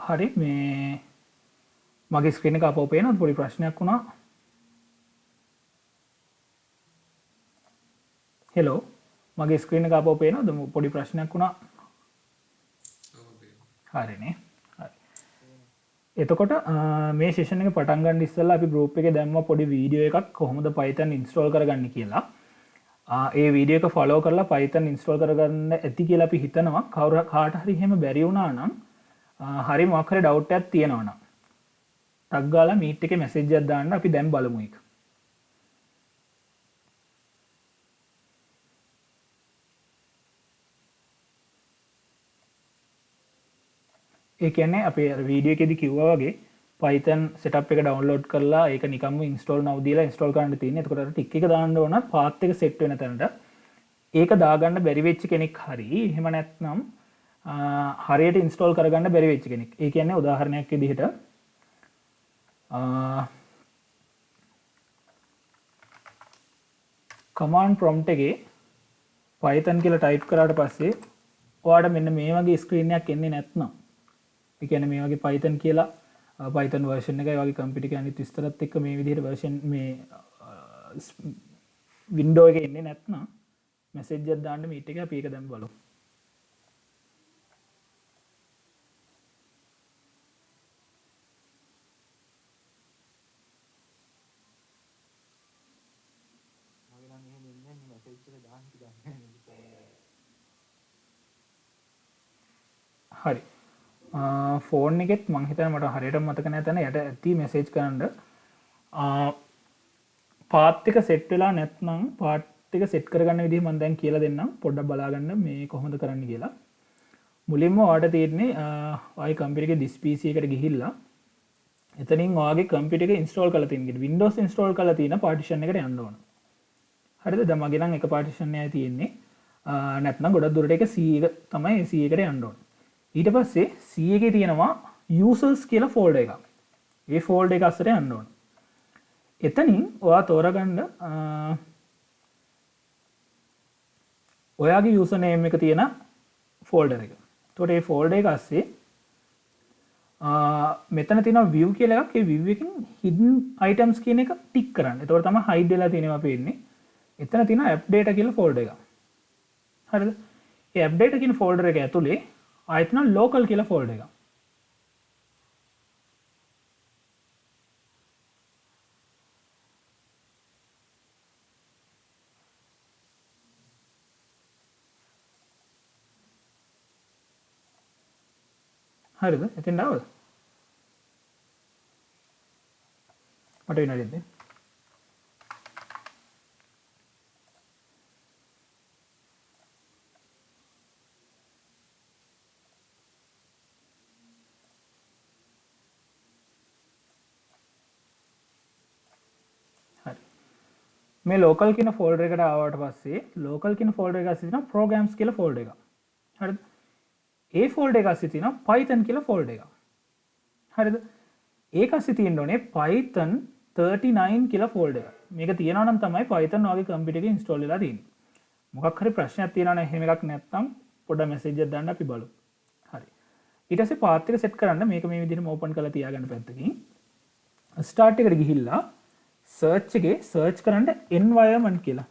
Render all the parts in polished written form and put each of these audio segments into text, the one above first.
හරි මේ මගේ ස්ක්‍රීන් එක අපෝ පේනවද? පොඩි ප්‍රශ්නයක් වුණා. හෙලෝ මගේ ස්ක්‍රීන් එක අපෝ පේනවද? පොඩි ප්‍රශ්නයක් වුණා. හරිනේ. හරි. එතකොට මේ සෙෂන් එක පටන් ගන්න ඉස්සෙල්ලා අපි ගෲප් එකේ දැම්ම පොඩි වීඩියෝ එකක් කොහොමද Python ඉන්ස්ටෝල් කරගන්නේ කියලා. ඒ වීඩියෝ එක ෆලෝ කරලා Python ඉන්ස්ටෝල් කරගන්න ඇති කියලා අපි හිතනවා. කවුරු කාට හරි එහෙම බැරි වුණා නම් හරි මොකක් හරි ඩවුට් එකක් තියෙනවා නම් ටග් ගාලා මීට් එකේ මැසේජ් එකක් දාන්න. අපි දැන් බලමු ඒක. ඒ කියන්නේ අපි වීඩියෝ එකේදී කිව්වා වගේ Python setup එක download කරලා ඒක නිකම්ම install now දීලා install කරන්න තියෙන්නේ. එතකොට අර ටික් එක දාන්න ඕන path එක set වෙන තැනට. ඒක දාගන්න බැරි වෙච්ච කෙනෙක් හරි එහෙම නැත්නම් හරියට install කරගන්න බැරි වෙච්ච කෙනෙක්. ඒ කියන්නේ උදාහරණයක් විදිහට command prompt එකේ Python කියලා type කරාට පස්සේ ඔයාලට මෙන්න මේ වගේ screen එකක් එන්නේ නැත්නම් ඒ කියන්නේ මේ වගේ Python කියලා Python version එකයි වගේ කම්පියුටර් එකේ අනිත් විස්තරත් එක්ක මේ විදිහට version මේ window එකේ එන්නේ නැත්නම් message එකක් දාන්න meet එකේ අපි ඒක දැන් බලමු. හරි. ෆෝන් එකෙත් මං හිතන්නේ මට හරියට මතක නැහැ යට ඇති මැසේජ් කරන්න. පාත් එක සෙට් වෙලා නැත්නම් පාත් එක සෙට් කරගන්න විදිහ මම දැන් කියලා දෙන්නම්. පොඩ්ඩක් බලාගන්න මේ කොහොමද කරන්න කියලා. මුලින්ම ඔයාලට තියෙන්නේ ඔයයි කම්පියුටර් එකේ this PC එකට ගිහිල්ලා එතනින් ඔයාගේ කම්පියුටර් එක ඉන්ස්ටෝල් කරලා තියෙන Windows ඉන්ස්ටෝල් කරලා තියෙන පාටිෂන් එකට යන්න ඕන. හරිද? දැන් මගේ නම් එක පාටිෂන් එකයි තියෙන්නේ. නැත්නම් ගොඩක් දුරට ඒක C එක තමයි C එකට යන්න ඕන. ඊට පස්සේ C එකේ තියෙනවා users කියලා ෆෝල්ඩර් එකක්. ඒ ෆෝල්ඩර් එක අස්සට යන්න ඕන. එතනින් ඔයා තෝරගන්න ඔයාගේ යුසර් නේම් එක තියෙන ෆෝල්ඩර් එක. එතකොට මේ ෆෝල්ඩර් එක අස්සේ මෙතන තියෙනවා view කියලා එකක්. ඒ view එකෙන් hidden items කියන එක ටික් කරන්න. එතකොට තමයි hide වෙලා තියෙනවා පේන්නේ. එතන තියෙනවා app data කියලා ෆෝල්ඩර් එකක්. හරිද? ඒ app data කියන ෆෝල්ඩර් එක ඇතුලේ ආයෙත් නම් local කියලා ෆෝල්ඩර් එකක්. හරිද? එතෙන් ආවද? මට විනාඩියක් දෙන්න. මේ local කියන ෆෝල්ඩර් එකට ආවට පස්සේ local කියන ෆෝල්ඩර් එක ඇස්සේ තියෙනවා programs කියලා ෆෝල්ඩර් එකක්. හරිද? ඒ ෆෝල්ඩර් එක ඇස්සේ තියෙනවා Python කියලා ෆෝල්ඩර් එකක්. හරිද? ඒක ඇස්සේ තියෙන්න ඕනේ Python 39 කියලා ෆෝල්ඩර් එකක්. මේක තියෙනවා නම් තමයි Python ඔයාගේ කම්පියුටර් එකේ ඉන්ස්ටෝල් වෙලා තියෙන්නේ. මොකක් හරි ප්‍රශ්නයක් තියෙනවා නම් එහෙම එකක් නැත්නම් පොඩ්ඩක් මැසේජ් එකක් දාන්න අපි බලමු. හරි. ඊට පස්සේ path එක set කරන්න මේක මේ විදිහටම open කරලා තියාගන්න පැත්තකින්. start එකට ගිහිල්ලා search එකේ search කරන්න environment කියලා.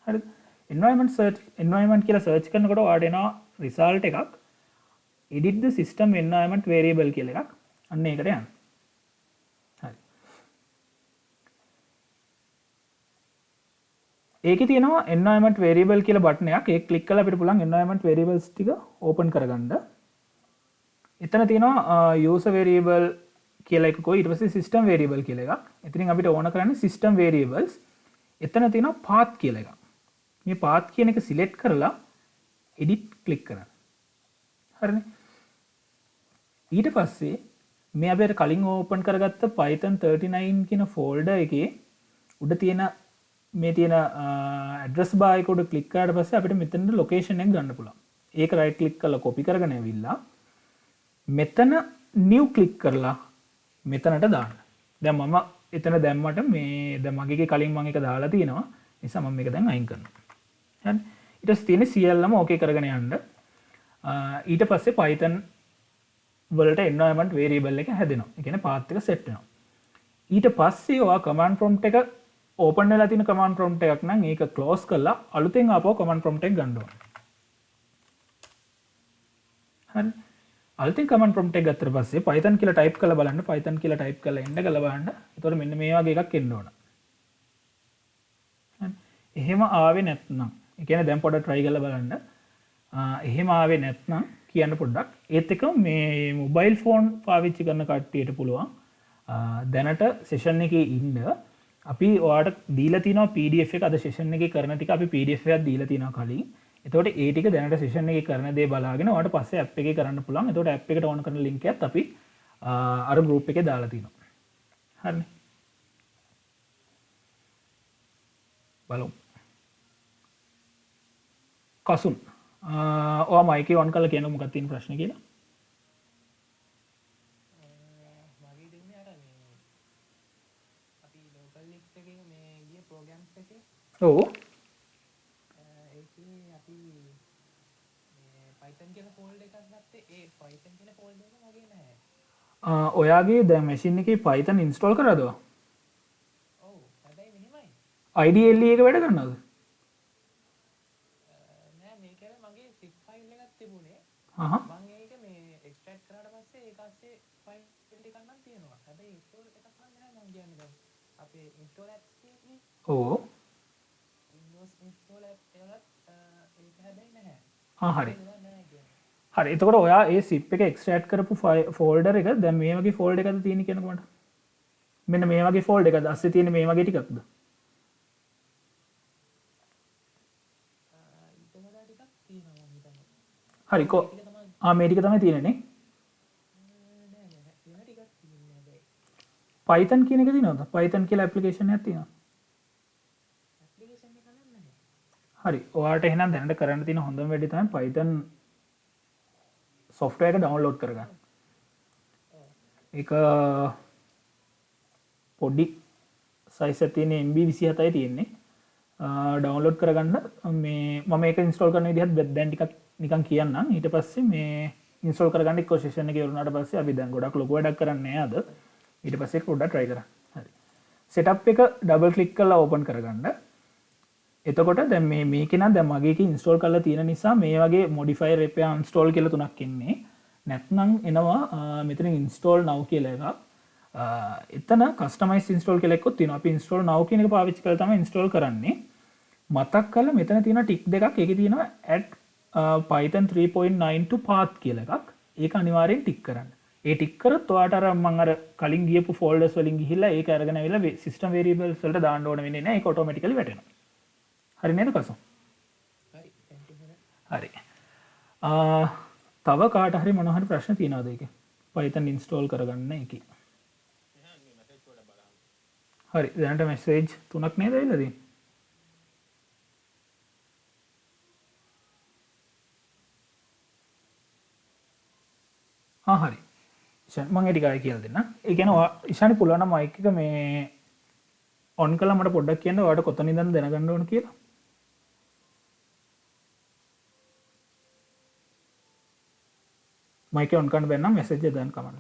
හරිද? environment කියලා search කරනකොට ඔයාලට එනවා result එකක්. edit the system environment variable කියලා එකක්. අන්න ඒකට යන්න. හරි. ඒකේ තියෙනවා environment variable කියලා බටන් එකක්. ඒක ක්ලික් කරලා අපිට පුළුවන් environment variables ටික open කරගන්න. එතන තියෙනවා user variable කියලා එකක ඊට පස්සේ system variable කියලා එකක්. එතනින් අපිට ඕන කරන්නේ system variables. එතන තියෙනවා path කියලා එකක්. මේ path කියන එක select කරලා edit click කරන්න. හරිනේ. ඊට පස්සේ මේ අපි අර කලින් open කරගත්ත Python 39 කියන folder එකේ උඩ තියෙන මේ තියෙන address bar එක උඩ click කරාට පස්සේ අපිට මෙතන location එක ගන්න පුළුවන්. ඒක right click කරලා copy කරගෙන ඇවිල්ලා මෙතන new click කරලා මෙතනට දාන්න. දැන් මම එතන දැම්මට මේ දැන් මගේ කලින් මම එක දාලා තියෙනවා. නිසා මම මේක දැන් අයින් කරනවා. හරි. ඊට පස්සේ තියෙන්නේ සියල්ලම ඕකේ කරගෙන යන්න. ඊට පස්සේ Python වලට environment variable එක හැදෙනවා. ඒ කියන්නේ path එක set වෙනවා. ඊට පස්සේ ඔයා command prompt එක open වෙලා තියෙන command prompt එකක් නම් ඒක close කරලා අලුතෙන් ආපහු command prompt එක ගන්න ඕනේ. හරි. අලුතෙන් command prompt එක ගත්තට පස්සේ python කියලා type කරලා බලන්න python කියලා type කරලා enter කරලා බලන්න. එතකොට මෙන්න මේ වගේ එකක් එන්න ඕන. හරි. එහෙම ආවේ නැත්නම් ඒ කියන්නේ දැන් පොඩ්ඩක් try කරලා බලන්න. එහෙම ආවේ නැත්නම් කියන්න පොඩ්ඩක්. ඒත් එක මේ mobile phone පාවිච්චි කරන කට්ටියට පුළුවන් දැනට session එකේ ඉන්න අපි ඔයාලට දීලා තියෙනවා PDF එක අද session එකේ කරන ටික අපි PDF එකක් දීලා තියෙනවා කලින්. එතකොට ඒ ටික දැනට session එකේ කරන දේ බලාගෙන ඔයාලට පස්සේ app එකේ කරන්න පුළුවන්. එතකොට app එකට on කරන link එකත් අපි අර group එකේ දාලා තියෙනවා. හරිනේ. බලමු. කසුන් ඔයා මයික් එක on කරලා කියන්න මොකක්ද තියෙන ප්‍රශ්නේ කියලා. මගේ දෙන්නේ අර මේ අපි local list එකේ මේ ගිය programs එකේ ඔව් ඒකේ අපි මේ Python කියන folder එකක් ගත්තේ ඒ Python කියන folder එක මගේ නැහැ. ඔයාගේ දැන් machine එකේ Python install කරාද? ඔව් හැබැයි මෙහෙමයි. IDLE එක වැඩ කරනවද? නෑ මේකේ මගේ zip file එකක් තිබුණේ. හහ මම ඒක මේ extract කරාට පස්සේ ඒක ASCII file එකක් නම් තියෙනවා. හැබැයි install එකක් නම් නැහැ මම කියන්නේ දැන්. අපේ install apps එකේ ඔව් Windows install app එකත් ඒක හැබැයි නැහැ. හරි. ඒක නැහැ කියන්නේ. හරි. එතකොට ඔයා ඒ zip එක extract කරපු folder එක දැන් මේ වගේ folder එකක්ද තියෙන්නේ කියනකො මට. මෙන්න මේ වගේ folder එකක්ද ASCII තියෙන මේ වගේ ටිකක්ද? ඊට වඩා ටිකක් තියෙනවා මම හිතන්නේ. හරි කො ඒක තමයි මේ ටික තමයි තියෙන්නේ නේ. නෑ නෑ වෙන ටිකක් තියෙන්නේ හැබැයි. Python කියන එක තියෙනවද? Python කියලා application එකක් තියෙනවා. ඇප්ලිකේෂන් එක නම් නැහැ. හරි. ඔයාලට එහෙනම් දැනට කරන්න තියෙන හොඳම වැඩේ තමයි Python software එක download කරගන්න. ඒක පොඩි size එක තියෙන MB 27යි තියෙන්නේ. download කරගන්න මේ මම ඒක install කරන විදිහත් දැන් ටිකක් නිකන් කියන්නම්. ඊට පස්සේ මේ install කරගන්න එක්ක session එක ඉවර වුණාට පස්සේ අපි දැන් ගොඩක් ලොකු වැඩක් කරන්නේ නැහැ අද. ඊට පස්සේ පොඩ්ඩක් try කරන්න. හරි. setup එක double click කරලා open කරගන්න. එතකොට දැන් මේකේ නම් දැන් මගේ එකේ install කරලා තියෙන නිසා මේ වගේ modify repair uninstall කියලා තුනක් එන්නේ. නැත්නම් එනවා මෙතන install now කියලා එකක්. එතන customize install කියලා එකක් තියෙනවා. අපි install now කියන එක පාවිච්චි කරලා තමයි install කරන්නේ. මතක් කරලා මෙතන තියෙන tick දෙකක්. ඒකේ තියෙනවා add Python 3.9 to path කියලා එකක්. ඒක අනිවාර්යෙන් tick කරන්න. ඒ tick කරොත් ඔයාට අර මම අර කලින් ගියපු folders වලින් ගිහිල්ලා ඒක අරගෙන ආවිලා system variables වලට දාන්න ඕන වෙන්නේ නැහැ. ඒක automatically වැටෙනවා. හරි නේද කසු? හරි thank you සර්. හරි. තව කාට හරි මොන හරි ප්‍රශ්න තියෙනවද ඒකේ? Python install කරගන්න එකේ. හරි. දැනට message 3ක් නේද ඇවිල්ලා තියෙන්නේ? හරි. ඉෂාන් මම ඒ ටික ආයෙ කියලා දෙන්නම්. ඒ කියන්නේ ඉෂානි පුළුවන් නම් mic එක මේ on කළා මට පොඩ්ඩක් කියන්න ඔයාලට කොතන ඉඳන් දැනගන්න ඕන කියලා. mic එක on කරන්න බැන්නම් message එක දාන්න කමන්න.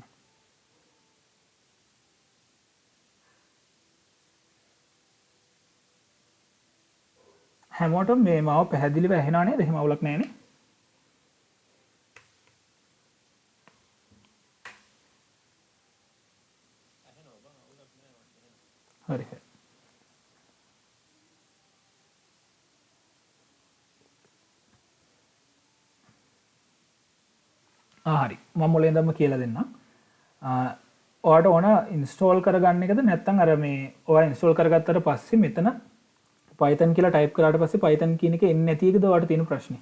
හැමෝටම මේ මාව පැහැදිලිව ඇහෙනවා නේද? එහෙම අවුලක් නැහැ නේ? හරි හරි. හරි. මම මුලින් ඉඳන්ම කියලා දෙන්නම්. ඔයාලට ඕන ඉන්ස්ටෝල් කරගන්න එකද නැත්නම් අර මේ ඔයා ඉන්ස්ටෝල් කරගත්තට පස්සේ මෙතන Python කියලා ටයිප් කරාට පස්සේ Python කියන එක එන්නේ නැති එකද ඔයාලට තියෙන ප්‍රශ්නේ?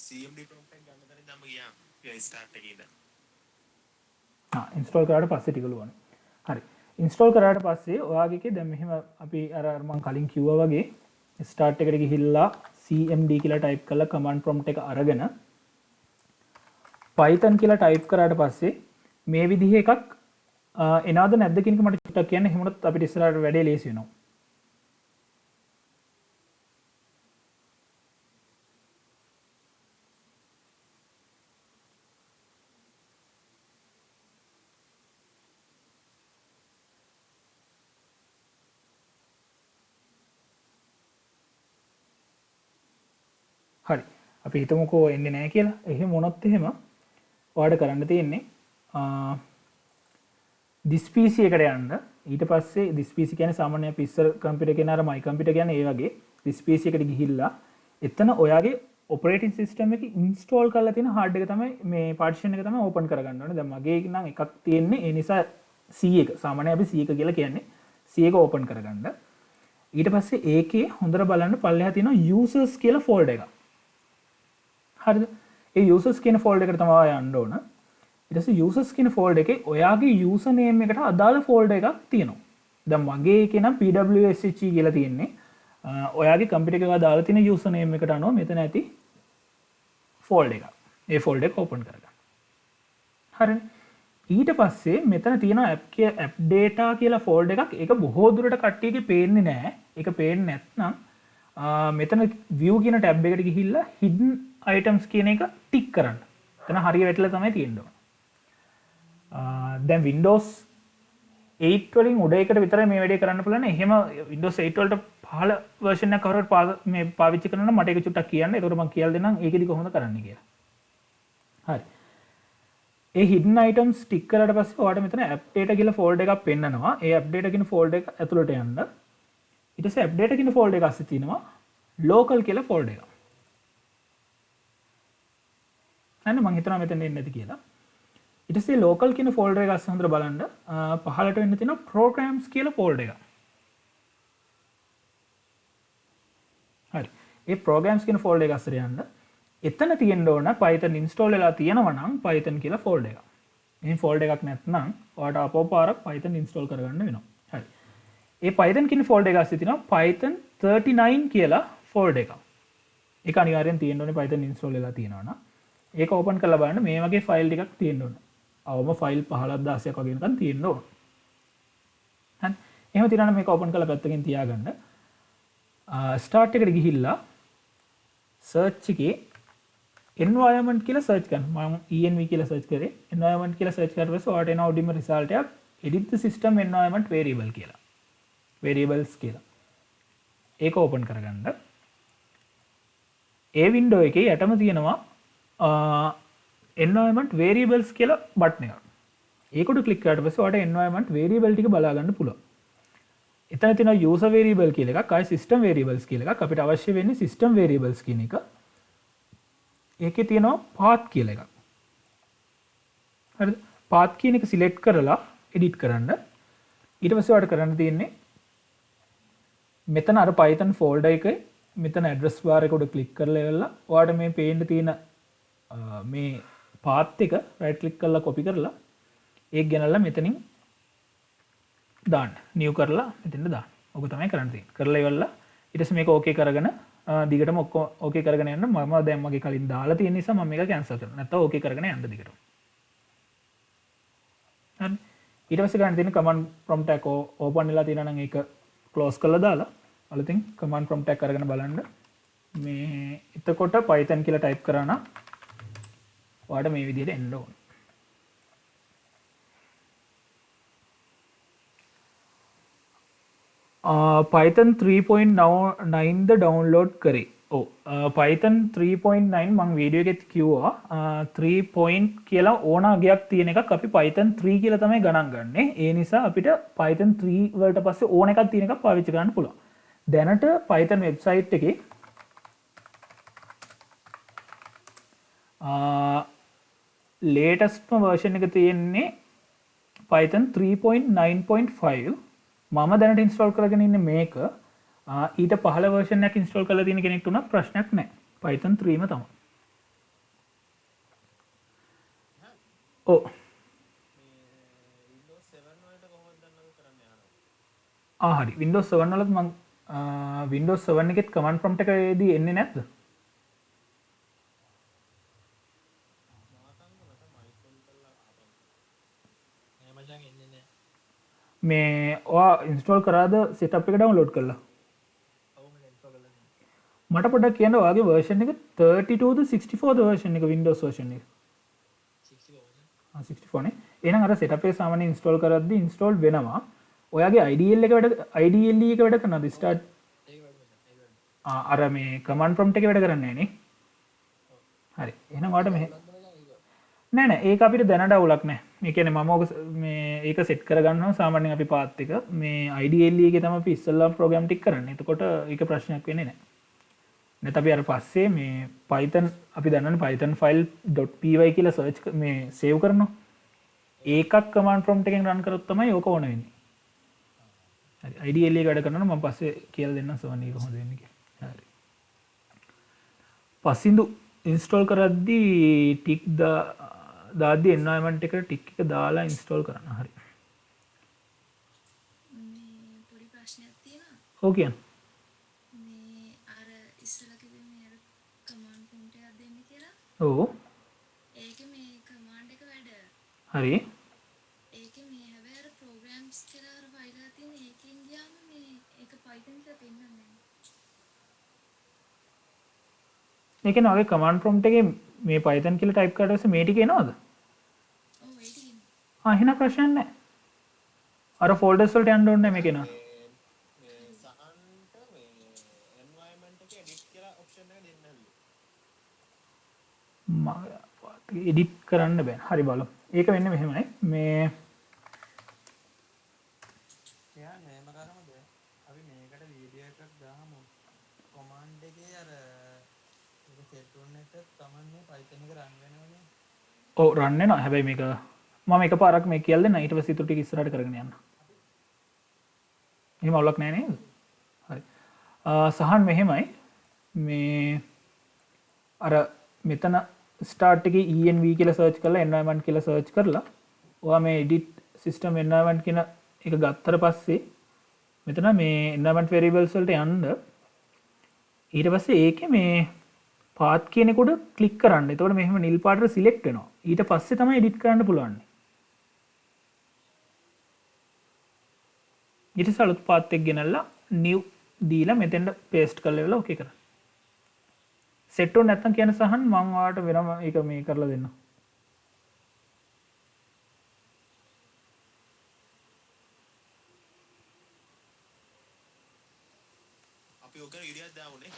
CMD prompt එක ගන්න තැනින් නම් ගියා. start එකේ ඉඳන්. ඉන්ස්ටෝල් කරාට පස්සේ ටිකලු වань. හරි. ඉන්ස්ටෝල් කරාට පස්සේ ඔයාගේ එකේ දැන් මෙහෙම අපි අර මම කලින් කිව්වා වගේ start එකට ගිහිල්ලා cmd කියලා ටයිප් කරලා command prompt එක අරගෙන Python කියලා ටයිප් කරාට පස්සේ මේ විදිහ එකක් එනවද නැද්ද කියන එක මට චුට්ටක් කියන්න හිමුණත් අපිට ඉස්සරහට වැඩේ ලේසි වෙනවා. හරි. අපි හිතමුකෝ එන්නේ නැහැ කියලා. එහෙම වුණොත් එහෙම ඔයාලට කරන්න තියෙන්නේ this PC එකට යන්න. ඊට පස්සේ this PC කියන්නේ සාමාන්‍ය අපි ඉස්සර කම්පියුටර් කියන අර my computer කියන්නේ ඒ වගේ this PC එකට ගිහිල්ලා එතන ඔයාගේ operating system එක install කරලා තියෙන hard එක තමයි මේ partition එක තමයි open කරගන්න ඕනේ. දැන් මගේ නම් එකක් තියෙන්නේ ඒ නිසා C එක. සාමාන්‍ය අපි C එක කියලා කියන්නේ C එක open කරගන්න. ඊට පස්සේ ඒකේ හොඳට බලන්න පල්ලෙහා තියෙනවා users කියලා folder එකක්. හරිද? ඒ users කියන folder එකට තමයි යන්න ඕන. ඊට පස්සේ users කියන folder එකේ ඔයාගේ user name එකට අදාළ folder එකක් තියෙනවා. දැන් මගේ එකේ නම් pwshe කියලා තියෙන්නේ. ඔයාගේ කම්පියුටර් එකක අදාළ තියෙන user name එකට අනුව මෙතන ඇති folder එකක්. ඒ folder එක open කරගන්න. හරිනේ. ඊට පස්සේ මෙතන තියෙනවා app data කියලා folder එකක්. ඒක බොහෝ දුරට කට්ටියගේ පේන්නේ නැහැ. ඒක පේන්නේ නැත්නම් මෙතන view කියන tab එකට ගිහිල්ලා hidden items කියන එක ටික් කරන්න. එතන හරිය වැටලා තමයි තියෙන්න ඕන. දැන් Windows 8 වලින් උඩ එකට විතරයි මේ වැඩේ කරන්න පුළුවන්. එහෙම Windows 8 වලට පහළ version එකක් කවුරුත් මේ පාවිච්චි කරනවා නම් මට ඒක චුට්ටක් කියන්න. ඒකට මම කියලා දෙන්නම් ඒකෙදි කොහොමද කරන්න කියලා. හරි. ඒ hidden items ටික් කරලා පස්සේ ඔයාලට මෙතන app data කියලා folder එකක් පෙන්නනවා. ඒ app data කියන folder එක ඇතුළට යන්න. ඊට පස්සේ app data කියන folder එක අස්සේ තියෙනවා local කියලා folder එකක්. හරි මම හිතනවා මෙතන එන්නේ නැති කියලා. ඊට පස්සේ local කියන folder එක අස්සේ හොඳට බලන්න පහළට වෙන්න තියෙනවා programs කියලා folder එකක්. හරි. ඒ programs කියන folder එක අස්සට යන්න. එතන තියෙන්න ඕන Python install වෙලා තියෙනවා නම් Python කියලා folder එකක්. මේ folder එකක් නැත්නම් ඔයාලට අපෝ පාරක් Python install කරගන්න වෙනවා. හරි. ඒ Python කියන folder එක අස්සේ තියෙනවා Python 39 කියලා folder එකක්. ඒක අනිවාර්යෙන් තියෙන්න ඕනේ Python install වෙලා තියෙනවා නම්. ඒක open කරලා බලන්න මේ වගේ ෆයිල් ටිකක් තියෙන්න ඕන. අවම ෆයිල් 15ක් 16ක් වගේ නිකන් තියෙන්න ඕන. හරි. එහෙම තියෙනවා නම් මේක open කරලා පැත්තකින් තියාගන්න. start එකට ගිහිල්ලා search එකේ environment කියලා search කරන්න. මම env කියලා search කරේ. environment කියලා search කරලා පස්සේ ඔයාලට එන උඩින්ම result එකක් edit the system environment variable කියලා. variables කියලා. ඒක open කරගන්න. ඒ window එකේ යටම තියෙනවා environment variables කියලා බටන් එකක්. ඒකට ක්ලික් කරාට පස්සේ ඔයාලට environment variable ටික බලා ගන්න පුළුවන්. එතන තියෙනවා user variable කියලා එකක්, ආයි system variables කියලා එකක්. අපිට අවශ්‍ය වෙන්නේ system variables කියන එක. ඒකේ තියෙනවා path කියලා එකක්. හරිද? path කියන එක select කරලා edit කරන්න. ඊට පස්සේ ඔයාලට කරන්න තියෙන්නේ මෙතන අර Python folder එකේ මෙතන address bar එක උඩ click කරලා ඉවරලා ඔයාලට මේ පේන්න තියෙන මේ path එක right click කරලා copy කරලා ඒක ගෙනල්ලා මෙතනින් දාන්න. new කරලා මෙතෙන්ට දාන්න. ඔක තමයි කරන්න තියෙන්නේ. කරලා ඉවරලා ඊට පස්සේ මේක okay කරගෙන දිගටම ඔක්කොම okay කරගෙන යන්න. මම දැන් මගේ කලින් දාලා තියෙන නිසා මම මේක cancel කරනවා. නැත්නම් okay කරගෙන යන්න දිගටම. හරි. ඊට පස්සේ ගන්න තියෙන command prompt එක open වෙලා තියෙනවා නම් ඒක close කරලා දාලා අලුතින් command prompt එක අරගෙන බලන්න. මේ එතකොට python කියලා type කරා නම් ඔයාලට මේ විදිහට එන්න ඕන. Python 3.9 ද ඩවුන්ලෝඩ් කරේ. ඔව් Python 3.9 මම වීඩියෝ එකෙත් කිව්වා 3 point කියලා ඕන අගයක් තියෙන එකක් අපි Python 3 කියලා තමයි ගණන් ගන්නෙ. ඒ නිසා අපිට Python 3 වලට පස්සේ ඕන එකක් තියෙන එකක් පාවිච්චි කරන්න පුළුවන්. දැනට Python වෙබ්සයිට් එකේ latest version එක තියෙන්නේ Python 3.9.5 මම දැනට ඉන්ස්ටෝල් කරගෙන ඉන්නේ මේක. ඊට පහළ version එකක් ඉන්ස්ටෝල් කරලා තියෙන කෙනෙක්ට උනත් ප්‍රශ්නයක් නැහැ. Python 3ම තමයි. ඔව්. Windows 7 වලට කොහොමද දන්නවද කරන්න යනවා. හරි. Windows 7 වලත් මම Windows 7 එකෙත් command prompt එකේදී එන්නේ නැද්ද? මේ ඔයා ඉන්ස්ටෝල් කරාද සෙටප් එක ඩවුන්ලෝඩ් කරලා? ඔව් මම ඉන්ස්ටෝල් කරලා තියෙනවා. මට පොඩ්ඩක් කියන්න ඔයාගේ version එක 32 ද 64 ද version එක Windows version එක? 64 version. 64 නේ. එහෙනම් අර setup එක සාමාන්‍ය ඉන්ස්ටෝල් කරද්දී ඉන්ස්ටෝල් වෙනවා. ඔයාගේ IDL එක IDLE එක වැඩ කරනවද? start ඒක වැඩ අර මේ command prompt එකේ වැඩ කරන්නේ නැහැ නේ. හරි. එහෙනම් ඔයාලට මෙහෙ නෑ නෑ ඒක අපිට දැනට අවුලක් නෑ. ඒ කියන්නේ මම ඔක මේ ඒක සෙට් කරගන්නවා සාමාන්‍යයෙන් අපි පාත් එක මේ IDLE එකේ තමයි අපි ඉස්සෙල්ලාම ප්‍රෝග්‍රෑම් ටික කරන්නේ. එතකොට ඒක ප්‍රශ්නයක් වෙන්නේ නෑ. නැත්නම් අපි අර පස්සේ මේ Python අපි දන්නවනේ Python file.py කියලා සර්ච් මේ සේව් කරනවා. ඒකක් command prompt එකෙන් run කරොත් තමයි ඕක ඕන වෙන්නේ. හරි IDLE එක වැඩ කරනවා මම පස්සේ කියලා දෙන්නම් සෝනි කොහොමද වෙන්නේ කියලා. හරි. පසින්දු ඉන්ස්ටෝල් කරද්දී ටික් දාද්දී එන්වයරන්මන්ට් එකට ටික් එක දාලා ඉන්ස්ටෝල් කරන්න. හරි. මේ පොඩි ප්‍රශ්නයක් තියෙනවා. ඔව් කියන්න. මේ අර ඉස්සලා කිව්වේ මේ අර කමාන්ඩ් ප්‍රොම්ප්ට් එකක් දෙන්න කියලා. ඔව්. ඒකේ මේ කමාන්ඩ් එක වැඩ. හරි. ඒකේ මේ හැබැයි අර ප්‍රෝග්‍රෑම්ස් කියලා අර ෆයිල් එකක් තියෙන ඒකෙන් ගියාම මේ ඒක Python කියලා පෙන්නන්නේ නැහැ. ඒ කියන්නේ ඔගේ command prompt එකේ මේ Python කියලා ටයිප් කරලා ඊපස්සේ මේ ටික එනවද? ඔව් ඒක තියෙනවා. එහෙනම් ප්‍රශ්නයක් නැහැ. අර ෆෝල්ඩර්ස් වලට යන්න ඕනේ නැහැ මේක එනවා. මේ සහන්ට මේ එන්වයරන්මන්ට් එකේ එඩිට් කියලා ඔප්ෂන් එක දෙන්න හැදුවා. මම එඩිට් කරන්න බෑ. හරි බලමු. ඒක වෙන්නේ මෙහෙමයි. මේ එයා මේම කරමුද? අපි මේකට වීඩියෝ එකක් දාමු. කමාන්ඩ් එකේ අර ඒක සෙට් වුණ එක තමයි Python එක රන් වෙනවනේ. ඔව් රන් වෙනවා. හැබැයි මේක මම එකපාරක් මේ කියලා දෙන්න ඊට පස්සේ ඊටු ටික ඉස්සරහට කරගෙන යන්න. එහෙම අවුලක් නැහැ නේද? හරි. සහන් මෙහෙමයි. මේ අර මෙතන start එකේ env කියලා search කරලා environment කියලා search කරලා ඔයා මේ edit system environment කියන එක ගත්තට පස්සේ මෙතන මේ environment variables වලට යන්න ඊට පස්සේ ඒකේ මේ path කියන එක උඩ ක්ලික් කරන්න. එතකොට මෙහෙම නිල් පාටට select වෙනවා. ඊට පස්සේ තමයි edit කරන්න පුළුවන්. ඊට පස්සේ අලුත් path එක ගෙනල්ලා new දීලා මෙතෙන්ට paste කරලා ඉවරලා okay කරන්න. set උන් නැත්තම් කියන සහන් මම ඔයාලට වෙනම ඒක මේ කරලා දෙන්නම්. අපි ඔක ඉරියක් දාමුනේ.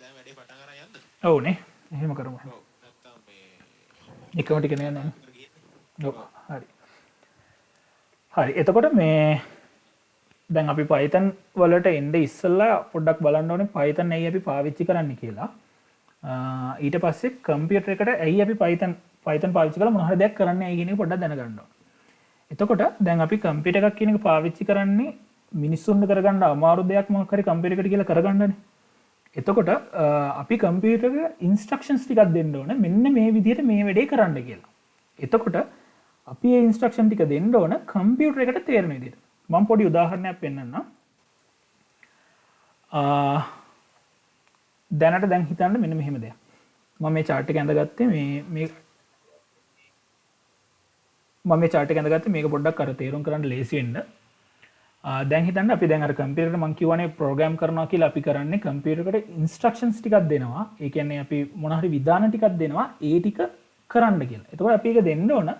දැන් වැඩේ පටන් අරන් යන්න. ඔව් නේ. එහෙම කරමු. ඔව්. නැත්තම් මේ එකම ටික නෑ නෑ. ගියේ. ඔව් හරි. හරි. එතකොට මේ දැන් අපි Python වලට එන්න ඉස්සෙල්ලා පොඩ්ඩක් බලන්න ඕනේ Python ඇයි අපි පාවිච්චි කරන්නේ කියලා. ඊට පස්සේ කම්පියුටර් එකට ඇයි අපි Python පාවිච්චි කරලා මොන හරි දෙයක් කරන්නේ ඇයි කියන එක පොඩ්ඩක් දැනගන්න ඕනේ. එතකොට දැන් අපි කම්පියුටර් එකක් කියන එක පාවිච්චි කරන්නේ මිනිස්සුන්ට කරගන්න අමාරු දෙයක් මොකක් හරි කම්පියුටර් එකට කියලා කරගන්නනේ. එතකොට අපි කම්පියුටර් එක ඉන්ස්ට්‍රක්ෂන්ස් ටිකක් දෙන්න ඕනේ මෙන්න මේ විදිහට මේ වැඩේ කරන්න කියලා. එතකොට අපි මේ ඉන්ස්ට්‍රක්ෂන් ටික දෙන්න ඕන කම්පියුටර් එකට තේරෙන විදිහට. මම පොඩි උදාහරණයක් පෙන්නන්නම්. දැනට දැන් හිතන්න මෙන්න මෙහෙම දෙයක්. මම මේ chart එක ඇඳගත්තේ මේ මම මේ chart එක ඇඳගත්තේ මේක පොඩ්ඩක් අර තේරුම් කරන්න ලේසි වෙන්න. දැන් හිතන්න අපි දැන් අර කම්පියුටර් මම කියවනේ ප්‍රෝග්‍රෑම් කරනවා කියලා අපි කරන්නේ කම්පියුටර් එකට ඉන්ස්ට්‍රක්ෂන්ස් ටිකක් දෙනවා. ඒ කියන්නේ අපි මොන හරි විධාන ටිකක් දෙනවා ඒ ටික කරන්න කියලා. එතකොට අපි ඒක දෙන්න ඕන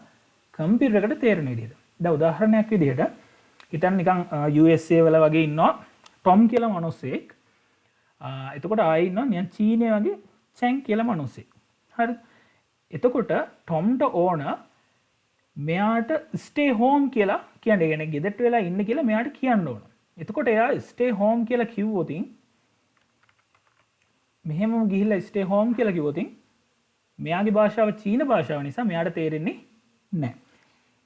කම්පියුටර් එකට තේරෙන විදිහට. දැන් උදාහරණයක් විදිහට හිතන්න නිකන් USA වල වගේ ඉන්නවා ටොම් කියලා මිනිස්සෙක්. එතකොට ආයෙ ඉන්නවා නිකන් චීනය වගේ චැන් කියලා මිනිස්සෙක්. හරි. එතකොට ටොම්ට ඕන මෙයාට ස්ටේ හෝම් කියලා කියන්නේ කියන්නේ ගෙදරට වෙලා ඉන්න කියලා මෙයාට කියන්න ඕන. එතකොට එයා ස්ටේ හෝම් කියලා කිව්වොත් මෙහෙම ගිහිල්ලා ස්ටේ හෝම් කියලා කිව්වොත් මෙයාගේ භාෂාව චීන භාෂාව නිසා මෙයාට තේරෙන්නේ නැහැ.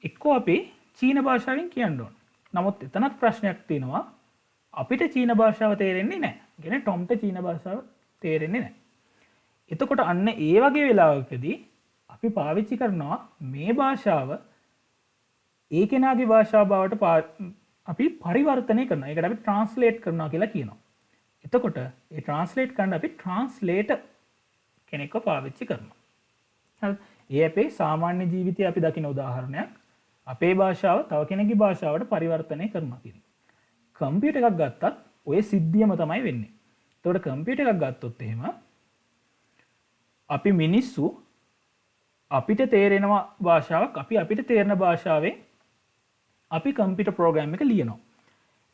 එක්කෝ අපි චීන භාෂාවෙන් කියන්න ඕන. නමුත් එතනත් ප්‍රශ්නයක් තියෙනවා අපිට චීන භාෂාව තේරෙන්නේ නැහැ. කියන්නේ ටොම්ට චීන භාෂාව තේරෙන්නේ නැහැ. එතකොට අන්න ඒ වගේ වෙලාවකදී අපි පාවිච්චි කරනවා මේ භාෂාව ඒ කෙනාගේ භාෂාව බවට අපි පරිවර්තනය කරනවා. ඒකට අපි ට්‍රාන්ස්ලේට් කරනවා කියලා කියනවා. එතකොට ඒ ට්‍රාන්ස්ලේට් කරන්න අපි ට්‍රාන්ස්ලේටර් කෙනෙක්ව පාවිච්චි කරනවා. හරි. ඒ අපේ සාමාන්‍ය ජීවිතයේ අපි දකින උදාහරණයක්. අපේ භාෂාව තව කෙනෙකුගේ භාෂාවට පරිවර්තනය කරනවා කියන එක. කම්පියුටර් එකක් ගත්තත් ඔය සිද්ධියම තමයි වෙන්නේ. එතකොට කම්පියුටර් එකක් ගත්තොත් එහෙම අපි මිනිස්සු අපිට තේරෙනවා භාෂාවක් අපිට තේරෙන භාෂාවෙන් අපි කම්පියුටර් ප්‍රෝග්‍රෑම් එක ලියනවා.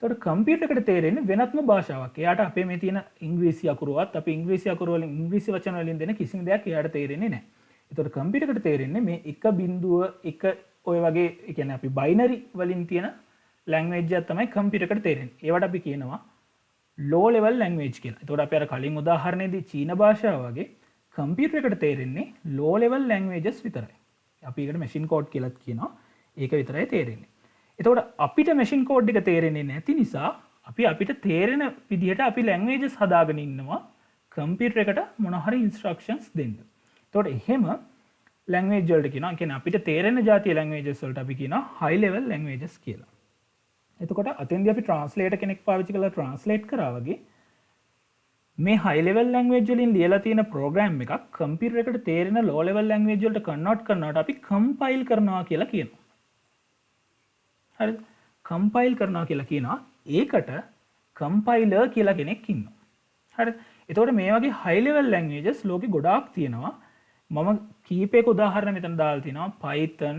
එතකොට කම්පියුටර් එකට තේරෙන්නේ වෙනත්ම භාෂාවක්. එයාට අපේ මේ තියෙන ඉංග්‍රීසි අකුරුවත් අපි ඉංග්‍රීසි අකුරු වලින් ඉංග්‍රීසි වචන වලින් දෙන කිසිම දෙයක් එයාට තේරෙන්නේ නැහැ. එතකොට කම්පියුටර් එකට තේරෙන්නේ මේ එක බිඳුව එක ඔය වගේ ඒ කියන්නේ අපි බයිනරි වලින් තියෙන ලැන්ග්වේජ් එකක් තමයි කම්පියුටර් එකට තේරෙන්නේ. ඒවට අපි කියනවා low level language කියලා. එතකොට අපි අර කලින් උදාහරණයේදී චීන භාෂාව වගේ කම්පියුටර් එකට තේරෙන්නේ low level languages විතරයි. අපි ඒකට machine code කියලාත් කියනවා. ඒක විතරයි තේරෙන්නේ. එතකොට අපිට machine code එක තේරෙන්නේ නැති නිසා අපිට තේරෙන විදිහට අපි languages හදාගෙන ඉන්නවා කම්පියුටර් එකට මොන හරි instructions දෙන්න. එතකොට එහෙම language වලට කියනවා. ඒ කියන්නේ අපිට තේරෙන જાතිය languages වලට අපි කියනවා high level languages කියලා. එතකොට අතෙන්දී අපි translator කෙනෙක් පාවිච්චි කරලා translate කරා වගේ මේ high level language වලින් ලියලා තියෙන program එකක් computer එකට තේරෙන low level language වලට convert කරනවට අපි compile කරනවා කියලා කියනවා. හරිද? compile කරනවා කියලා කියනවා. ඒකට compiler කියලා කෙනෙක් ඉන්නවා. හරිද? එතකොට මේ වගේ high level languages ලෝකෙ ගොඩාක් තියෙනවා. මම කීපයක උදාහරණ මෙතන දාලා තිනවා. Python,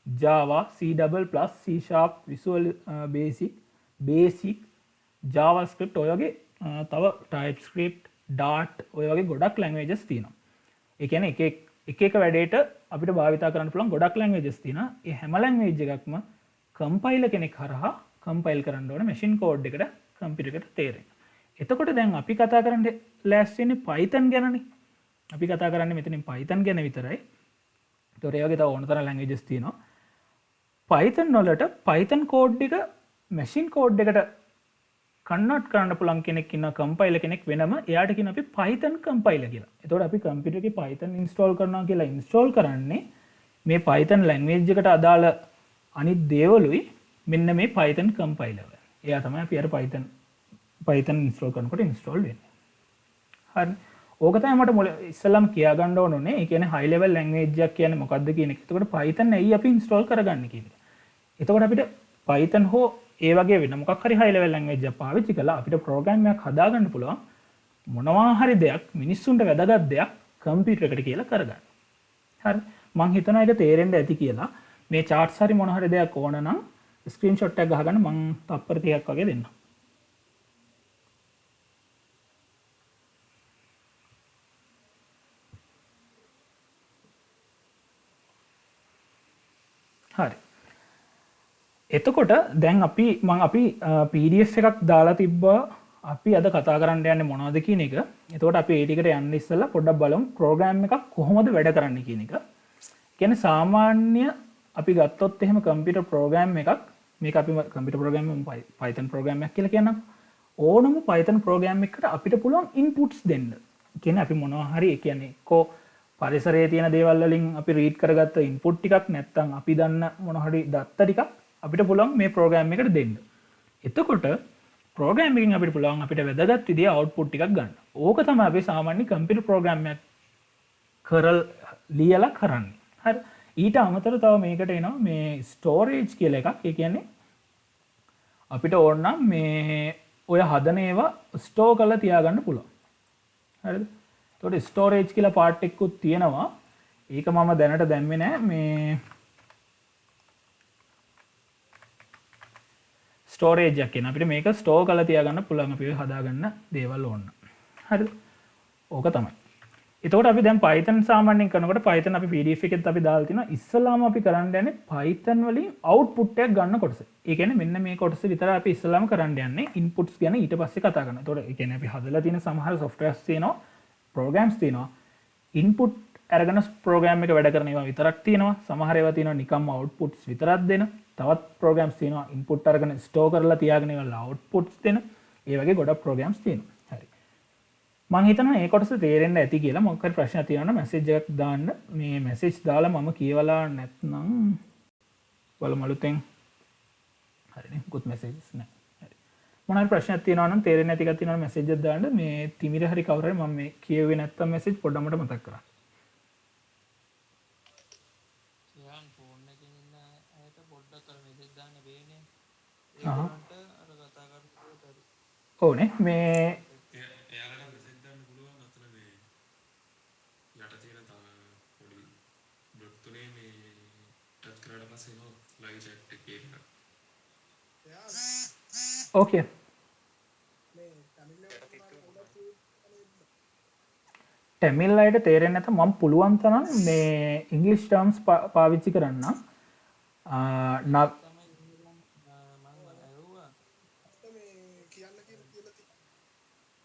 Java, C++, C Sharp, Visual Basic, JavaScript ඔය වගේ තව TypeScript, Dart ඔය වගේ ගොඩක් languages තියෙනවා. ඒ කියන්නේ එක එක වැඩේට අපිට භාවිතා කරන්න පුළුවන් ගොඩක් languages තියෙනවා. ඒ හැම language එකක්ම compiler කෙනෙක් හරහා compile කරන්න ඕනේ machine code එකට computer එකට තේරෙන්න. එතකොට දැන් අපි කතා කරන්න ලෑස්ති වෙන්නේ Python ගැනනේ. අපි කතා කරන්නේ මෙතනින් Python ගැන විතරයි. ඒතකොට ඒ වගේ තව ඕන තරම් languages තියෙනවා. Python වලට Python code එක machine code එකට convert කරන්න පුළුවන් කෙනෙක් ඉන්නවා compiler කෙනෙක් වෙනම. එයාට කියන අපි Python compiler කියලා. එතකොට අපි computer එකේ Python install කරනවා කියලා install කරන්නේ මේ Python language එකට අදාළ අනිත් දේවලුයි මෙන්න මේ Python compiler. එයා තමයි අපි අර Python install කරනකොට install වෙන්නේ. හරි. ඕක තමයි මට ඉස්සෙල්ලාම කියා ගන්න ඕනේ. ඒ කියන්නේ high level language එකක් කියන්නේ මොකක්ද කියන එක. එතකොට Python ඇයි අපි install කරගන්නේ කියන එක. එතකොට අපිට Python හෝ ඒ වගේ වෙන මොකක් හරි high level language එකක් පාවිච්චි කරලා අපිට program එකක් හදාගන්න පුළුවන් මොනවා හරි දෙයක් මිනිස්සුන්ට වැදගත් දෙයක් computer එකට කියලා කරගන්න. හරි. මම හිතනවා ඒක තේරෙන්න ඇති කියලා. මේ charts හරි මොන හරි දෙයක් ඕන නම් screenshot එකක් ගහගන්න මම තප්පර 30ක් වගේ දෙන්නම්. හරි. එතකොට දැන් අපි PDF එකක් දාලා තිබ්බා අපි අද කතා කරන්න යන්නේ මොනවද කියන එක. එතකොට අපි ඒ ටිකට යන්න ඉස්සෙල්ලා පොඩ්ඩක් බලමු ප්‍රෝග්‍රෑම් එකක් කොහොමද වැඩ කරන්නේ කියන එක. කියන්නේ සාමාන්‍ය අපි ගත්තොත් එහෙම කම්පියුටර් ප්‍රෝග්‍රෑම් එකක් මේක අපි කම්පියුටර් ප්‍රෝග්‍රෑම් Python ප්‍රෝග්‍රෑම් එකක් කියලා කියනවා. ඕනම Python ප්‍රෝග්‍රෑම් එකකට අපිට පුළුවන් ඉන්පුට්ස් දෙන්න. කියන්නේ අපි මොනවා හරි ඒ කියන්නේ කො පරිසරයේ තියෙන දේවල් වලින් අපි රීඩ් කරගත්ත ඉන්පුට් ටිකක් නැත්නම් අපි දන්න මොන හරි දත්ත ටිකක් අපිට පුළුවන් මේ ප්‍රෝග්‍රෑම් එකට දෙන්න. එතකොට ප්‍රෝග්‍රෑම් එකකින් අපිට පුළුවන් අපිට වැදගත් විදිහේ අවුට්පුට් ටිකක් ගන්න. ඕක තමයි අපි සාමාන්‍ය කම්පියුටර් ප්‍රෝග්‍රෑම් එකක් කරලා ලියලා කරන්නේ. හරි. ඊට අමතරව තව මේකට එනවා මේ ස්ටෝරේජ් කියලා එකක්. ඒ කියන්නේ අපිට ඕන නම් මේ ඔය හදන ඒවා ස්ටෝර් කරලා තියාගන්න පුළුවන්. හරිද? එතකොට ස්ටෝරේජ් කියලා පාර්ට් එකකුත් තියෙනවා. ඒක මම දැනට දැම්මේ නෑ. මේ ස්ටෝරේජ් එකක් කියන අපිට මේක ස්ටෝර් කරලා තියාගන්න පුළුවන් අපි හදාගන්න දේවල් ඕන. හරිද? ඕක තමයි. එතකොට අපි දැන් Python සාමාන්‍යයෙන් කරනකොට Python අපි PDF එකෙත් අපි දාලා තිනවා. ඉස්සලාම අපි කරන්න යන්නේ Python වලින් output එකක් ගන්න කොටස. ඒ කියන්නේ මෙන්න මේ කොටස විතරයි අපි ඉස්සලාම කරන්න යන්නේ. inputs ගැන ඊට පස්සේ කතා කරනවා. එතකොට ඒ කියන්නේ අපි හදලා තියෙන සමහර softwares තියෙනවා. programs තියෙනවා. input අරගෙන program එක වැඩ කරන ඒවා විතරක් තියෙනවා. සමහර ඒවා තියෙනවා නිකම්ම outputs විතරක් දෙන. තවත් programs තියෙනවා input අරගෙන store කරලා තියාගෙන ඒවා outputs දෙන. ඒ වගේ ගොඩක් programs තියෙනවා. හරි. මම හිතනවා මේ කොටස තේරෙන්න ඇති කියලා. මොකක් හරි ප්‍රශ්න තියෙනවා නම් message එකක් දාන්න. මේ message දාලා මම කියවලා නැත්නම් බලමු අලුතෙන්. හරිනේ. good messages නෑ. මොනවාරි ප්‍රශ්නයක් තියෙනවා නම් තේරෙන්නේ නැති එකක් තියෙනවා නම් මැසේජ් එකක් දාන්න. මේ තිමිර හරි කවුරු හරි මම මේ කියුවේ නැත්තම් මැසේජ් පොඩ්ඩක් මට මතක් කරා. යාන් ෆෝන් එකකින් ඉන්න අයට පොඩ්ඩක් ඕනේ මේ එයාලට මෙසේජ් දාන්න පුළුවන් අතන මේ යට තියෙන පොඩි බ්ලොග් තුනේ මේ ටච් කරලා පස්සේ එනවා ලයිව් chat එකේ එක. ඕකේ ටැමිල් අයට තේරෙන්නේ නැත මම පුළුවන් තරම් මේ ඉංග්ලිෂ් ටර්ම්ස් පාවිච්චි කරන්න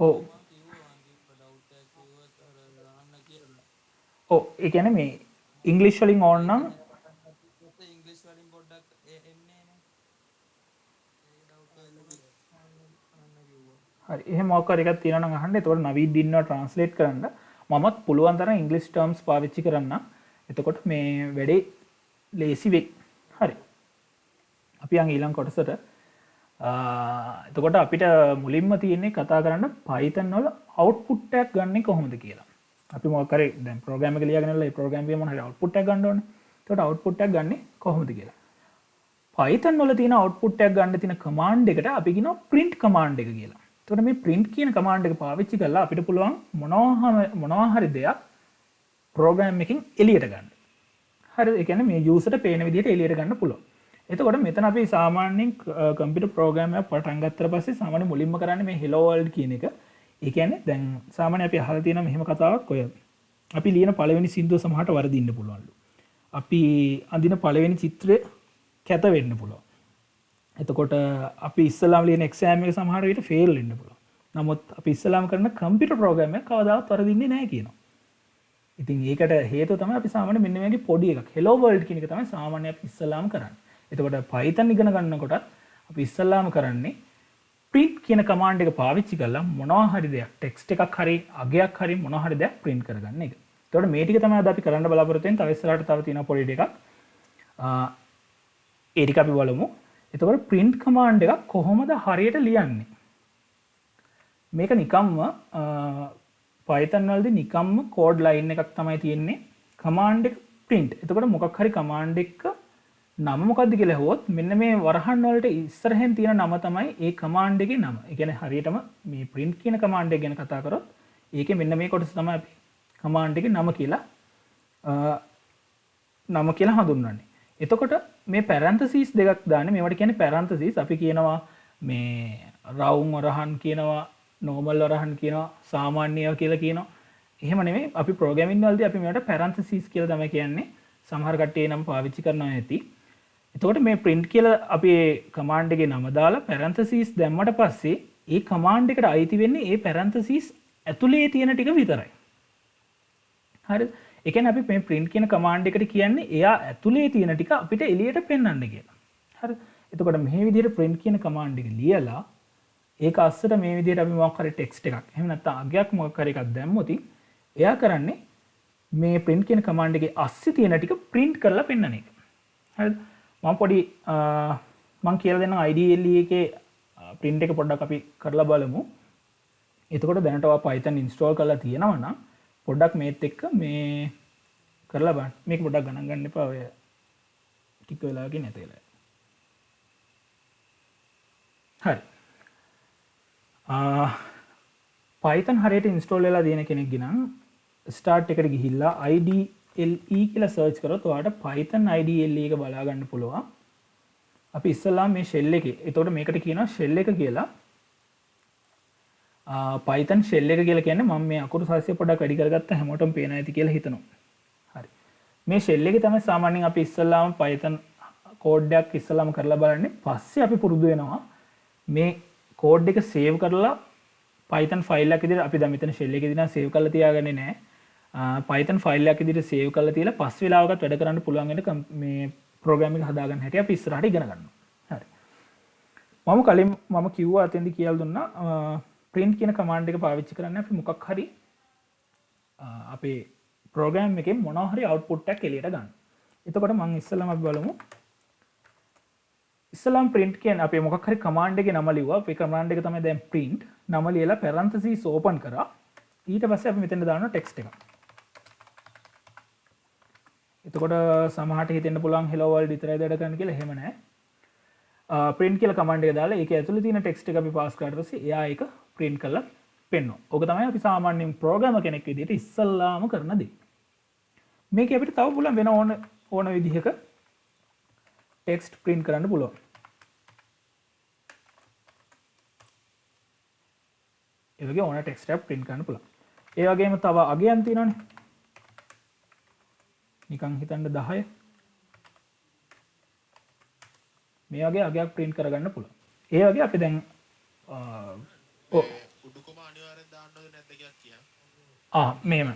ඕ ඕ ඒ කියන්නේ මේ ඉංග්ලිෂ් වලින් ඕන නම් ඉංග්‍රීසි වලින් පොඩ්ඩක් එන්නේ නේ. හරි එහෙම මොකක් හරි එකක් තියෙනවා නම් අහන්න. එතකොට නවීද් ඉන්නවා ට්‍රාන්ස්ලේට් කරන්න. මමත් පුළුවන් තරම් ඉංග්ලිෂ් ටර්ම්ස් පාවිච්චි කරන්න. එතකොට මේ වැඩේ ලේසි වෙයි. හරි. අපි යන් ඊළඟ කොටසට. එතකොට අපිට මුලින්ම තියෙන්නේ කතා කරන්න Python වල output එකක් ගන්න කොහොමද කියලා. අපි මොකක් හරි දැන් ප්‍රෝග්‍රෑම් එක ලියාගෙන ඉල්ල ඒ ප්‍රෝග්‍රෑම් එකේ මොන හරි output එකක් ගන්න ඕනේ. එතකොට output එකක් ගන්න කොහොමද කියලා. Python වල තියෙන output එකක් ගන්න තියෙන command එකට අපි කියනවා print command එක කියලා. එතකොට මේ print කියන command එක පාවිච්චි කරලා අපිට පුළුවන් මොනවා හරි දෙයක් ප්‍රෝග්‍රෑම් එකකින් එළියට ගන්න. හරිද? ඒ කියන්නේ මේ user ට පේන විදිහට එළියට ගන්න පුළුවන්. එතකොට මෙතන අපි සාමාන්‍යයෙන් කම්පියුටර් ප්‍රෝග්‍රෑම් එකක් පටන් ගත්තට පස්සේ සාමාන්‍ය මුලින්ම කරන්නේ මේ hello world කියන එක. ඒ කියන්නේ දැන් සාමාන්‍ය අපි අහලා තියෙන මෙහෙම කතාවක් ඔය අපි ලියන පළවෙනි සින්දුව සමහරට වරදින්න පුළුවන්ලු. අපි අඳින පළවෙනි චිත්‍රය කැත වෙන්න පුළුවන්. එතකොට අපි ඉස්සලාම ලියන එක්සෑම් එක සමහර විට ෆේල් වෙන්න පුළුවන්. නමුත් අපි ඉස්සලාම කරන කම්පියුටර් ප්‍රෝග්‍රෑම් එක කවදාවත් වරදින්නේ නැහැ කියනවා. ඉතින් ඒකට හේතුව තමයි අපි සාමාන්‍ය මෙන්න මේකේ පොඩි එකක් hello world කියන එක තමයි සාමාන්‍ය අපි ඉස්සලාම කරන්නේ. එතකොට Python ඉගෙන ගන්නකොටත් අපි ඉස්සලාම කරන්නේ print කියන command එක පාවිච්චි කරලා මොනවා හරි දෙයක් text එකක් හරි අගයක් හරි මොනවා හරි දෙයක් print කරගන්න එක. එතකොට මේ ටික තමයි අද අපි කරන්න බලාපොරොත්තු වෙන්නේ. තව ඉස්සරහට තව තියෙන පොඩි ටිකක්. ඒ ටික අපි බලමු. එතකොට print command එකක් කොහොමද හරියට ලියන්නේ? මේක නිකම්ම Python වලදී නිකම්ම code line එකක් තමයි තියෙන්නේ. command එක print. එතකොට මොකක් හරි command එක නම මොකක්ද කියලා ඇහුවොත් මෙන්න මේ වරහන් වලට ඉස්සරහෙන් තියෙන නම තමයි ඒ command එකේ නම. ඒ කියන්නේ හරියටම මේ print කියන command එක ගැන කතා කරොත් ඒකේ මෙන්න මේ කොටස තමයි අපි command එකේ නම කියලා හඳුන්වන්නේ. එතකොට මේ parentheses දෙකක් දාන්නේ. මේවට කියන්නේ parentheses. අපි කියනවා මේ round වරහන් කියනවා, normal වරහන් කියනවා, සාමාන්‍ය කියලා කියනවා. එහෙම නෙමෙයි. අපි programming වලදී අපි මේවට parentheses කියලා තමයි කියන්නේ. සමහර කට්ටිය නම් පාවිච්චි කරනවා ඇති. එතකොට මේ print කියලා අපි command එකේ නම දාලා parentheses දැම්මට පස්සේ ඒ command එකට අයිති වෙන්නේ ඒ parentheses ඇතුලේ තියෙන ටික විතරයි. හරිද? ඒ කියන්නේ අපි මේ print කියන command එකට කියන්නේ එයා ඇතුලේ තියෙන ටික අපිට එළියට පෙන්වන්න කියලා. හරිද? එතකොට මේ විදිහට print කියන command එක ලියලා ඒක අස්සට මේ විදිහට අපි මොකක් හරි text එකක් එහෙම නැත්නම් අගයක් මොකක් හරි එකක් දැම්මොත් එයා කරන්නේ මේ print කියන command එකේ අස්සේ තියෙන ටික print කරලා පෙන්වන එක. හරිද? මම පොඩි මම කියලා දෙන්නම් IDLE එකේ print එක පොඩ්ඩක් අපි කරලා බලමු. එතකොට දැනට ඔයා Python install කරලා තියෙනවා නම් පොඩ්ඩක් මේත් එක්ක මේ කරලා බලන්න. මේක පොඩ්ඩක් ගණන් ගන්න එපා. ඔය ටික වෙලාවකින් නැත වෙලා. හරි. Python හරියට install වෙලා තියෙන කෙනෙක් ගිනම් start එකට ගිහිල්ලා IDLE කියලා search කරොත් ඔයාලට Python IDLE එක බලා ගන්න පුළුවන්. අපි ඉස්සෙල්ලා මේ shell එකේ. එතකොට මේකට කියනවා shell එක කියලා. Python shell එක කියලා කියන්නේ මම මේ අකුරු සාස්ත්‍රය පොඩ්ඩක් වැඩි කරගත්ත හැමෝටම පේන ඇති කියලා හිතනවා. හරි. මේ shell එකේ තමයි සාමාන්‍යයෙන් අපි ඉස්සෙල්ලාම Python code එකක් ඉස්සෙල්ලාම කරලා බලන්නේ. පස්සේ අපි පුරුදු වෙනවා මේ code එක save කරලා Python file එකක් විදිහට අපි දැන් මෙතන shell එකේ දිනා save කරලා තියාගන්නේ නැහැ. Python file එකක් විදිහට save කරලා තියලා පස් වෙලාවකට වැඩ කරන්න පුළුවන් වෙන මේ program එක හදාගන්න හැටි අපි ඉස්සරහට ඉගෙන ගන්නවා. හරි. මම කලින් මම කිව්වා අතෙන්දි කියලා දුන්නා print කියන command එක පාවිච්චි කරන්න අපි මොකක් හරි අපේ program එකෙන් මොනවා හරි output එකක් එළියට ගන්න. එතකොට මම ඉස්සෙල්ලාම අපි බලමු. ඉස්සෙල්ලාම print කියන අපේ මොකක් හරි command එකේ නම ලිව්වා. අපේ command එක තමයි දැන් print. නම ලියලා parentheses open කරා. ඊට පස්සේ අපි මෙතන දානවා text එකක්. එතකොට සමහරට හිතෙන්න පුළුවන් hello world විතරයි වැඩ කරන්න කියලා. එහෙම නැහැ. ප්‍රින්ට් කියලා කමාන්ඩ් එක දාලා ඒක ඇතුළේ තියෙන ටෙක්ස්ට් එක අපි පාස් කරාට පස්සේ එයා ඒක ප්‍රින්ට් කරලා පෙන්වනවා. ඕක තමයි අපි සාමාන්‍යයෙන් ප්‍රෝග්‍රෑමර් කෙනෙක් විදිහට ඉස්සල්ලාම කරන දේ. මේක අපිට තව පුළුවන් වෙන ඕන විදිහක ටෙක්ස්ට් ප්‍රින්ට් කරන්න පුළුවන්. ඒ වගේ ඕන ටෙක්ස්ට් එකක් ප්‍රින්ට් කරන්න පුළුවන්. ඒ වගේම තව අගයන් තියෙනවනේ. නිකන් හිතන්න 10. මේ වගේ අගයක් ප්‍රින්ට් කරගන්න පුළුවන්. ඒ වගේ අපි දැන් උඩුකම අනිවාර්යෙන් දාන්න ඕනේ නැද්ද කියලා කියන්න. මේම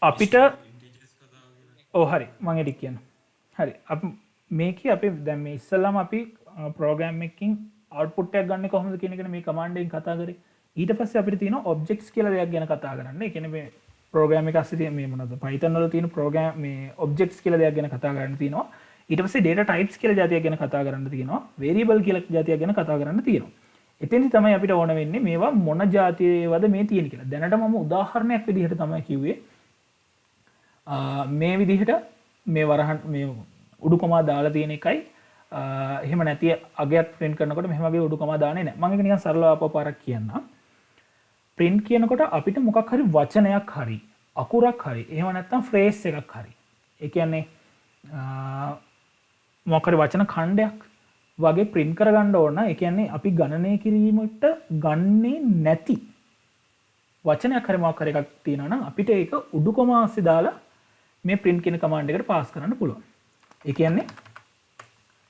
අපිට හරි මං එඩි කියන්න. හරි මේක අපි දැන් මේ ඉස්සල්ලාම අපි ප්‍රෝග්‍රෑම් එකකින් අවුට්පුට් එකක් ගන්න කොහොමද කියන එක මේ කමාන්ඩ් එකෙන් කතා කරේ. ඊට පස්සේ අපිට තියෙන ඔබ්ජෙක්ට්ස් කියලා දෙයක් ගැන කතා කරන්න. ඒ කියන්නේ මේ ප්‍රෝග්‍රෑම් එක ඇස්සේ තියෙන මේ මොනවද Python වල තියෙන ප්‍රෝග්‍රෑම් මේ ඔබ්ජෙක්ට්ස් කියලා දෙයක් ගැන කතා කරන්න තියෙනවා. ඊට පස්සේ data types කියලා જાතියක් ගැන කතා කරන්න තියෙනවා. variable කියලා જાතියක් ගැන කතා කරන්න තියෙනවා. එතෙන්දි තමයි අපිට ඕන වෙන්නේ මේවා මොන જાතියේවද මේ තියෙන කියලා. දැනට මම උදාහරණයක් විදිහට තමයි කිව්වේ. මේ විදිහට මේ වරහන් මේ උඩුකමා දාලා තියෙන එකයි එහෙම නැති අගයක් print කරනකොට මෙහෙම වගේ උඩුකමා දාන්නේ නැහැ. මම ඒක නිකන් සරලව ආපහු පාරක් කියන්නම්. print කියනකොට අපිට මොකක් හරි වචනයක් හරි අකුරක් හරි එහෙම නැත්නම් phrase එකක් හරි. ඒ කියන්නේ මොකක් හරි වචන ඛණ්ඩයක් වගේ print කරගන්න ඕන. ඒ කියන්නේ අපි ගණනය කිරීමට ගන්නේ නැති වචනයක් හරි මොකක් හරි එකක් තියෙනවා නම් අපිට ඒක උඩුකමා ASCII දාලා මේ print කියන command එකට pass කරන්න පුළුවන්. ඒ කියන්නේ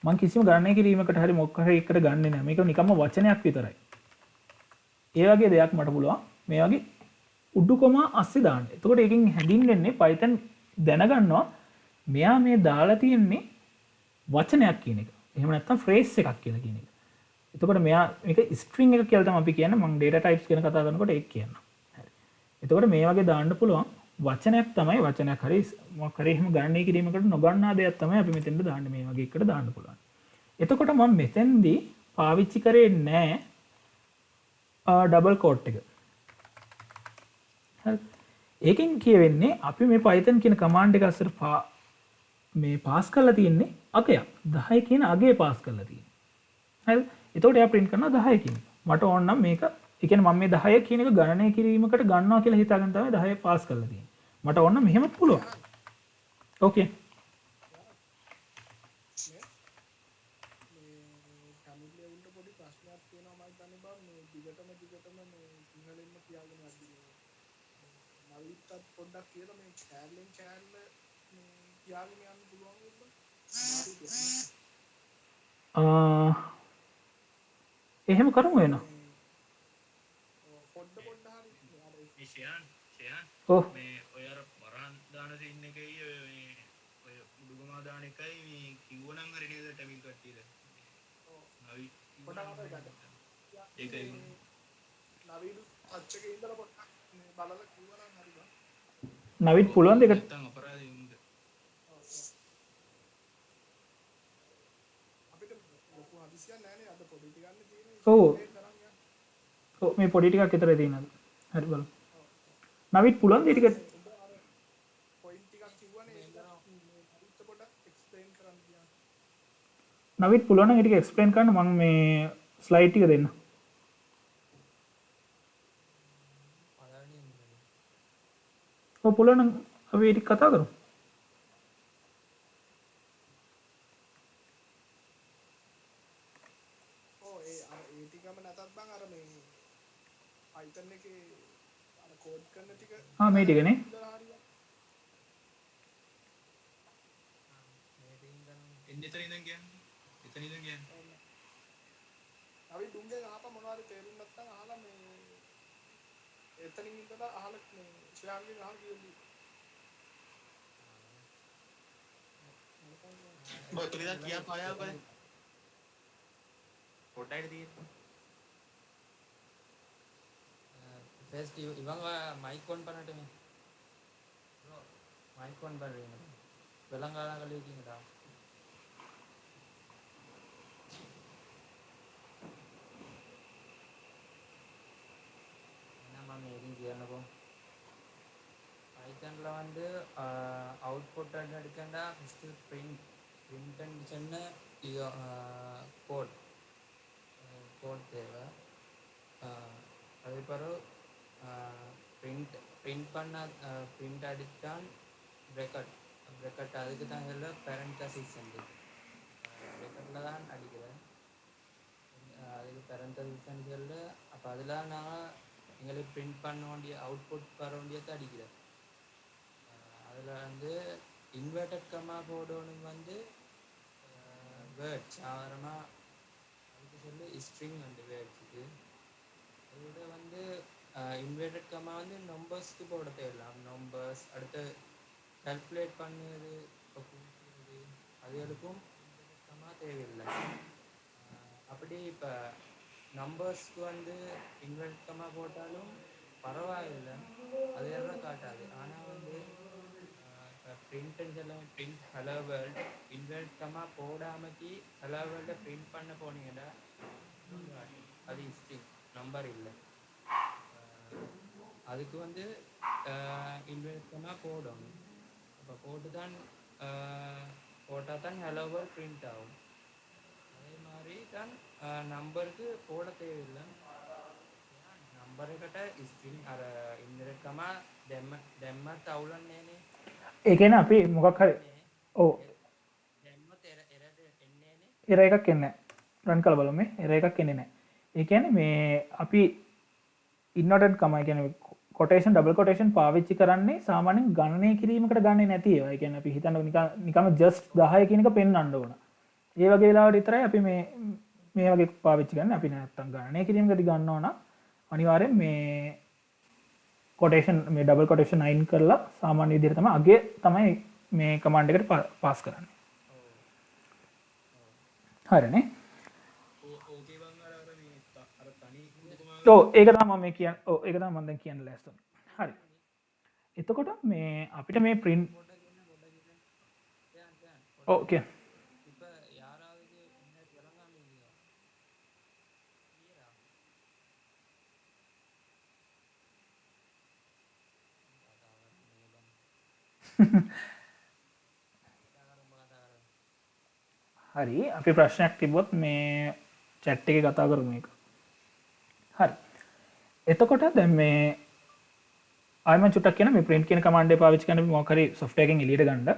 මම කිසිම ගණනය කිරීමකට හරි මොකක් හරි එකකට ගන්නෙ නැහැ. මේක නිකම්ම වචනයක් විතරයි. ඒ වගේ දෙයක් මට පුළුවන් මේ වගේ උඩුකමා ASCII දාන්න. එතකොට ඒකෙන් හැදින්වෙන්නේ Python දැනගන්නවා මෙයා මේ දාලා තියෙන්නේ වචනයක් කියන එක. එහෙම නැත්නම් phrase එකක් කියලා කියන එක. එතකොට මෙයා මේක string එක කියලා තමයි අපි කියන්නේ. මම data types ගැන කතා කරනකොට ඒක කියනවා. හරි. එතකොට මේ වගේ දාන්න පුළුවන් වචනයක් තමයි වචනයක් හරි මොකක් හරි එහෙම ගණනය කිරීමකට නොගන්නා දෙයක් තමයි අපි මෙතෙන්ට දාන්න මේ වගේ එකට දාන්න පුළුවන්. එතකොට මම මෙතෙන්දී පාවිච්චි කරේ නැහැ ඩබල් කෝට් එක. හරි. ඒකෙන් කියවෙන්නේ අපි මේ Python කියන command එක අස්සර මේ පාස් කරලා තියෙන්නේ අගයක්. 10 කියන අගය පාස් කරලා තියෙන්නේ. හරිද? එතකොට එයා print කරනවා 10 කියන එක. මට ඕන නම් මේක ඒ කියන්නේ මම මේ 10 කියන එක ගණනය කිරීමකට ගන්නවා කියලා හිතාගෙන තමයි 10 පාස් කරලා තියෙන්නේ. මට ඕන නම් මෙහෙමත් පුළුවන්. ඕකේ. පොඩ්ඩක් කියලා මේ චෑනලෙන් චෑනල තියාගෙන යන්න පුළුවන් වෙන්න. එහෙම කරමු වෙනවා. පොඩ්ඩ හරි මේ ෂයන් ඔව් මේ ඔය අර වරහන් දාන සින්න එකයි මේ ඔය උඩුකමා දාන එකයි මේ කිව්වනම් හරි නේද ටැමින් කට්ටියද? නවි පොඩ්ඩක් අපේ ගන්න. ඒකයි නවීඩු ටච් එකේ ඉඳලා පොඩ්ඩක් මේ බලලා කිව්වනම් හරි බා. නවිත් පුළුවන් දෙක නැත්තම් අපරාධයි උන්ද. අපිට ලොකු හදිසියක් නැහැ නේ අද පොඩි ටිකක් නේ තියෙන්නේ. ඔව් කරන් යන්න. ඔව් මේ පොඩි ටිකක් විතර තියෙනවා. හරි බලමු. නවිත් පුළුවන් දෙ ටික පොයින්ට් ටිකක් කිව්වනේ ඒක හරිත් පොඩ්ඩක් එක්ස්ප්ලেইন කරන්න කියන්න. නවිත් පුළුවන් නම් ඒ ටික එක්ස්ප්ලেইন කරන්න මම මේ ස්ලයිඩ් ටික දෙන්න. ඔව් පුළුවන් නම් අපි ඒ ටික කතා කරමු. ඒ ටිකම නැතත් බං අර මේ Python එකේ අර කෝඩ් කරන ටික මේ ටිකනේ. එන්න එතන ඉඳන් කියන්නේ. එතන ඉඳන් කියන්නේ. අපි දුංගෙන් ආපම මොනවද තේරුම් නැත්නම් අහලා මේ එතනින් ඉඳලා අහලා මේ ශ්‍රාවණින් අහලා කියුවා. ඔය තුලින් කියන්න ආයවද? පොඩ්ඩයි තියෙන්නේ. first இவங்க மைக் ஆன் பண்ணட்டுமே மைக் ஆன் பண்றீங்க விலங்காலாம் கழுவிட்டீங்களா என்னம்மா மேலும் செய்யணும் பைத்தனில் வந்து அவுட்புட் எடுக்கண்டா first print print and send your code code தேவை அதுக்கப்புறம் print print பண்ண print அடித்தான் bracket bracket அதுக்கு தான் இதில் parenthesis உண்டு bracketல தான் அடிக்கிறேன் அதுக்கு parenthesis சொல்லு அப்போ அதில் நான் எங்களுக்கு print பண்ண வேண்டிய அவுட்புட் வர வேண்டியதை அடிக்கிறேன் அதில் வந்து இன்வெர்டட் கம்மா போடணும் வந்து வேர்ட் சாதாரணமாக அதுக்கு சொல்லி ஸ்ட்ரிங் வந்து வேர்ட்ஸுக்கு அதோட வந்து இன்வெர்டட் கம்மா வந்து நம்பர்ஸ்க்கு போட தேவையில்லாம் நம்பர்ஸ் அடுத்து கால்குலேட் பண்ணுறது இப்போ கூட்டுறது அதுகளுக்கும் இன்வெர்டட் கம்மா தேவையில்லை அப்படி இப்போ நம்பர்ஸ்க்கு வந்து இன்வெர்டட் கம்மா போட்டாலும் பரவாயில்லை அது எல்லாம் காட்டாது ஆனால் வந்து பிரிண்ட் எல்லாம் பிரிண்ட் ஹலோ வேர்ல்ட் இன்வெர்ட் கம்மா போடாமக்கி ஹலோ வேர்ல்டை பிரிண்ட் பண்ண போனீங்கன்னா அது ஸ்ட்ரிங் நம்பர் இல்லை அதுக்கு வந்து இன்வெர்ட் கம்மா போடணும் அப்போ போட்டு தான் போட்டால் தான் ஹலோ வேர்ல்ட் பிரிண்ட் ஆகும் அதே மாதிரி தான் நம்பருக்கு போட தேவையில்லை நம்பருக்கிட்ட ஸ்ட்ரிங் අර ඉන්වර්ට් කමා දැම්මත් අවුලන්නේ නේ ඒ කියන්නේ අපි මොකක් හරි ඔව් දැම්මත් එරර් එන්නේ නේ එරර් එකක් එන්නේ නැහැ රන් කරලා බලමු මේ එරර් එකක් එන්නේ නැහැ ඒ කියන්නේ මේ අපි ඉන්වර්ටඩ් කමා කියන්නේ කොටේෂන් ඩබල් කොටේෂන් පාවිච්චි කරන්නේ සාමාන්‍යයෙන් ගණනය කිරීමකට ගන්නේ නැති ඒවා. ඒ කියන්නේ අපි හිතන්න නිකම්ම just 10 කියන එක පෙන්වන්න ඕන. ඒ වගේ වෙලාවට විතරයි අපි මේ වගේ පාවිච්චි කරන්නේ. අපි නැත්තම් ගණනය කිරීමකදී ගන්නවා නම් අනිවාර්යෙන් මේ කොටේෂන් මේ ඩබල් කොටේෂන් 9 කරලා සාමාන්‍ය විදිහට තමයි අගය තමයි මේ කමාන්ඩ් එකට පාස් කරන්නේ. හරිනේ. ඕකේ බං අර මේ අර තනි උපමාව ඔව් ඒක තමයි මම කියන්නේ. ඔව් ඒක තමයි මම දැන් කියන්න ලෑස්ති වුනේ. හරි. එතකොට මේ අපිට මේ print ඕකේ இப்போ யாராவது என்ன திறங்காம இல்லையா හරි අපි ප්‍රශ්නයක් තිබොත් මේ chat එකේ කතා කරමු මේක. හරි. එතකොට දැන් මේ ආයෙම චුට්ටක් කියන මේ print කියන command එක පාවිච්චි කරන මොකක් හරි software එකෙන් එළියට ගන්න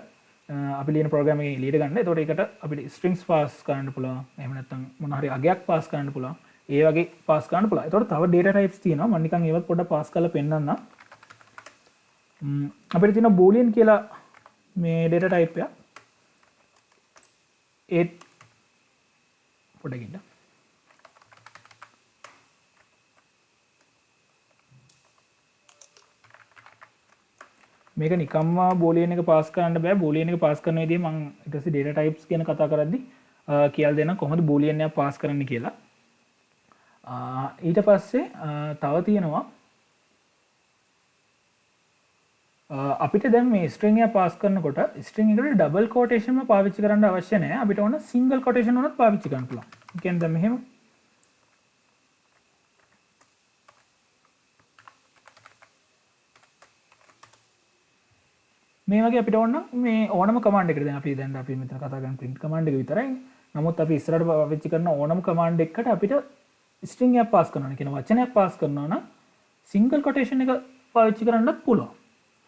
අපි ලියන program එකෙන් එළියට ගන්න. එතකොට ඒකට අපිට strings pass කරන්න පුළුවන්. එහෙම නැත්නම් මොන හරි අගයක් pass කරන්න පුළුවන්. ඒ වගේ pass කරන්න පුළුවන්. එතකොට තව data types තියෙනවා. මම නිකන් ඒවත් පොඩ්ඩක් pass කරලා පෙන්නන්නම්. අපිට තියෙන boolean කියලා මේ data type එක ඒ පොඩ්ඩකින් මේක නිකම්ම බෝලියන් එක පාස් කරන්න බෑ. බෝලියන් එක පාස් කරන විදිහ මම ඊට පස්සේ data types ගැන කතා කරද්දි කියලා දෙන්න කොහොමද බෝලියන් එක පාස් කරන්න කියලා. ඊට පස්සේ තව තියෙනවා අපිට දැන් මේ string එක පාස් කරනකොට string එකට double quotation එක පාවිච්චි කරන්න අවශ්‍ය නැහැ. අපිට ඕන single quotation උනත් පාවිච්චි කරන්න පුළුවන්. ඒ කියන්නේ දැන් මෙහෙම මේ වගේ අපිට ඕන මේ ඕනම කමාන්ඩ් එකකට දැන් අපි මෙතන කතා කරන print කමාන්ඩ් එක විතරයි. නමුත් අපි ඉස්සරහට පාවිච්චි කරන ඕනම කමාන්ඩ් එකකට අපිට string එකක් පාස් කරනවා කියන වචනයක් පාස් කරනවා නම් single quotation එක පාවිච්චි කරන්නත් පුළුවන්.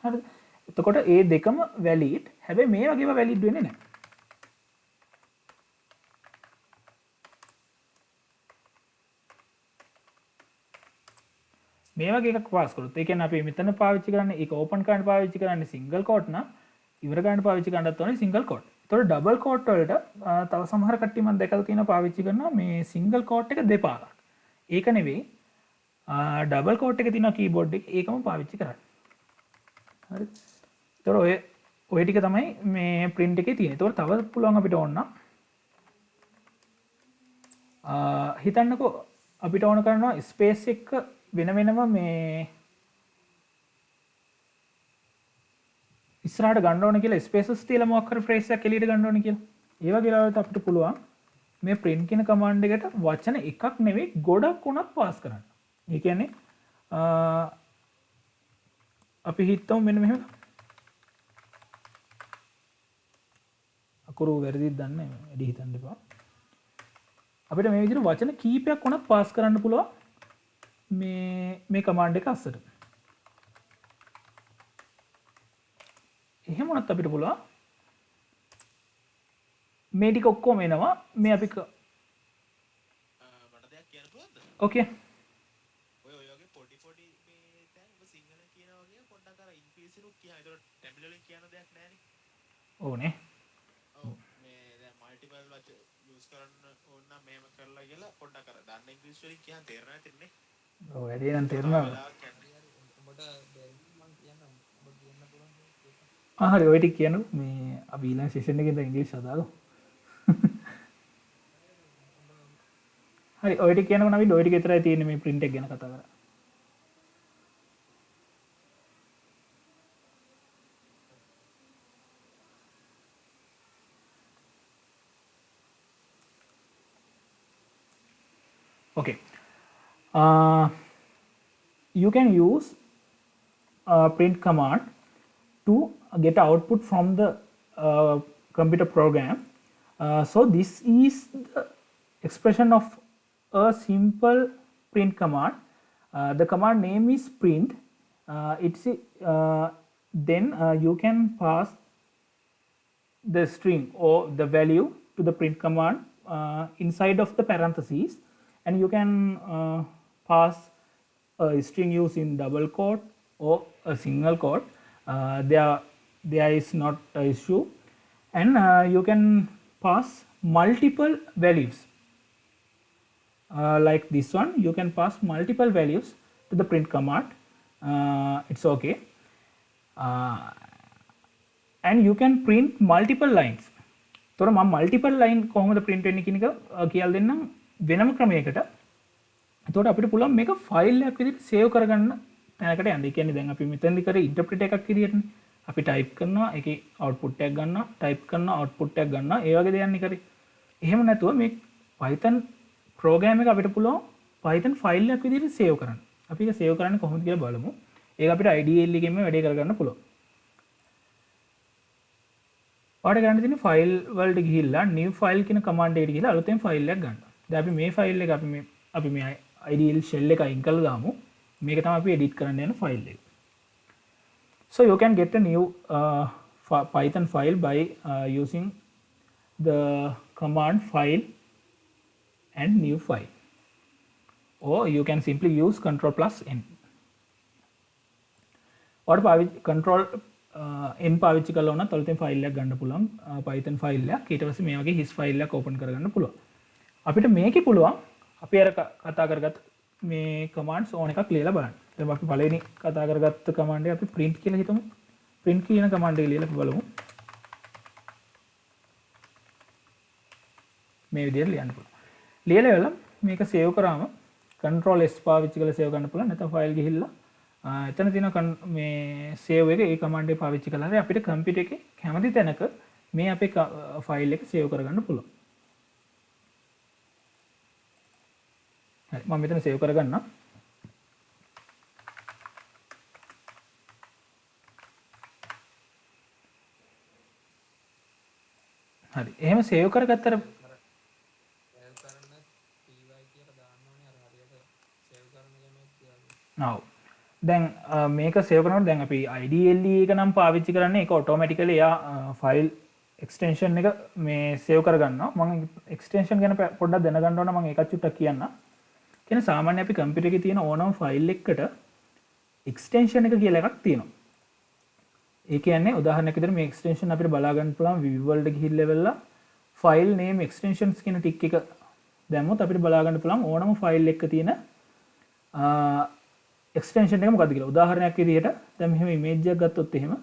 හරිද? එතකොට ඒ දෙකම valid. හැබැයි මේ වගේම valid වෙන්නේ නැහැ. මේ වගේ එකක් පාස් කරොත් ඒ කියන්නේ අපි මෙතන පාවිච්චි කරන්නේ ඒක ඕපන් කරන්න පාවිච්චි කරන්නේ සිංගල් කෝට් නම් ඉවර ගන්න පාවිච්චි කරන්නත් ඕනේ සිංගල් කෝට්. ඒතකොට ඩබල් කෝට් වලට තව සමහර කට්ටිය මම දැකලා තියෙනවා පාවිච්චි කරනවා මේ සිංගල් කෝට් එක දෙපාරක්. ඒක නෙවෙයි ඩබල් කෝට් එක තියෙනවා කීබෝඩ් එකේ ඒකම පාවිච්චි කරන්න. හරිද? ඒතකොට ඔය ටික තමයි මේ print එකේ තියෙන්නේ. ඒතකොට තව පුළුවන් අපිට ඕන නම් හිතන්නකෝ අපිට ඕන කරනවා ස්පේස් එක වෙන වෙනම මේ ඉස්සරහට ගන්න ඕන කියලා ස්පේසස් තියලා මොකක් හරි ෆ්‍රේස් එකක් එළියට ගන්න ඕන කියලා. ඒ වගේ වෙලාවට අපිට පුළුවන් මේ print කියන command එකට වචන එකක් නෙවෙයි ගොඩක් උනත් පාස් කරන්න. ඒ කියන්නේ අපි හිතමු මෙන්න මෙහෙම අකුරු වැරදිද දන්නේ නැහැ වැඩි හිතන්න එපා. අපිට මේ විදිහට වචන කීපයක් වුණත් පාස් කරන්න පුළුවන් මේ කමාන්ඩ් එක අස්සට. එහෙම වුණත් අපිට පුළුවන් මේ ටික ඔක්කොම එනවා මේ අපි මට දෙයක් කියන්න පුළුවන්ද? ඕකේ ඔය වගේ පොඩි පොඩි මේ දැන් ඔබ සිංහලෙන් කියනවා වගේ පොඩ්ඩක් අර ඉංග්‍රීසි නුත් කියන. ඒතකොට ටැබ්ලෙට් වලින් කියන දෙයක් නැහැනේ. ඕනේ ඔව් මේ දැන් මල්ටිපල් වචන යූස් කරන්න ඕන නම් මෙහෙම කරලා කියලා පොඩ්ඩක් අර දන්න ඉංග්‍රීසි වලින් කියන් තේරෙන්නේ නැතිනේ. ඔව් වැඩි නම් තේරුණා. ඔබට මං කියන්න ඔබ කියන්න පුළුවන් ඒක. හරි ඔය ටික කියන්න මේ අපි ඊළඟ සෙෂන් එකේ ඉඳන් ඉංග්‍රීසි හදාගමු. හරි ඔය ටික කියනකොට අපි ඔය ටික විතරයි තියෙන්නේ මේ print එක ගැන කතා කරා. Okay. You can use print command to get output from the computer program. So this is the expression of a simple print command. The command name is print. Then you can pass the string or the value to the print command inside of the parentheses, and you can pass a string using double quote or a single quote. There is not an issue, and you can pass multiple values like this one. You can pass multiple values to the print command. It's okay, and you can print multiple lines. තොර මම multiple line කොහොමද print වෙන්නේ කියන එක කියලා දෙන්නම් වෙනම ක්‍රමයකට. එතකොට අපිට පුළුවන් මේක ෆයිල් එකක් විදිහට සේව් කරගන්න තැනකට යන්න. ඒ කියන්නේ දැන් අපි මෙතනදි කරේ ඉන්ටර්ප්‍රිටර් එකක් විදිහටනේ. අපි ටයිප් කරනවා ඒකේ අවුට්පුට් එකක් ගන්නවා, ටයිප් කරනවා අවුට්පුට් එකක් ගන්නවා. ඒ වගේ දෙයක් නේ කරේ. එහෙම නැතුව මේ Python ප්‍රෝග්‍රෑම් එක අපිට පුළුවන් Python ෆයිල් එකක් විදිහට සේව් කරන්න. අපි ඒක සේව් කරන්නේ කොහොමද කියලා බලමු. ඒක අපිට IDL එකෙන්ම වැඩේ කරගන්න පුළුවන්. ඔයාලට ගන්න තියෙන්නේ ෆයිල් වලට ගිහිල්ලා new file කියන command එකට ගිහිල්ලා අලුතෙන් ෆයිල් එකක් ගන්න. දැන් අපි මේ ෆයිල් එක අපි මේ IDL shell එක අයින් කරලා දාමු. මේක තමයි අපි edit කරන්න යන ෆයිල් එක. So you can get a new Python file by using the command file and new file, or you can simply use Ctrl+N. ඔයාලට Ctrl N පාවිච්චි කරලා උනත් අලුතෙන් ෆයිල් එකක් ගන්න පුළුවන් Python ෆයිල් එකක්. ඊට පස්සේ මේ වගේ his ෆයිල් එකක් ඕපන් කරගන්න පුළුවන්. අපිට මේකේ පුළුවන් අපි අර කතා කරගත්ත මේ කමාන්ඩ්ස් ඕන එකක් ලියලා බලන්න. දැන් අපි පළවෙනි කතා කරගත්ත කමාන්ඩ් එක අපි print කියලා හිතමු. print කියන කමාන්ඩ් එක ලියලා අපි බලමු. මේ විදිහට ලියන්න පුළුවන්. ලියලා ඉවරලා මේක සේව් කරාම Ctrl S පාවිච්චි කරලා සේව් කරන්න පුළුවන්. නැත්නම් ෆයිල් ගිහිල්ලා එතන තියෙන මේ සේව් එක ඒ කමාන්ඩ් එක පාවිච්චි කළා හරි අපිට කම්පියුටර් එකේ කැමති තැනක මේ අපේ ෆයිල් එක සේව් කරගන්න පුළුවන්. හරි මම මෙතන සේව් කරගන්නම්. හරි එහෙම සේව් කරගත්තට සේව් කරන්න py කියලා දාන්න ඕනේ අර හරියට සේව් කරන ක්‍රමයක් කියලා. ඔව් දැන් මේක සේව් කරනකොට දැන් අපි IDLE එක නම් පාවිච්චි කරන්නේ ඒක ඔටෝමැටිකලි එයා ෆයිල් එක්ස්ටෙන්ෂන් එක මේ සේව් කරගන්නවා. මම එක්ස්ටෙන්ෂන් ගැන පොඩ්ඩක් දැනගන්න ඕන මම ඒකත් චුට්ටක් කියන්නම්. කියන්නේ සාමාන්‍ය අපි කම්පියුටර් එකේ තියෙන ඕනම ෆයිල් එකකට එක්ස්ටෙන්ෂන් එක කියලා එකක් තියෙනවා. ඒ කියන්නේ උදාහරණයක් විදිහට මේ එක්ස්ටෙන්ෂන් අපිට බලා ගන්න පුළුවන් view වලට ගිහිල්ලා වෙලා file name extensions කියන ටික් එක දැම්මොත් අපිට බලා ගන්න පුළුවන් ඕනම ෆයිල් එකක තියෙන එක්ස්ටෙන්ෂන් එක මොකක්ද කියලා. උදාහරණයක් විදිහට දැන් මෙහෙම image එකක් ගත්තොත් එහෙම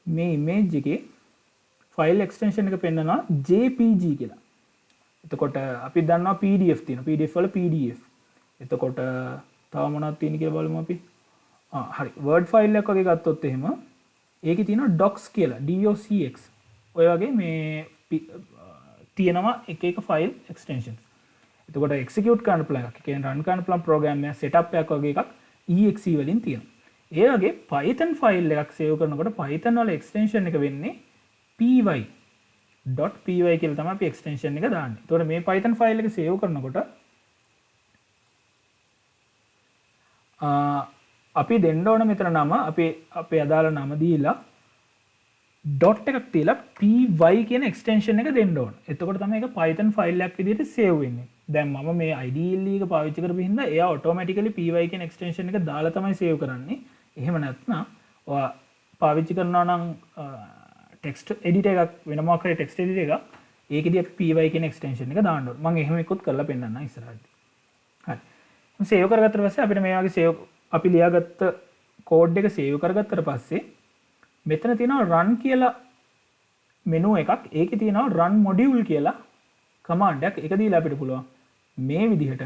මේ image එකේ ෆයිල් එක්ස්ටෙන්ෂන් එක පෙන්නනවා JPG කියලා. එතකොට අපි දන්නවා PDF තියෙනවා. PDF වල PDF. එතකොට තව මොනවද තියෙන්නේ කියලා බලමු අපි. හරි Word ෆයිල් එකක් වගේ ගත්තොත් එහෙම ඒකේ තියෙනවා docs කියලා. DOCX. ඔය වගේ මේ තියෙනවා එක එක ෆයිල් එක්ස්ටෙන්ෂන්ස්. එතකොට execute කරන්න පුළුවන් එකක්. ඒ කියන්නේ run කරන්න පුළුවන් program එක setup එකක් වගේ එකක් exe වලින් තියෙනවා. ඒ වගේ Python ෆයිල් එකක් සේව් කරනකොට Python වල එක්ස්ටෙන්ෂන් එක වෙන්නේ py. .py කියලා තමයි අපි එක්ස්ටෙන්ෂන් එක දාන්නේ. එතකොට මේ Python ෆයිල් එක සේව් කරනකොට අපි දෙන්න ඕන මෙතන නම අපේ අදාළ නම දීලා ඩොට් එකක් තියලා py කියන එක්ස්ටෙන්ෂන් එක දෙන්න ඕන. එතකොට තමයි ඒක Python ෆයිල් එකක් විදිහට සේව් වෙන්නේ. දැන් මම මේ IDLE එක පාවිච්චි කරපු හින්දා එයා ඔටෝමැටිකලි py කියන එක්ස්ටෙන්ෂන් එක දාලා තමයි සේව් කරන්නේ. එහෙම නැත්නම් ඔයා පාවිච්චි කරනවා නම් ටෙක්ස්ට් එඩිටර් එකක් වෙන මොකක් හරි ටෙක්ස්ට් එඩිටර් එකක් ඒකෙදී අපි py කියන එක්ස්ටෙන්ෂන් එක දාන්න ඕන. මම එහෙම එකකුත් කරලා පෙන්නන්නම් ඉස්සරහට. හරි. සේව් කරගත්තට පස්සේ අපිට මේ වගේ සේව් අපි ලියාගත්ත කෝඩ් එක සේව් කරගත්තට පස්සේ මෙතන තියෙනවා run කියලා මෙනු එකක්. ඒකේ තියෙනවා run module කියලා කමාන්ඩ් එකක්. ඒක දීලා අපිට පුළුවන් මේ විදිහට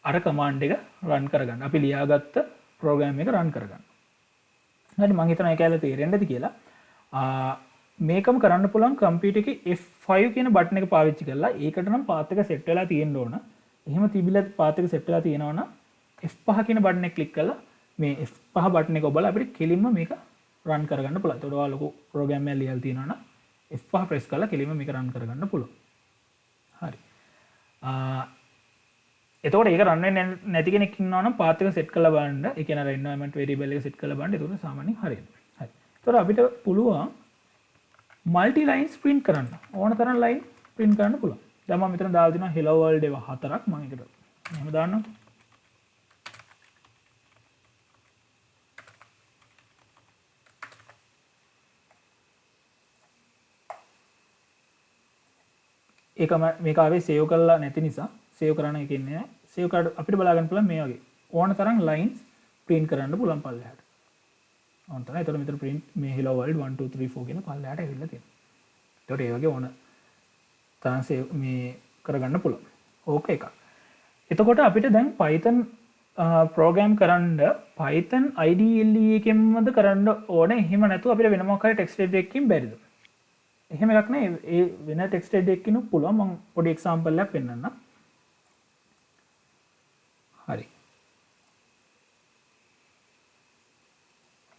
අර කමාන්ඩ් එක run කරගන්න. අපි ලියාගත්ත ප්‍රෝග්‍රෑම් එක run කරගන්න. හරි මම හිතනවා ඒක ඇල තේරෙන්නද කියලා. මේකම කරන්න පුළුවන් කම්පියුටර් එකේ F5 කියන බටන් එක පාවිච්චි කරලා. ඒකට නම් පාත් එක සෙට් වෙලා තියෙන්න ඕන. එහෙම තිබිලා පාත් එක සෙට් වෙලා තියෙනවා නම් F5 කියන බටන් එක ක්ලික් කරලා මේ F5 බටන් එක ඔබලා අපිට කෙලින්ම මේක රන් කරගන්න පුළුවන්. ඒතකොට ඔයාලා ලොකු ප්‍රෝග්‍රෑම් එකක් ලියලා තියෙනවා නම් F5 ප්‍රෙස් කරලා කෙලින්ම මේක රන් කරගන්න පුළුවන්. හරි. එතකොට ඒක රන් වෙන්නේ නැති කෙනෙක් ඉන්නවා නම් පාත් එක සෙට් කරලා බලන්න. ඒ කියන්නේ අර environment variable එක සෙට් කරලා බලන්න. එතකොට සාමාන්‍යයෙන් හරියනවා. හරි. එතකොට අපිට පුළුවන් multi lines print කරන්න. ඕන තරම් line print කරන්න පුළුවන්. දැන් මම මෙතන දාලා තියෙනවා hello world ඒවා 4ක්. මම ඒකට එහෙම දාන්නම්. ඒක මේක ආවේ සේව් කරලා නැති නිසා සේව් කරන්න එක ඉන්නේ නැහැ. සේව් කරලා අපිට බලා ගන්න පුළුවන් මේ වගේ ඕන තරම් lines print කරන්න පුළුවන් පල්ලෙහාට. ඕන තරම්. ඒතකොට මෙතන print මේ hello world 1 2 3 4 කියන පල්ලෙහාට ඇවිල්ලා තියෙනවා. ඒතකොට ඒ වගේ ඕන තරම් සේව් මේ කරගන්න පුළුවන්. ඕක එකක්. එතකොට අපිට දැන් Python ප්‍රෝග්‍රෑම් කරන්න Python IDLE එකෙන්මද කරන්න ඕනේ. එහෙම නැතුව අපිට වෙන මොකක් හරි ටෙක්ස්ට් එඩිටර් එකකින් බැරිද? එහෙම එකක් නෑ. ඒ වෙන ටෙක්ස්ට් එඩිටර් එකකින් පුළුවන්. මම පොඩි එක්සැම්පල් එකක් පෙන්නන්නම්. හරි.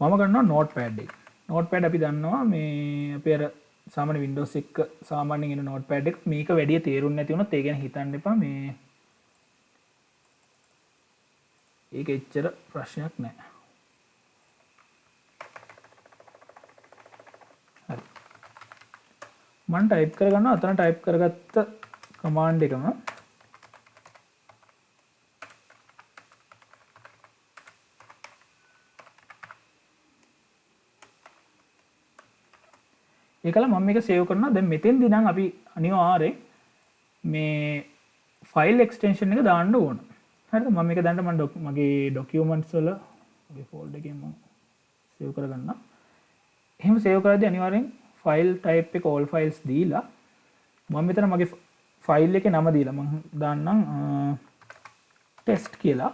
මම ගන්නවා notepad එක. notepad අපි දන්නවා මේ අපේ අර සාමාන්‍ය Windows එක සාමාන්‍යයෙන් එන notepad එක මේක වැඩි තේරුම් නැති වුණොත් ඒ ගැන හිතන්න එපා. මේ ඒක එච්චර ප්‍රශ්නයක් නෑ. හරි. මම ටයිප් කරගන්නවා. අතන ටයිප් කරගත්ත කමාන්ඩ් එකම ඒකල මම මේක සේව් කරනවා. දැන් මෙතෙන්දී නම් අපි අනිවාර්යෙන් මේ ෆයිල් එක්ස්ටෙන්ෂන් එක දාන්න ඕන. හරිද? මම මේක දැන් මගේ ඩොකියුමන්ට්ස් වල මගේ ෆෝල්ඩර් එකෙන් මම සේව් කරගන්නම්. එහෙම සේව් කරද්දී අනිවාර්යෙන් ෆයිල් ටයිප් එක all files දීලා මම මෙතන මගේ ෆයිල් එකේ නම දීලා මම දාන්නම් test කියලා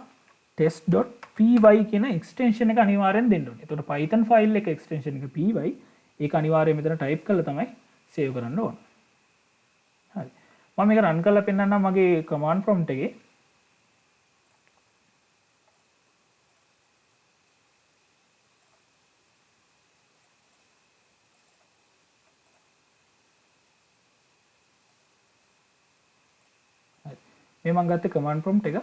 test.py කියන එක්ස්ටෙන්ෂන් එක අනිවාර්යෙන් දෙන්න ඕනේ. එතකොට Python ෆයිල් එක එක්ස්ටෙන්ෂන් එක py ඒක අනිවාර්යයෙන් මෙතන ටයිප් කරලා තමයි සේව් කරන්න ඕන. හරි. මම මේක රන් කරලා පෙන්නන්නම් මගේ command prompt එකේ. මේ මම ගත්තේ command prompt එක.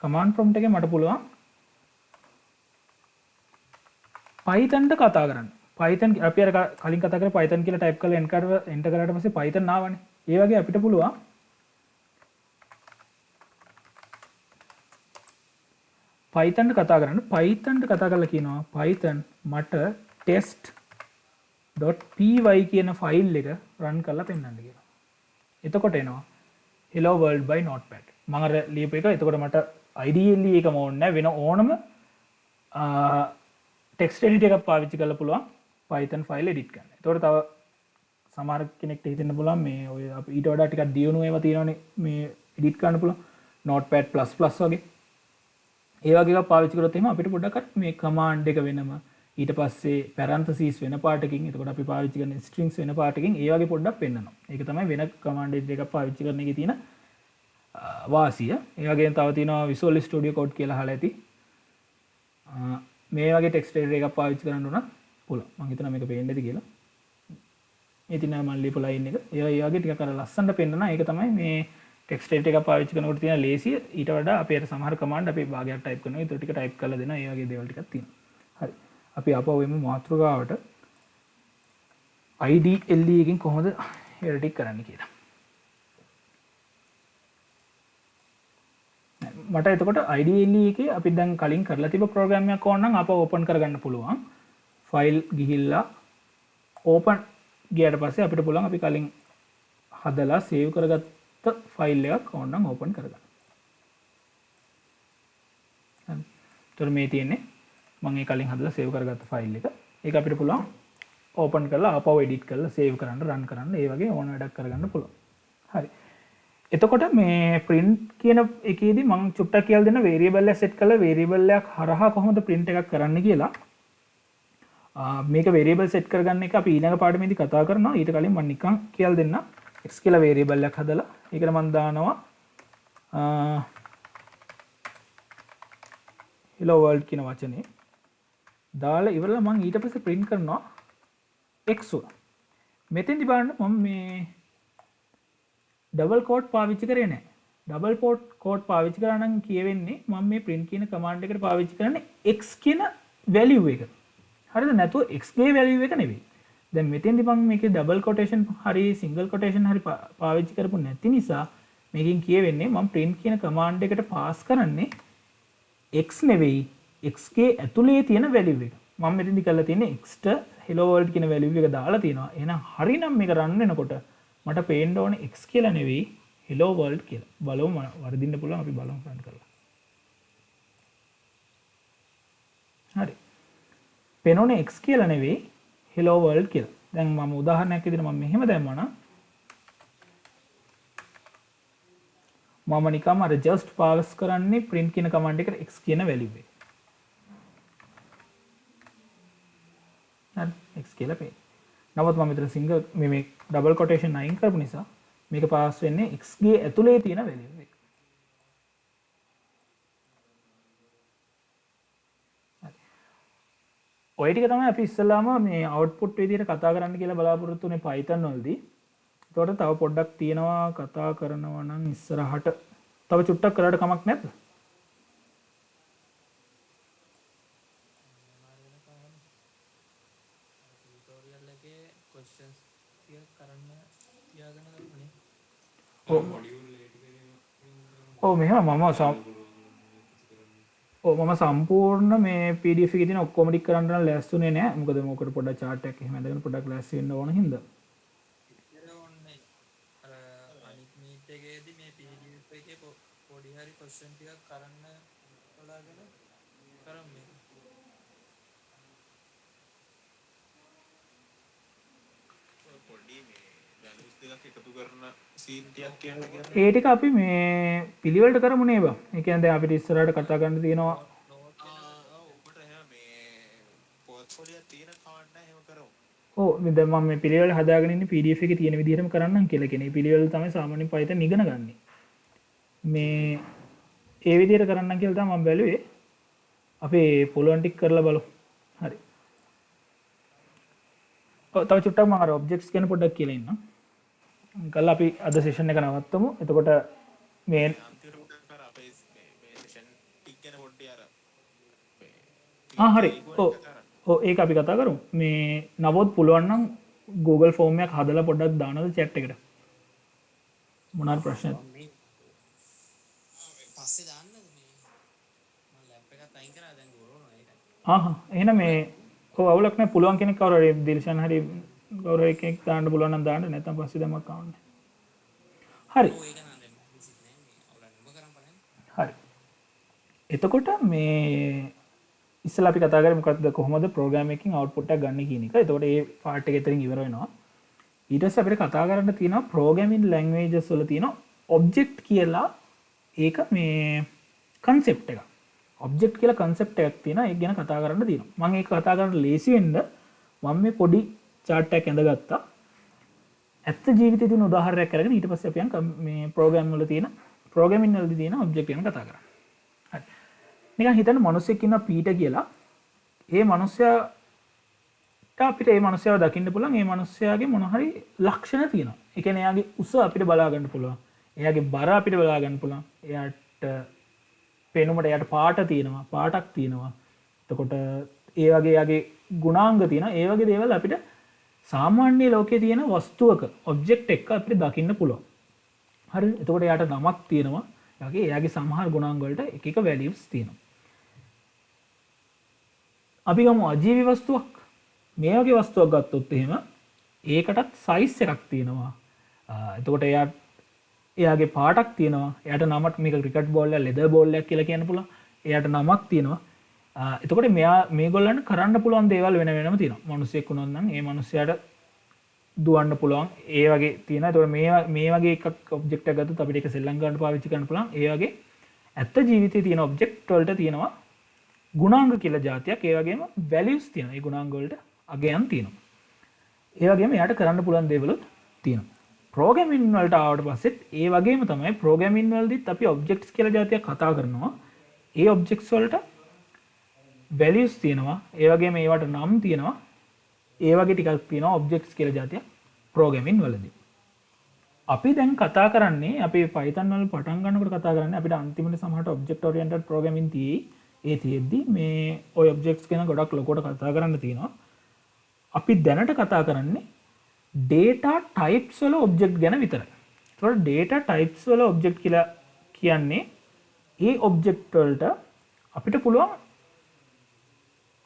command prompt එකේ මට පුළුවන් Python ට කතා කරන්න. Python අපි අර කලින් කතා කරේ Python කියලා ටයිප් කරලා enter කරාට පස්සේ Python ආවනේ. ඒ වගේ අපිට පුළුවන් Python ට කතා කරන්න. Python ට කතා කරලා කියනවා Python මට test.py කියන ෆයිල් එක run කරලා පෙන්නන්න කියලා. එතකොට එනවා hello world by notepad. මම අර ලියපු එක. එතකොට මට IDLE එකම ඕනේ නැහැ. වෙන ඕනම ටෙක්ස්ට් එඩිටර් එකක් පාවිච්චි කරලා පුළුවන් Python ෆයිල් එඩිට් කරන්න. එතකොට තව සමහර කෙනෙක්ට හිතෙන්න පුළුවන් මේ ඔය අපි ඊට වඩා ටිකක් දියුණු ඒවා තියෙනවානේ මේ එඩිට් කරන්න පුළුවන් notepad++ වගේ. ඒ වගේ එකක් පාවිච්චි කරොත් එහෙම අපිට පොඩ්ඩක් මේ command එක වෙනම ඊට පස්සේ parentheses වෙන පාටකින් එතකොට අපි පාවිච්චි කරන strings වෙන පාටකින් ඒ වගේ පොඩ්ඩක් පෙන්නනවා. ඒක තමයි වෙන command එකක් පාවිච්චි කරන එකේ තියෙන වාසිය. ඒ වගේම තව තියෙනවා Visual Studio Code කියලා අහලා ඇති. මේ වගේ ටෙක්ස්ට් එඩිටර් එකක් පාවිච්චි කරන්න උනත් පුළුවන්. මම හිතනවා මේක පේන්නේ නැති කියලා. ඉතින් මම ලියපු ලයින් එක ඒ වගේ ටිකක් අර ලස්සනට පෙන්නන ඒක තමයි මේ ටෙක්ස්ට් එඩිටර් එක පාවිච්චි කරනකොට තියෙන ලේසිය. ඊට වඩා අපි අර සමහර කමාන්ඩ් අපි භාගයක් ටයිප් කරනවා. ඒක ටික ටයිප් කරලා දෙනවා. ඒ වගේ දේවල් ටිකක් තියෙනවා. හරි. අපි ආපහු එමු මාතෘකාවට IDLE එකෙන් කොහොමද එඩිට් කරන්න කියලා. මට එතකොට IDLE එකේ අපි දැන් කලින් කරලා තිබ්බ ප්‍රෝග්‍රෑම් එකක් ඕන නම් අපව ඕපන් කරගන්න පුළුවන්. ෆයිල් ගිහිල්ලා ඕපන් ගියාට පස්සේ අපිට පුළුවන් අපි කලින් හදලා සේව් කරගත්ත ෆයිල් එකක් ඕන නම් ඕපන් කරගන්න. හරි. ඒතර මේ තියෙන්නේ මම ඒ කලින් හදලා සේව් කරගත්ත ෆයිල් එක. ඒක අපිට පුළුවන් ඕපන් කරලා ආපහු එඩිට් කරලා සේව් කරන්න රන් කරන්න ඒ වගේ ඕන වැඩක් කරගන්න පුළුවන්. හරි. එතකොට මේ print කියන එකේදී මම චුට්ටක් කියලා දෙන්න variable එක set කරලා variable එකක් හරහා කොහොමද print එකක් කරන්න කියලා. මේක variable set කරගන්න එක අපි ඊළඟ පාඩමේදී කතා කරනවා. ඊට කලින් මම නිකන් කියලා දෙන්න x කියලා variable එකක් හදලා ඒකට මම දානවා hello world කියන වචනේ. දාලා ඉවරලා මම ඊට පස්සේ print කරනවා x උන. මෙතෙන්දි බලන්න මම මේ ඩබල් කෝට් පාවිච්චි කරේ නැහැ. ඩබල් කෝට් පාවිච්චි කරා නම් කියවෙන්නේ මම මේ print කියන command එකට පාවිච්චි කරන්නේ x කියන value එක. හරිද? නැතුව x ගේ value එක නෙවෙයි. දැන් මෙතෙන්දි මම මේකේ ඩබල් කොටේෂන් හරි සිංගල් කොටේෂන් හරි පාවිච්චි කරපු නැති නිසා මේකෙන් කියවෙන්නේ මම print කියන command එකට pass කරන්නේ x නෙවෙයි x ගේ ඇතුලේ තියෙන value එක. මම මෙතෙන්දි කරලා තියෙන්නේ x ට hello world කියන value එක දාලා තියෙනවා. එහෙනම් හරිනම් මේක run වෙනකොට මට පේන්න ඕනේ x කියලා නෙවෙයි hello world කියලා. බලමු වර්ධින්න පුළුවන් අපි බලමු run කරලා. හරි. පේනෝනේ x කියලා නෙවෙයි hello world කියලා. දැන් මම උදාහරණයක් විදිහට මම මෙහෙම දැම්මා නම් මම නිකම්ම අර just pass කරන්නේ print කියන command එකට x කියන value එක. හරි x කියලා පේනවා. නමුත් මම මෙතන සිංගල් මේ ඩබල් කොටේෂන් අයින් කරපු නිසා මේක පාස් වෙන්නේ x ගේ ඇතුලේ තියෙන වැලියු එක. හරි. ඔය ටික තමයි අපි ඉස්සෙල්ලාම මේ අවුට්පුට් විදියට කතා කරන්න කියලා බලාපොරොත්තු වෙන්නේ Python වලදී. ඒතකොට තව පොඩ්ඩක් තියෙනවා කතා කරනවා නම් ඉස්සරහට තව චුට්ටක් කරලා කමක් නැද්ද? ඔව් මෙහෙම මම සම්පූර්ණ මේ PDF එකේ තියෙන ඔක්කොම ටික කරන්න නම් ලෑස්තුනේ නෑ. මොකද මොකට පොඩ්ඩක් chart එකක් එහෙම ඇඳගෙන පොඩ්ඩක් ලෑස්ති වෙන්න ඕන හින්දා. අනිත් මීට් එකේදී මේ PDF එකේ පොඩි හරි question ටිකක් කරන්න බලාගෙන කරමු මේක. පොඩි මේ values දෙකක් එකතු කරන scene ටිකක් කියන්නේ. ඒ ටික අපි මේ පිළිවෙලට කරමු නේ බං. ඒ කියන්නේ දැන් අපිට ඉස්සරහට කතා කරන්න තියෙනවා. ඔබට එහෙම මේ portfolio තියෙන කවන්න එහෙම කරමු. ඔව් දැන් මම මේ පිළිවෙල හදාගෙන ඉන්නේ PDF එකේ තියෙන විදිහටම කරන්නම් කියලා කියන්නේ. මේ පිළිවෙල තමයි සාමාන්‍යයෙන් Python ඉගෙන ගන්න. මේ ඒ විදිහට කරන්නම් කියලා තමයි මම බැලුවේ. අපි පුළුවන් ටික කරලා බලමු. හරි. ඔව් තව චුට්ටක් මම අර objects ගැන පොඩ්ඩක් කියලා ඉන්නම්. කල්ලා අපි අද සෙෂන් එක නවත්තමු. එතකොට මේ හරි ඒක අපි කතා කරමු. මේ නවොත් පුළුවන් නම් Google ෆෝම් එකක් හදලා පොඩ්ඩක් දානවද chat එකට? මොනාර ප්‍රශ්නද? පස්සේ දාන්නද මේ මම ලැප් එකත් අයින් කරා දැන් ගොරවනවා ඒකයි. එහෙනම් මේ ඔව් අවුලක් නැහැ. පුළුවන් කෙනෙක් කවුරු හරි දිල්ෂන් හරි කවුරු හරි කෙනෙක් දාන්න පුළුවන් නම් දාන්න. නැත්නම් පස්සේ දැම්මක් කවන්නේ. හරි. හරි. එතකොට මේ ඉස්සෙල්ලා අපි කතා කරේ මොකක්ද කොහොමද ප්‍රෝග්‍රෑම් එකකින් අවුට්පුට් එකක් ගන්න කියන එක. එතකොට මේ පාර්ට් එක එතනින් ඉවර වෙනවා. ඊට පස්සේ අපිට කතා කරන්න තියෙනවා ප්‍රෝග්‍රෑමින් ලැන්ග්වේජස් වල තියෙන ඔබ්ජෙක්ට් කියලා ඒක මේ කන්සෙප්ට් එක. ඔබ්ජෙක්ට් කියලා කන්සෙප්ට් එකක් තියෙනවා. ඒක ගැන කතා කරන්න තියෙනවා. මම ඒක කතා කරන්න ලේසි වෙන්න මම මේ පොඩි chart එකක් ඇඳගත්තා. ඇත්ත ජීවිතයේ තියෙන උදාහරණයක් අරගෙන ඊට පස්සේ අපි මේ ප්‍රෝග්‍රෑම් වල තියෙන ප්‍රෝග්‍රෑමින් වලදී තියෙන ඔබ්ජෙක්ට් ගැන කතා කරමු. හරි. නිකන් හිතන්න මිනිස්සෙක් ඉන්නවා පීටර් කියලා. ඒ මිනිස්සයාට අපිට ඒ මනුස්සයව දකින්න පුළුවන් ඒ මනුස්සයාගේ මොන හරි ලක්ෂණ තියෙනවා. ඒ කියන්නේ එයාගේ උස අපිට බලා ගන්න පුළුවන්. එයාගේ බර අපිට බලා ගන්න පුළුවන්. එයාට පේනුමට එයාට පාට තියෙනවා, පාටක් තියෙනවා. එතකොට ඒ වගේ එයාගේ ගුණාංග තියෙනවා. ඒ වගේ දේවල් අපිට සාමාන්‍ය ලෝකයේ තියෙන වස්තුවක ඔබ්ජෙක්ට් එකක අපිට දකින්න පුළුවන්. හරි. එතකොට එයාට නමක් තියෙනවා. එයාගේ සමහර ගුණාංග වලට එක එක වැලියුස් තියෙනවා. අපි ගමු අජීවී වස්තුවක්. මේ වගේ වස්තුවක් ගත්තොත් එහෙම ඒකටත් සයිස් එකක් තියෙනවා. එතකොට එයාගේ පාටක් තියෙනවා. එයාට නමක් මේක ක්‍රිකට් බෝල් එකක් ලෙදර් බෝල් එකක් කියලා කියන්න පුළුවන්. එයාට නමක් තියෙනවා. එතකොට මේගොල්ලන්ට කරන්න පුළුවන් දේවල් වෙන වෙනම තියෙනවා. මිනිස්සෙක් වුණොත් නම් ඒ මිනිස්සයාට දුවන්න පුළුවන්. ඒ වගේ තියෙනවා. එතකොට මේ වගේ එකක් ඔබ්ජෙක්ට් එකක් ගත්තොත් අපිට ඒක සෙල්ලම් ගන්න පාවිච්චි කරන්න පුළුවන්. ඒ වගේ ඇත්ත ජීවිතයේ තියෙන ඔබ්ජෙක්ට් වලට තියෙනවා ගුණාංග කියලා જાතියක්. ඒ වගේම වැලියුස් තියෙනවා. ඒ ගුණාංග වලට අගයන් තියෙනවා. ඒ වගේම එයාට කරන්න පුළුවන් දේවලුත් තියෙනවා. ප්‍රෝග්‍රෑමින් වලට ආවට පස්සෙත් ඒ වගේම තමයි ප්‍රෝග්‍රෑමින් වලදීත් අපි ඔබ්ජෙක්ට්ස් කියලා જાතියක් කතා කරනවා. ඒ ඔබ්ජෙක්ට්ස් වලට වැලියුස් තියෙනවා. ඒ වගේම ඒවට නම් තියෙනවා. ඒ වගේ ටිකක් තියෙනවා ඔබ්ජෙක්ට්ස් කියලා જાතියක් ප්‍රෝග්‍රෑමින් වලදී. අපි දැන් කතා කරන්නේ අපි Python වල පටන් ගන්නකොට කතා කරන්නේ අපිට අන්තිමට සමහරට ඔබ්ජෙක්ට් ඕරියන්ටඩ් ප්‍රෝග්‍රෑමින් තියෙයි. ඒ තියෙද්දි මේ ඔය ඔබ්ජෙක්ට්ස් ගැන ගොඩක් ලොකුවට කතා කරන්න තියෙනවා. අපි දැනට කතා කරන්නේ data types වල ඔබ්ජෙක්ට් ගැන විතරයි. ඒතකොට data types වල ඔබ්ජෙක්ට් කියලා කියන්නේ ඒ ඔබ්ජෙක්ට් වලට අපිට පුළුවන්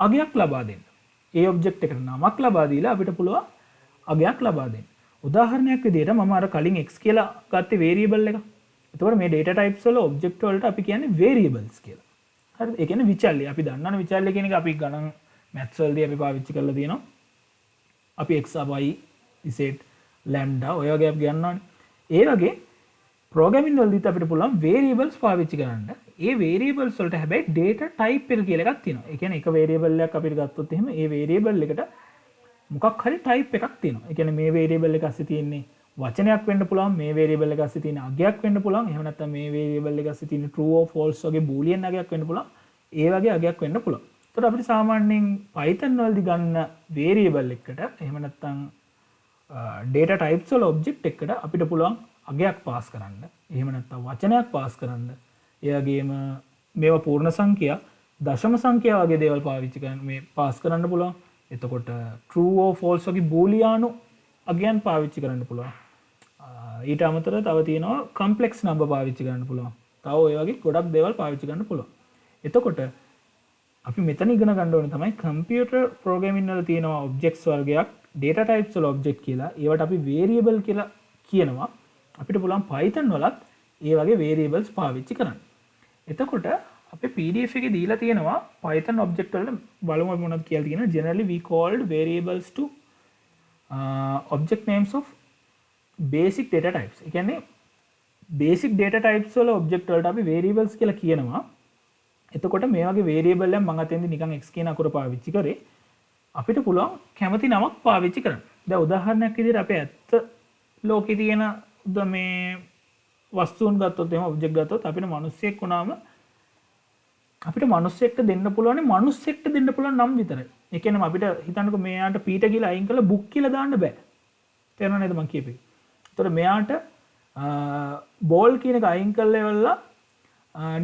අගයක් ලබා දෙන්න. ඒ ඔබ්ජෙක්ට් එකට නමක් ලබා දීලා අපිට පුළුවන් අගයක් ලබා දෙන්න. උදාහරණයක් විදිහට මම අර කලින් x කියලා ගත්තේ variable එක. එතකොට මේ data types වල ඔබ්ජෙක්ට් වලට අපි කියන්නේ variables කියලා. හරිද? ඒ කියන්නේ විචල්්‍ය. අපි දන්නවනේ විචල්්‍ය කියන එක අපි ගණන් maths වලදී අපි පාවිච්චි කරලා තියෙනවා. අපි x y z lambda ඔය වගේ අපි ගන්නවනේ. ඒ වගේ ප්‍රෝග්‍රෑමින් වලදීත් අපිට පුළුවන් variables පාවිච්චි කරන්න. ඒ variables වලට හැබැයි data type එක කියලා එකක් තියෙනවා. ඒ කියන්නේ එක variable එකක් අපිට ගත්තොත් එහෙම ඒ variable එකට මොකක් හරි type එකක් තියෙනවා. ඒ කියන්නේ මේ variable එක ඇස්සේ තියෙන්නේ වචනයක් වෙන්න පුළුවන්. මේ variable එක ඇස්සේ තියෙන අගයක් වෙන්න පුළුවන්. එහෙම නැත්නම් මේ variable එක ඇස්සේ තියෙන true or false වගේ boolean අගයක් වෙන්න පුළුවන්. ඒ වගේ අගයක් වෙන්න පුළුවන්. එතකොට අපිට සාමාන්‍යයෙන් Python වලදී ගන්න variable එකට එහෙම නැත්නම් data types වල object එකට අපිට පුළුවන් අගයක් පාස් කරන්න. එහෙම නැත්නම් වචනයක් පාස් කරන්න. ඒ වගේම මේවා පූර්ණ සංඛ්‍යා, දශම සංඛ්‍යා වගේ දේවල් පාවිච්චි කරන්න මේ පාස් කරන්න පුළුවන්. එතකොට true or false වගේ බූලියානු අගයන් පාවිච්චි කරන්න පුළුවන්. ඊට අමතරව තව තියෙනවා complex number පාවිච්චි කරන්න පුළුවන්. තව ඔය වගේ ගොඩක් දේවල් පාවිච්චි කරන්න පුළුවන්. එතකොට අපි මෙතන ඉගෙන ගන්න ඕනේ තමයි කම්පියුටර් ප්‍රෝග්‍රෑමින් වල තියෙනවා ඔබ්ජෙක්ට්ස් වර්ගයක් data types වල ඔබ්ජෙක්ට් කියලා. ඒවට අපි variable කියලා කියනවා. අපිට පුළුවන් Python වලත් ඒ වගේ variables පාවිච්චි කරන්න. එතකොට අපේ PDF එකේ දීලා තියෙනවා Python object වලට බලමු අපි මොනවද කියලා තියෙනවා. Generally we called variables to object names of basic data types. ඒ කියන්නේ basic data types වල object වලට අපි variables කියලා කියනවා. එතකොට මේ වගේ variable එකක් මම අතෙන්දී නිකන් x කියන අකුර පාවිච්චි කරේ. අපිට පුළුවන් කැමති නමක් පාවිච්චි කරන්න. දැන් උදාහරණයක් විදිහට අපේ ඇත්ත ලෝකේ තියෙන මේ වස්තුන් ගත්තොත් එහෙම ඔබ්ජෙක්ට් ගත්තොත් අපිට මිනිස්සෙක් වුණාම අපිට මිනිස්සෙක්ට දෙන්න පුළුවන් මිනිස්සෙක්ට දෙන්න පුළුවන් නම් විතරයි. ඒ කියන්නේ අපිට හිතන්නකෝ මෙයාට පීට කියලා අයින් කරලා බුක් කියලා දාන්න බෑ. තේරුණා නේද මම කියපේ? ඒතකොට මෙයාට බෝල් කියන එක අයින් කරලා ඉවරලා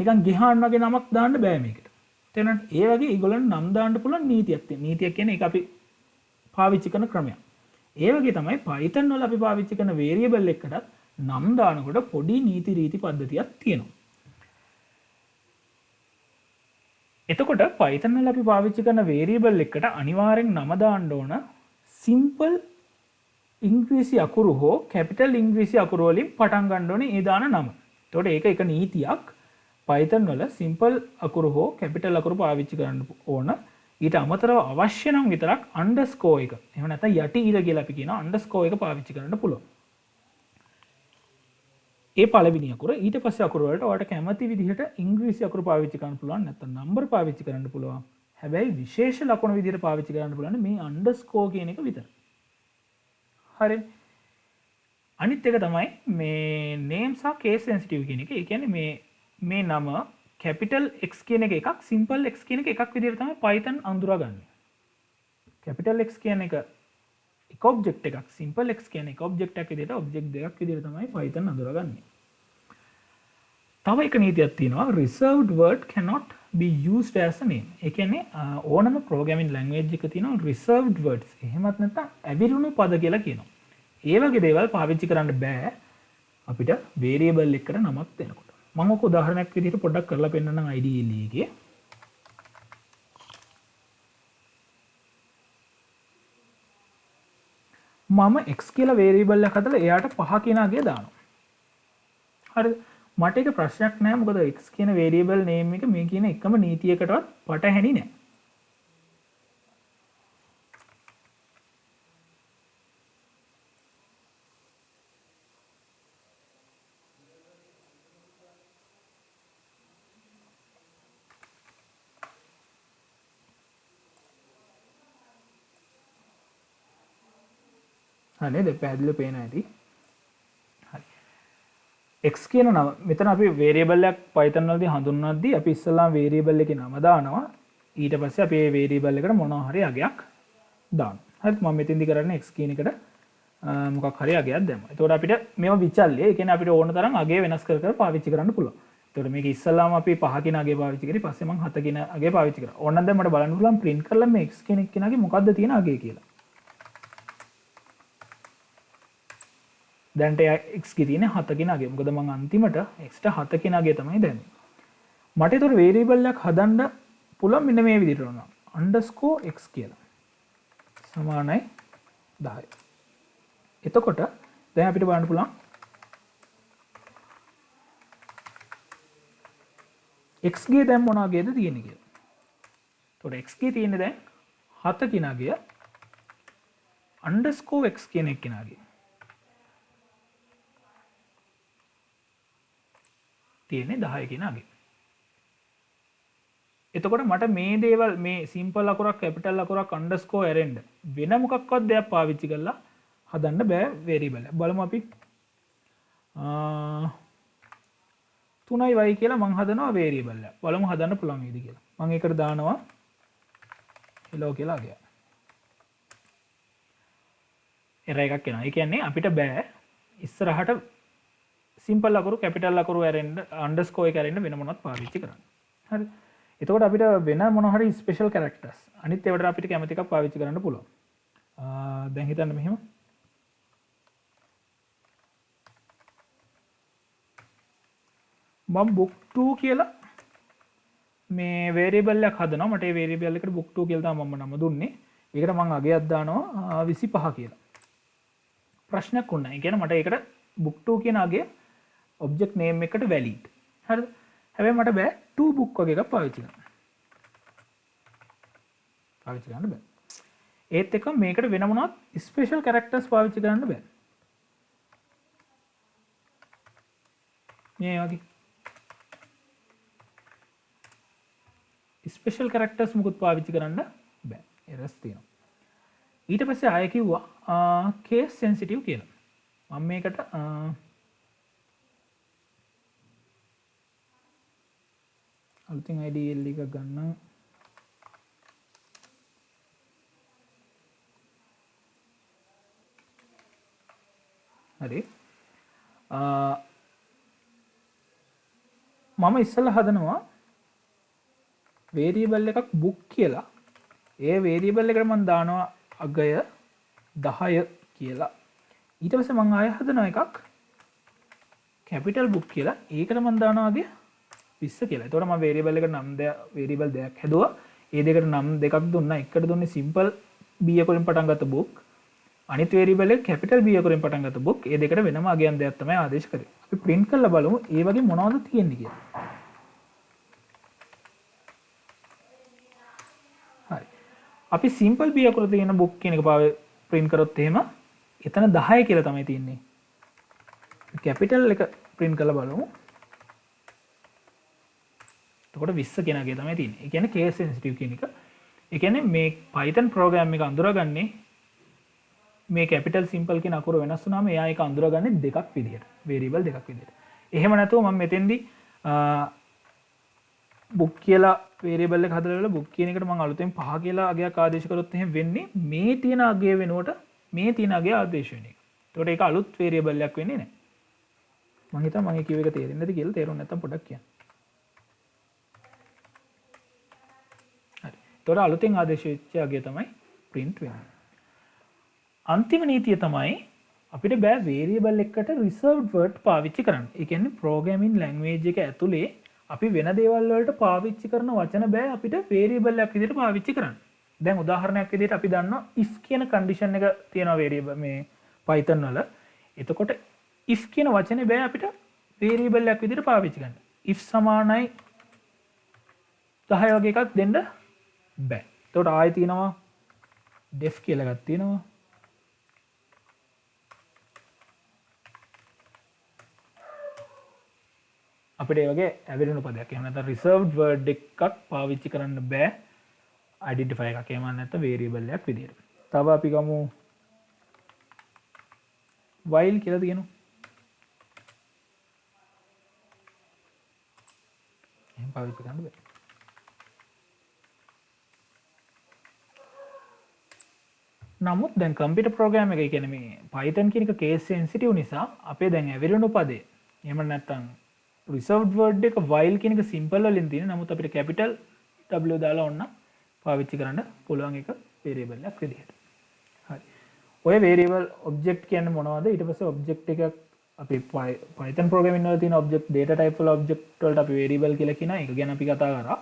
නිකන් ගිහාන් වගේ නමක් දාන්න බෑ මේකට. තේරුණාද? ඒ වගේ ඒගොල්ලන් නම් දාන්න පුළුවන් නීතියක් තියෙනවා. නීතියක් කියන්නේ ඒක අපි පාවිච්චි කරන ක්‍රමයක්. ඒ වගේ තමයි Python වල අපි පාවිච්චි කරන variable එකකටත් නම් දානකොට පොඩි නීති රීති පද්ධතියක් තියෙනවා. එතකොට Python වල අපි පාවිච්චි කරන variable එකට අනිවාර්යෙන් නම දාන්න ඕන simple ඉංග්‍රීසි අකුරු හෝ capital ඉංග්‍රීසි අකුරු වලින් පටන් ගන්න ඕනේ ඒ දාන නම. එතකොට ඒක එක නීතියක්. Python වල simple අකුරු හෝ capital අකුරු පාවිච්චි කරන්න ඕන. ඊට අමතරව අවශ්‍ය නම් විතරක් underscore එක. එහෙම නැත්නම් යටි ඉර කියලා අපි කියනවා underscore එක පාවිච්චි කරන්න පුළුවන්. ඒ පළවෙනි අකුර ඊට පස්සේ අකුරු වලට ඔයාලට කැමති විදිහට ඉංග්‍රීසි අකුරු පාවිච්චි කරන්න පුළුවන් නැත්නම් නම්බර් පාවිච්චි කරන්න පුළුවන්. හැබැයි විශේෂ ලකුණු විදිහට පාවිච්චි කරන්න පුළුවන් මේ underscore කියන එක විතරයි. හරි. අනිත් එක තමයි මේ names are case sensitive කියන එක. ඒ කියන්නේ මේ නම capital X කියන එක එකක් simple X කියන එක එකක් විදිහට තමයි Python අඳුරගන්නේ. කැපිටල් X කියන එක එක ඔබ්ජෙක්ට් එකක්, සිම්පල් X කියන එක ඔබ්ජෙක්ට් එකක් විදිහට ඔබ්ජෙක්ට් දෙකක් විදිහට තමයි Python අඳුරගන්නේ. තව එක නීතියක් තියෙනවා reserved word cannot be used as a name. ඒ කියන්නේ ඕනම programming language එක තියෙනවා reserved words. එහෙමත් නැත්නම් ඇවිරුණු පද කියලා කියනවා. ඒ වගේ දේවල් පාවිච්චි කරන්න බෑ අපිට variable එකකට නමක් දෙනකොට. මම ඔක උදාහරණයක් විදිහට පොඩ්ඩක් කරලා පෙන්නන්නම් IDE එකේ. මම x කියලා variable එකක් හදලා එයාට 5 කියන අගය දානවා. හරිද? මට ඒක ප්‍රශ්නයක් නෑ මොකද x කියන variable name එක මේ කියන එකම නීතියකටවත් පටහැනි නෑ. හරි නේද? පැහැදිලිව පේන ඇති. x කියන නම මෙතන අපි variable එකක් Python වලදී හඳුන්වද්දී අපි ඉස්සෙල්ලාම variable එකේ නම දානවා ඊට පස්සේ අපි මේ variable එකට මොනවා හරි අගයක් දානවා. හරිද? මම මෙතෙන්දි කරන්නේ x කියන එකට මොකක් හරි අගයක් දැම්මා. එතකොට අපිට මේව විචල්්‍ය. ඒ කියන්නේ අපිට ඕන තරම් අගය වෙනස් කර කර පාවිච්චි කරන්න පුළුවන්. එතකොට මේක ඉස්සෙල්ලාම අපි 5 කියන අගය පාවිච්චි කරේ. පස්සේ මම 7 කියන අගය පාවිච්චි කරා. ඕනනම් දැන් මට බලන්න පුළුවන් print කරලා මේ x කියන එකේ මොකද්ද තියෙන අගය කියලා. දැන්ට x ගේ තියෙන 7 කියන අගය. මොකද මම අන්තිමට x ට 7 කියන අගය තමයි දැම්මේ. මට ඒතර variable එකක් හදන්න පුළුවන් මෙන්න මේ විදිහට උනා. _ x කියලා. සමානයි 10. එතකොට දැන් අපිට බලන්න පුළුවන් x ගේ දැන් මොන අගයද තියෙන්නේ කියලා. එතකොට x ගේ තියෙන්නේ දැන් 7 කියන අගය _ x කියන එක කියන අගය. තියෙන්නේ 10 කියන අගය. එතකොට මට මේ දේවල් මේ සිම්පල් අකුරක් කැපිටල් අකුරක් අන්ඩර්ස්කෝර් ඇරෙන්න වෙන මොකක්වත් දෙයක් පාවිච්චි කරලා හදන්න බෑ variable එක. බලමු අපි 3y කියලා මම හදනවා variable එක. බලමු හදන්න පුළුවන් වේද කියලා. මම ඒකට දානවා hello කියලා අගය. error එකක් එනවා. ඒ කියන්නේ අපිට බෑ ඉස්සරහට සිම්පල් අකුරු කැපිටල් අකුරු ඇරෙන්න අන්ඩර්ස්කෝර් එක ඇරෙන්න වෙන මොනවත් පාවිච්චි කරන්න. හරි. එතකොට අපිට වෙන මොන හරි ස්පෙෂල් කැරක්ටර්ස් අනිත් ඒවාට අපිට කැමති එකක් පාවිච්චි කරන්න පුළුවන්. දැන් හිතන්න මෙහෙම. මම book2 කියලා මේ variable එකක් හදනවා. මට ඒ variable එකට book2 කියලා තමයි මම නම දුන්නේ. ඒකට මම අගයක් දානවා 25 කියලා. ප්‍රශ්නයක් වුණා. ඒ කියන්නේ මට ඒකට book2 කියන අගය object name එකට valid. හරිද? හැබැයි මට බෑ to book වගේ එකක් පාවිච්චි කරන්න. පාවිච්චි කරන්න බෑ. ඒත් එක්ක මේකට වෙන මොනවත් special characters පාවිච්චි කරන්න බෑ. මේ වගේ ස්පෙෂල් කැරක්ටර්ස් මුකුත් පාවිච්චි කරන්න බෑ. එරර්ස් තියෙනවා. ඊට පස්සේ ආයෙ කිව්වා කේස් සෙන්සිටිව් කියලා. මම මේකට අලුතින් IDL එකක් ගන්න. හරි. මම ඉස්සෙල්ලා හදනවා variable එකක් book කියලා. ඒ variable එකට මම දානවා අගය 10 කියලා. ඊට පස්සේ මම ආයෙ හදනවා එකක් capital book කියලා. ඒකට මම දානවා අගය 20 කියලා. එතකොට මම variable එකට නම් variable දෙකක් හැදුවා. ඒ දෙකට නම් දෙකක් දුන්නා. එකට දුන්නේ simple b අකුරෙන් පටන් ගත්ත book. අනිත් variable එක capital B අකුරෙන් පටන් ගත්ත book. ඒ දෙකට වෙනම අගයන් දෙකක් තමයි ආදේශ කරේ. අපි print කරලා බලමු ඒ වගේ මොනවද තියෙන්නේ කියලා. හරි. අපි simple B අකුර තියෙන book කියන එක print කරොත් එහෙම එතන 10 කියලා තමයි තියෙන්නේ. capital එක print කරලා බලමු. එතකොට 20 කියන අගය තමයි තියෙන්නේ. ඒ කියන්නේ case sensitive කියන එක. ඒ කියන්නේ මේ Python program එක අඳුරගන්නේ මේ capital simple කියන අකුර වෙනස් වුණාම එයා ඒක අඳුරගන්නේ දෙකක් විදියට. variable දෙකක් විදියට. එහෙම නැතුව මම මෙතෙන්දි බුක් කියලා වේරියබල් එක හදලා ඉවරලා බුක් කියන එකට මම අලුතෙන් 5 කියලා අගයක් ආදේශ කරොත් එහෙම වෙන්නේ මේ තියෙන අගය වෙනුවට මේ තියෙන අගය ආදේශ වෙන එක. ඒකට ඒක අලුත් වේරියබල් එකක් වෙන්නේ නැහැ. මම හිතා මම කියව එක තේරෙන්නේ නැති කියලා තේරුම් නැත්තම් පොඩ්ඩක් කියන්න. හරි. ඒතකොට අලුතෙන් ආදේශ වෙච්ච අගය තමයි print වෙන්නේ. අන්තිම නීතිය තමයි අපිට බෑ වේරියබල් එකකට රිසර්ව්ඩ් වර්ඩ් පාවිච්චි කරන්න. ඒ කියන්නේ ප්‍රෝග්‍රෑමින් ලැන්ග්වේජ් එක ඇතුලේ අපි වෙන දේවල් වලට පාවිච්චි කරන වචන බෑ අපිට වේරියබල් එකක් විදිහට පාවිච්චි කරන්න. දැන් උදාහරණයක් විදිහට අපි දන්නවා if කියන කන්ඩිෂන් එක තියෙනවා වේරියබල් මේ Python වල. එතකොට if කියන වචනේ බෑ අපිට වේරියබල් එකක් විදිහට පාවිච්චි කරන්න. if සමානයි 10 වගේ එකක් දෙන්න බෑ. එතකොට ආයෙ තියෙනවා def කියලා එකක් තියෙනවා. අපිට ඒ වගේ ඇවිලුණු පදයක් එහෙම නැත්නම් රිසර්ව්ඩ් වර්ඩ් එකක් පාවිච්චි කරන්න බෑ අයිඩෙන්ටිෆයි එකක් එහෙම නැත්නම් වේරියබල් එකක් විදියට. තව අපි ගමු while කියලා තියෙනවා. එහෙම පාවිච්චි කරන්න බෑ. නමුත් දැන් කම්පියුටර් ප්‍රෝග්‍රෑම් එක කියන්නේ මේ Python කියන එක කේස් සෙන්සිටිව් නිසා අපේ දැන් ඇවිලුණු පදේ එහෙම නැත්නම් රිසර්ව්ඩ් වර්ඩ් එක while කියන එක සිම්පල් වලින් තියෙන. නමුත් අපිට කැපිටල් W දාලා ඕන පාවිච්චි කරන්න පුළුවන් එක වේරියබල් එකක් විදිහට. හරි. ඔය වේරියබල් ඔබ්ජෙක්ට් කියන්නේ මොනවද? ඊට පස්සේ ඔබ්ජෙක්ට් එකක් අපි Python programming වල තියෙන ඔබ්ජෙක්ට් data type වල ඔබ්ජෙක්ට් වලට අපි වේරියබල් කියලා කියනවා. ඒක ගැන අපි කතා කරා.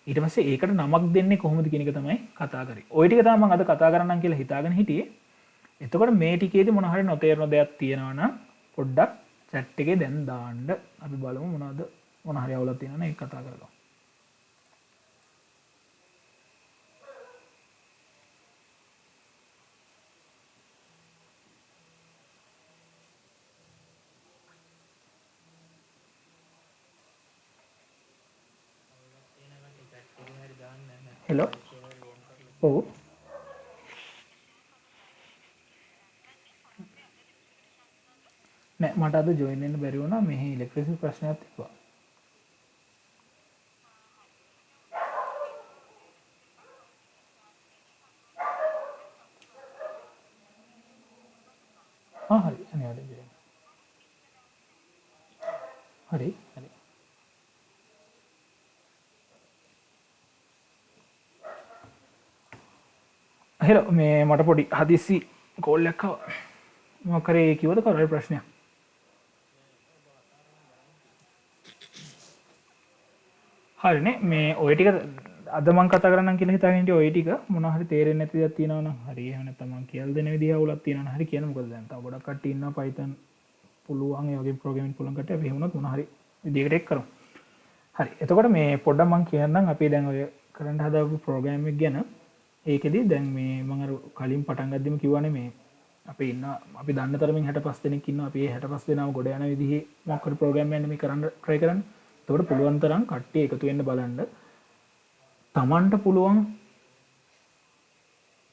ඊට පස්සේ ඒකට නමක් දෙන්නේ කොහොමද කියන එක තමයි කතා කරේ. ওই ටික තමයි මම අද කතා කරන්නම් කියලා හිතාගෙන හිටියේ. එතකොට මේ ටිකේදී මොන හරි නොතේරෙන දෙයක් තියෙනවා නම් පොඩ්ඩක් chat එකේ දැන් දාන්න. අපි බලමු මොනවද මොන හරි අවුලක් තියෙනවා නම් ඒක කතා කරගමු. හෙලෝ ඔව් නෑ මට අද ජොයින් වෙන්න බැරි වුණා මෙහි ඉලෙක්ට්‍රිසිටි ප්‍රශ්නයක් තිබ්බා හරි අනිවාර්යෙන් ජොයින් හරි හරි හෙලෝ මේ මට පොඩි හදිසි කෝල් එකක් ආවා මොකක් කරේ කිව්වද කරේ ප්‍රශ්නයක් හරිනේ මේ ඔය ටික අද මම කතා කරන්නම් කියලා හිතාගෙන ඉන්නේ ඔය ටික මොනවා හරි තේරෙන්නේ නැති දේවල් තියෙනවා නම් හරි එහෙම නැත්නම් මම කියලා දෙන විදිහ අවුලක් තියෙනවා නම් හරි කියන්න මොකද දැන් තව ගොඩක් කට්ටිය ඉන්නවා Python පුළුවන් ඒ වගේ ප්‍රෝග්‍රෑමින් පුළුවන් කට්ටිය අපි එහෙම වුණත් මොනවා හරි විදිහකට එක් කරමු හරි එතකොට මේ පොඩ්ඩක් මම කියන්නම් අපි දැන් ඔය කරන්න හදාපු ප්‍රෝග්‍රෑම් එක ගැන ඒකෙදි දැන් මේ මම අර කලින් පටන් ගද්දිම කිව්වනේ මේ අපි ඉන්න අපි දන්න තරමින් 65 දෙනෙක් ඉන්නවා අපි ඒ 65 දෙනාම ගොඩ යන විදිහේ මොකක් හරි ප්‍රෝග්‍රෑම් එකක් මේ කරන්න try කරන්න. එතකොට පුළුවන් තරම් කට්ටිය එකතු වෙන්න බලන්න. තමන්ට පුළුවන්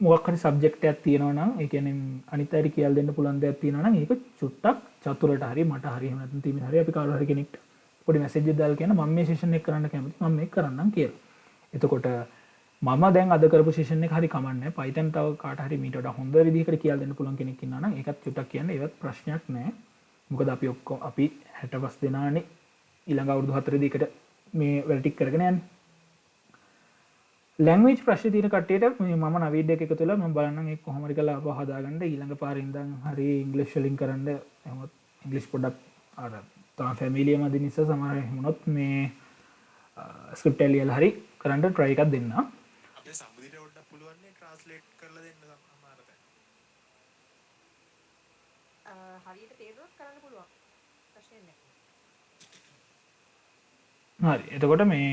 මොකක් හරි සබ්ජෙක්ට් එකක් තියෙනවා නම් ඒ කියන්නේ අනිත් අයට කියලා දෙන්න පුළුවන් දෙයක් තියෙනවා නම් ඒක චුට්ටක් චතුරට හරි මට හරි එහෙම නැත්නම් තීමින් හරි අපි කාට හරි කෙනෙක්ට පොඩි මැසේජ් එකක් දාලා කියන මම මේ සෙෂන් එක කරන්න කැමතියි මම මේක කරන්නම් කියලා. එතකොට මම දැන් අද කරපු සෙෂන් එක හරි කමන්නේ Python තව කාට හරි මීට වඩා හොඳ විදිහකට කියලා දෙන්න පුළුවන් කෙනෙක් ඉන්නවා නම් ඒකත් චුට්ටක් කියන්න ඒවත් ප්‍රශ්නයක් නෑ. මොකද අපි ඔක්කොම අපි 65 දෙනානේ ඊළඟ අවුරුදු 4 දිකට මේ වැඩ ටික කරගෙන යන්නේ. ලැන්ග්වේජ් ප්‍රශ්න තියෙන කට්ටියට මේ මම නවීඩ් එක එකතු වෙලා මම බලන්නම් ඒක කොහොම හරි කරලා ආපහු හදාගන්න ඊළඟ පාරේ ඉඳන් හරි ඉංග්‍රීසි වලින් කරන්න එහෙම ඉංග්‍රීසි පොඩ්ඩක් අර තාම ෆැමිලියම අදින නිසා සමහර වුණොත් මේ ස්ක්‍රිප්ට් එක ලියලා හරි කරන්න try එකක් දෙන්න. අපේ සම්බුදිට පොඩ්ඩක් පුළුවන් නේ ට්‍රාන්ස්ලේට් කරලා දෙන්න සමහර තැන්. හරියට තේරුණොත් කරන්න පුළුවන්. ප්‍රශ්නේ නැහැ. හරි එතකොට මේ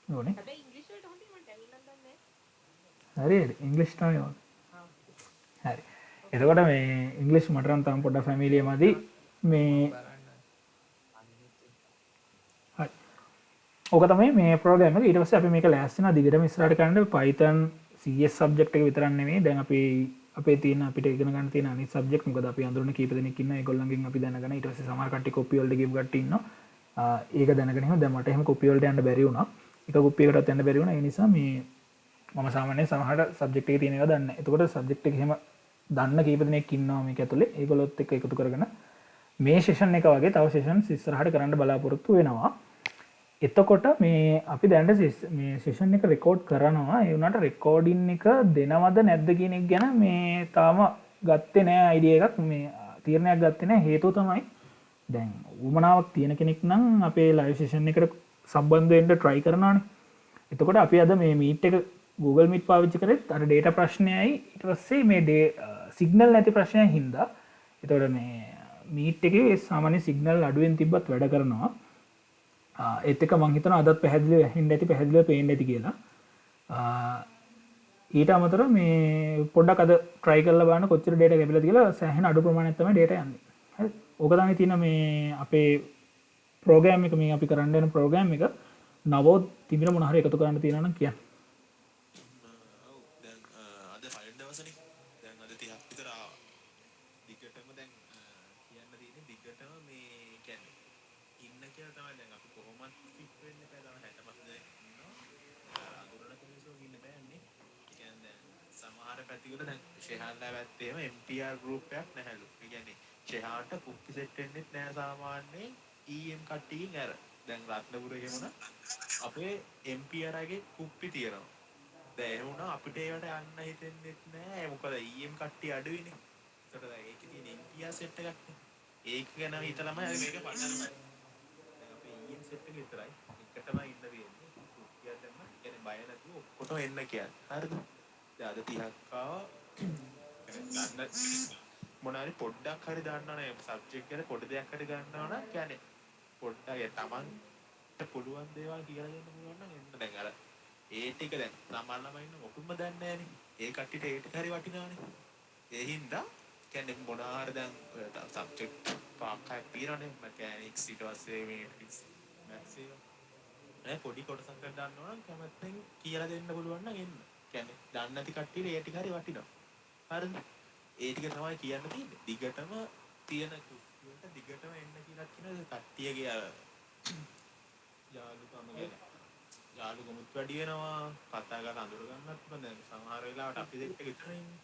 ඕනේ හැබැයි ඉංග්‍රීසි වලට හොඳින් මම දැනෙන්න දන්නේ හරි ඉංග්‍රීසි තමයි ඕනේ. හරි එතකොට මේ ඉංග්‍රීසි මට නම් තාම පොඩ්ඩක් ෆැමිලියමදී මේ ඕක තමයි මේ ප්‍රෝග්‍රෑම් එක. ඊට පස්සේ අපි මේක ලෑස්ති වෙනවා දිගටම ඉස්සරහට කරන්න Python CS සබ්ජෙක්ට් එක විතරක් නෙමෙයි. දැන් අපි අපේ තියෙන අපිට ඉගෙන ගන්න තියෙන අනිත් සබ්ජෙක්ට් මොකද අපි අඳුරන කීප දෙනෙක් ඉන්නවා. ඒගොල්ලන්ගෙන් අපි දැනගෙන ඊට පස්සේ සමහර කට්ටිය කොපි වලට ගිහපු කට්ටිය ඉන්නවා. ඒක දැනගෙන දැන් මට එහෙම කුප්පිය වලට යන්න බැරි වුණා. එක කුප්පියකටත් යන්න බැරි වුණා. ඒ නිසා මේ මම සාමාන්‍යයෙන් සමහර සබ්ජෙක්ට් එකේ තියෙන ඒවා දන්නේ නැහැ. එතකොට සබ්ජෙක්ට් එක එහෙම දන්න කීප දෙනෙක් ඉන්නවා මේක ඇතුලේ. ඒගොල්ලොත් එක්ක එකතු කරගෙන මේ සෙෂන් එක වගේ තව සෙෂන්ස් ඉස්සරහට කරන්න බලාපොරොත්තු වෙනවා. එතකොට මේ අපි දැන්ට මේ සෙෂන් එක රෙකෝඩ් කරනවා. ඒ වුණාට රෙකෝඩින් එක දෙනවද නැද්ද කියන එක ගැන මේ තාම ගත්තේ නෑ අයිඩියා එකක්. මේ තීරණයක් ගත්තේ නෑ. හේතුව තමයි දැන් උවමනාවක් තියෙන කෙනෙක් නම් අපේ ලයිව් සෙෂන් එකට සම්බන්ධ වෙන්න try කරනවානේ. එතකොට අපි අද මේ මීට් එක Google Meet පාවිච්චි කරෙත් අර data ප්‍රශ්නයයි ඊට පස්සේ මේ සිග්නල් නැති ප්‍රශ්නයයි හින්දා. එතකොට මේ මීට් එකේ සාමාන්‍ය සිග්නල් අඩුවෙන් තිබ්බත් වැඩ කරනවා. ඒත් එක මං හිතනවා අදත් පැහැදිලිව ඇහෙන්න ඇති පැහැදිලිව පේන්න ඇති කියලා. ඊට අමතරව මේ පොඩ්ඩක් අද try කරලා බලන්න කොච්චර data කැපිලාද කියලා සෑහෙන අඩු ප්‍රමාණයක් තමයි data යන්නේ. හරි. ඕක තමයි තියෙන මේ අපේ ප්‍රෝග්‍රෑම් එක මේ අපි කරන්න යන ප්‍රෝග්‍රෑම් එක නවෝ තිබෙන මොන හරි එකතු කරන්න තියෙනවා නම් කියන්න. දැන් අද ෆයිල් දවසනේ. දැන් අද 30ක් විතර ආවා. දිගටම දැන් කියන්න තියෙන්නේ දිගටම මේ කියන්නේ ඉන්න කියලා තමයි දැන් අපි කොහොමද ෆිට වෙන්න බෑ. තමයි 65 දෙනෙක් ඉන්නවා. අඳුරන කෙනෙකුට ඉන්න බෑනේ. ඒ කියන්නේ දැන් සමහර පැතිවල දැන් ෂෙහන්ලා පැත්තේම MPR ගෲප් එකක් නැහැලු. ඒ කියන්නේ ෂෙහන්ට කුප්පි සෙට් වෙන්නෙත් නෑ සාමාන්‍යයෙන් EM කට්ටියකින් අර. දැන් රත්නපුර එහෙමන අපේ MPR එකේ කුප්පි තියෙනවා. දැන් ඒ වුණා අපිට ඒවට යන්න හිතෙන්නෙත් නෑ. මොකද EM කට්ටිය අඩුයිනේ. ඒකට දැන් ඒකේ තියෙන MPR සෙට් එකක් නේ. ඒක ගැන හිතලාමයි අපි මේක පටන් ගන්නේ. දැන් අපේ EM සෙට් එක විතරයි. එකටම ඉන්න වෙන්නේ. කුප්පියක් දැම්ම කියන්නේ බය නැතුව ඔක්කොටම එන්න කියන්නේ. හරිද? දැන් අද 30ක් ආවා. ගන්න මොනාරි පොඩ්ඩක් හරි දාන්නවනේ සබ්ජෙක්ට් එකට පොඩි දෙයක් හරි ගන්නවනම් කියන්නේ පොඩ්ඩක් තමන්ට පුළුවන් දේවල් කියලා දෙන්න පුළුවන් නම් එන්න. දැන් අර ඒ ටික දැන් සමහර ළමයි ඉන්න මොකුත්ම දන්නේ නැහනේ. ඒ කට්ටියට ඒ ටික හරි වටිනවනේ. ඒ හින්දා කියන්නේ මොනාර දැන් සබ්ජෙක්ට් පාක්කක් තියෙනවනේ. මැකැනික්ස් ඊට පස්සේ මේට්‍රික්ස් මැත්ස් ඒ පොඩි කොටසක් ගන්න ඕන නම් කැමැත්තෙන් කියලා දෙන්න පුළුවන් නම් එන්න. කියන්නේ දන්නේ නැති කට්ටියට ඒ ටික හරි වටිනවා. හරිද? ඒ ටික තමයි කියන්න තියෙන්නේ. දිගටම තියෙන කුක්කුවට දිගටම එන්න කියලා කියන කට්ටියගේ අර යාළුකම ගැන යාළුකමුත් වැඩි වෙනවා. කතා කරලා අඳුර ගන්නත් පුළුවන්. දැන් සමහර වෙලාවට අපි දෙක විතර ඉන්නේ.